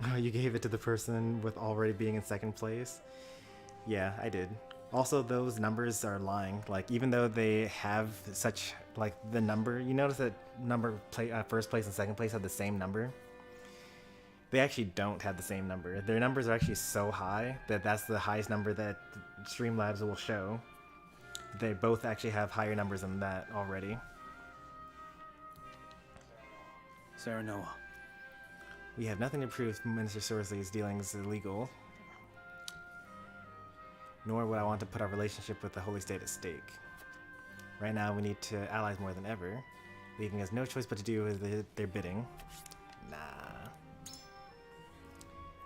Oh, you gave it to the person with already being in second place? Yeah, I did. Also, those numbers are lying. Like, even though they have such, like, the number, you notice that first place and second place have the same number? They actually don't have the same number. Their numbers are actually so high that that's the highest number that Streamlabs will show. They both actually have higher numbers than that already. Serenoa. We have nothing to prove Minister Sorsley's dealings illegal, nor would I want to put our relationship with the Holy State at stake. Right now, we need to allies more than ever, leaving us no choice but to do their bidding. Nah.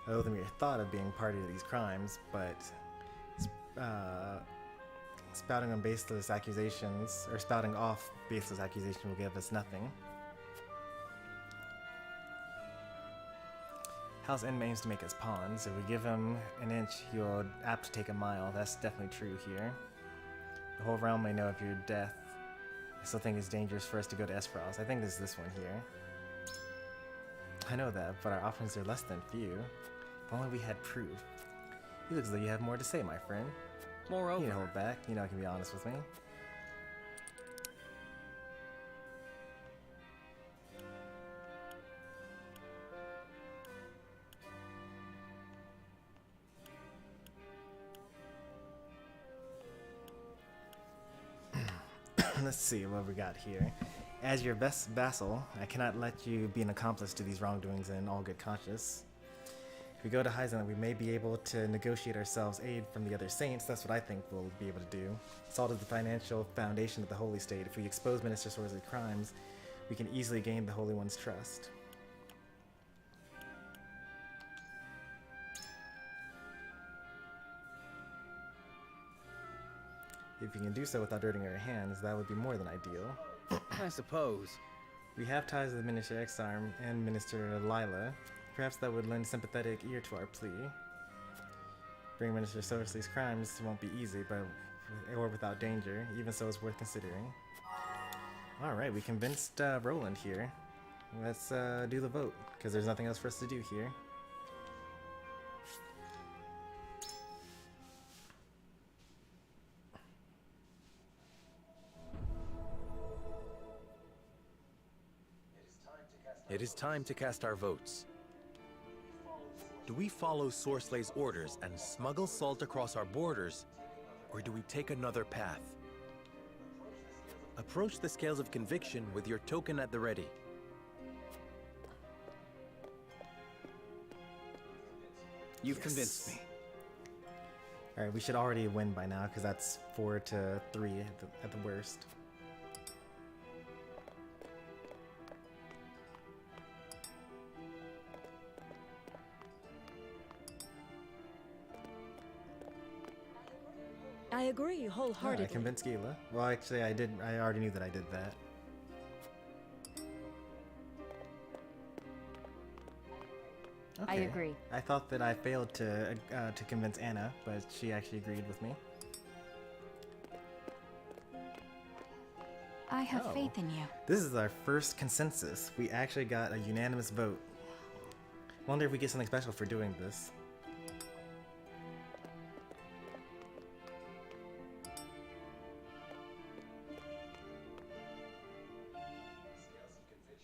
I owe them your thought of being party to these crimes, but spouting off baseless accusations will give us nothing. House N aims to make us pawns. If we give him an inch, he'll apt to take a mile. That's definitely true here. The whole realm may know of your death. I still think it's dangerous for us to go to Aesfrost. I think this is this one here. I know that, but our options are less than few. If only we had proof. You look as though you have more to say, my friend. Moreover, you don't hold back. You know I can be honest with me. Let's see what we got here. As your best vassal, I cannot let you be an accomplice to these wrongdoings in all good conscience. If we go to Hyzante, we may be able to negotiate ourselves aid from the other saints. That's what I think we'll be able to do. Salt is the financial foundation of the Holy State. If we expose Minister Sorsley's crimes, we can easily gain the Holy One's trust. If you can do so without dirtying our hands, that would be more than ideal. I suppose. We have ties with Minister Exarm and Minister Lila. Perhaps that would lend sympathetic ear to our plea. Bringing Minister Sorsley's crimes won't be easy, or without danger. Even so, it's worth considering. Alright, we convinced Roland here. Let's do the vote, because there's nothing else for us to do here. It is time to cast our votes. Do we follow Sorslay's orders and smuggle salt across our borders, or do we take another path? Approach the scales of conviction with your token at the ready. You've convinced me. Alright, we should already win by now, because that's 4-3 at the worst. I agree wholeheartedly. I convinced Gila. Well, actually, I already knew that I did that. I agree. I thought that I failed to convince Anna, but she actually agreed with me. I have faith in you. This is our first consensus. We actually got a unanimous vote. Wonder if we get something special for doing this.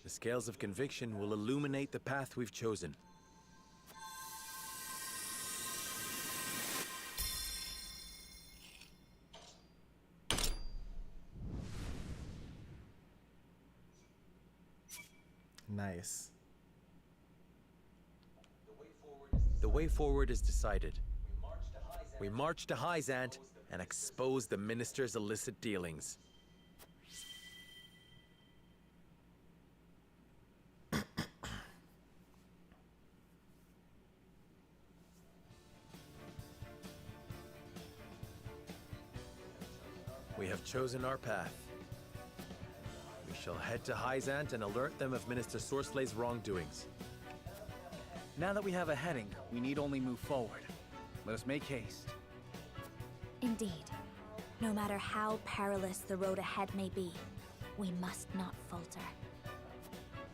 The scales of conviction will illuminate the path we've chosen. Nice. The way forward is decided. We march to Hyzante and expose the minister's illicit dealings. We have chosen our path. We shall head to Hyzante and alert them of Minister Sorslay's wrongdoings. Now that we have a heading, we need only move forward. Let us make haste. Indeed. No matter how perilous the road ahead may be, we must not falter.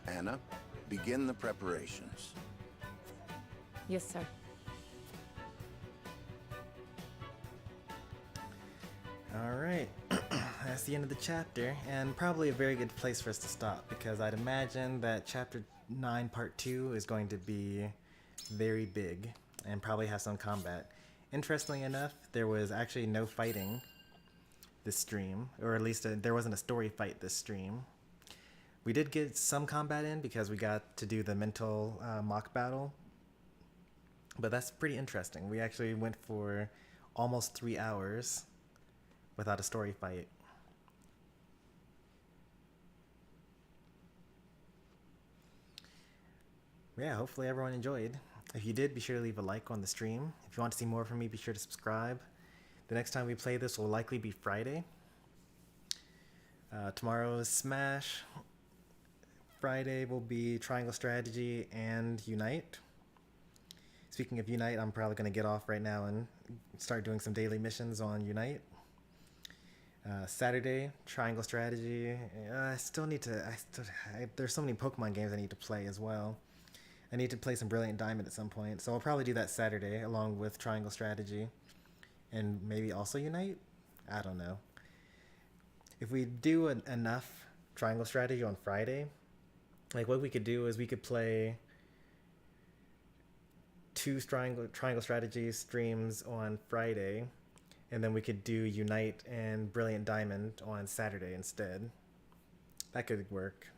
Anna, begin the preparations. Yes, sir. Alright, that's the end of the chapter, and probably a very good place for us to stop, because I'd imagine that Chapter 9 Part 2 is going to be very big, and probably have some combat. Interestingly enough, there was actually no fighting this stream, or at least there wasn't a story fight this stream. We did get some combat in, because we got to do the mental mock battle, but that's pretty interesting. We actually went for almost 3 hours without a story fight. Yeah, hopefully everyone enjoyed. If you did, be sure to leave a like on the stream. If you want to see more from me, be sure to subscribe. The next time we play this will likely be Friday. Tomorrow is Smash. Friday will be Triangle Strategy and Unite. Speaking of Unite, I'm probably going to get off right now and start doing some daily missions on Unite. Saturday, Triangle Strategy. I still need to. There's so many Pokemon games I need to play as well. I need to play some Brilliant Diamond at some point, so I'll probably do that Saturday along with Triangle Strategy, and maybe also Unite. I don't know. If we do enough Triangle Strategy on Friday, like what we could do is we could play 2 Triangle Strategy streams on Friday. And then we could do Unite and Brilliant Diamond on Saturday instead. That could work.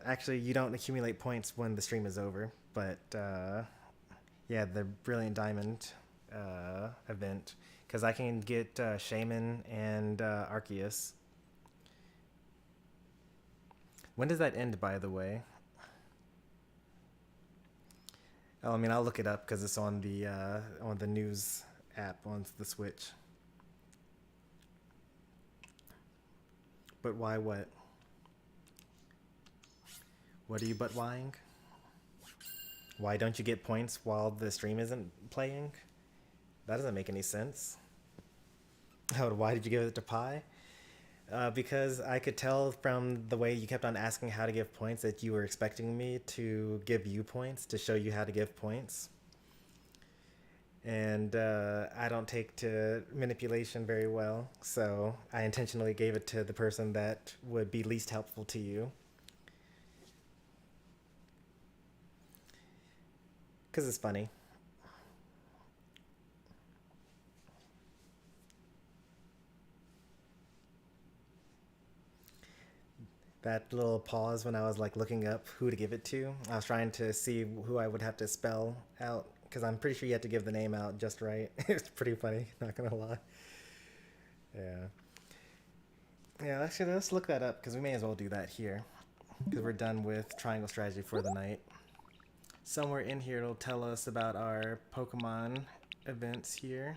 Actually, you don't accumulate points when the stream is over, but yeah, the Brilliant Diamond event, because I can get Shaman and Arceus. When does that end, by the way? Oh, I mean, I'll look it up because it's on the news app on the Switch. But why what? What are you but whying? Why don't you get points while the stream isn't playing? That doesn't make any sense. Oh, why did you give it to Pi? Because I could tell from the way you kept on asking how to give points that you were expecting me to give you points to show you how to give points. And I don't take to manipulation very well, so I intentionally gave it to the person that would be least helpful to you. Because it's funny. That little pause when I was like looking up who to give it to, I was trying to see who I would have to spell out, because I'm pretty sure you had to give the name out just right. It's pretty funny, not gonna lie. Yeah, actually, let's look that up, because we may as well do that here, because we're done with triangle strategy for the night. Somewhere in here it'll tell us about our Pokemon events here.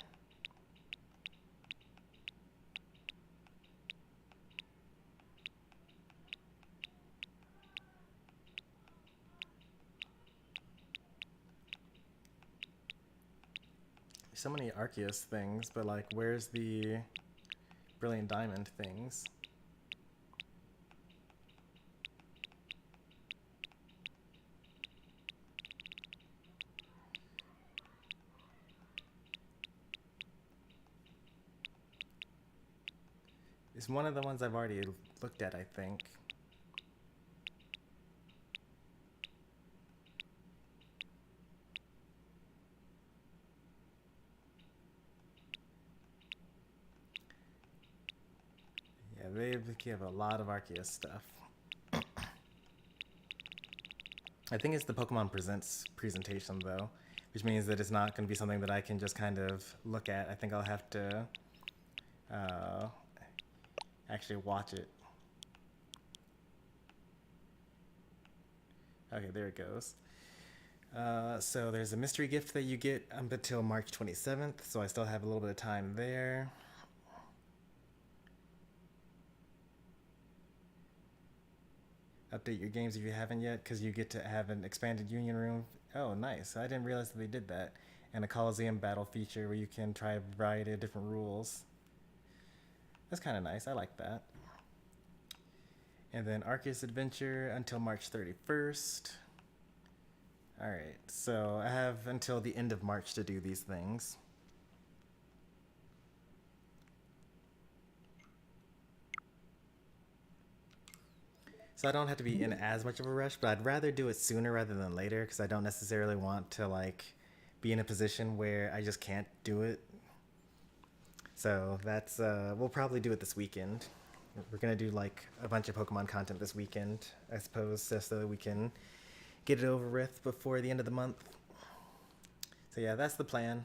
So many Arceus things, but like, where's the Brilliant Diamond things? It's one of the ones I've already looked at, I think. They give a lot of Arceus stuff. I think it's the Pokemon Presents presentation, though, which means that it's not going to be something that I can just kind of look at. I think I'll have to actually watch it. Okay, there it goes. So there's a mystery gift that you get up until March 27th, so I still have a little bit of time there. Update your games if you haven't yet, because you get to have an expanded union room. Oh, nice. I didn't realize that they did that. And a Coliseum battle feature where you can try a variety of different rules. That's kind of nice. I like that. And then Arceus Adventure until March 31st. Alright, so I have until the end of March to do these things. So I don't have to be in as much of a rush, but I'd rather do it sooner rather than later, because I don't necessarily want to like be in a position where I just can't do it. So that's we'll probably do it this weekend. We're gonna do like a bunch of Pokemon content this weekend, I suppose, just so that we can get it over with before the end of the month. So yeah, that's the plan.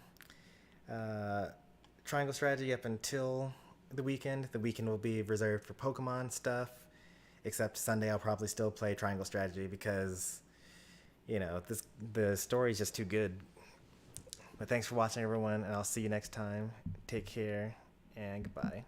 Triangle strategy up until the weekend. The weekend will be reserved for Pokemon stuff. Except Sunday, I'll probably still play Triangle Strategy because, you know, the story's just too good. But thanks for watching, everyone, and I'll see you next time. Take care, and goodbye.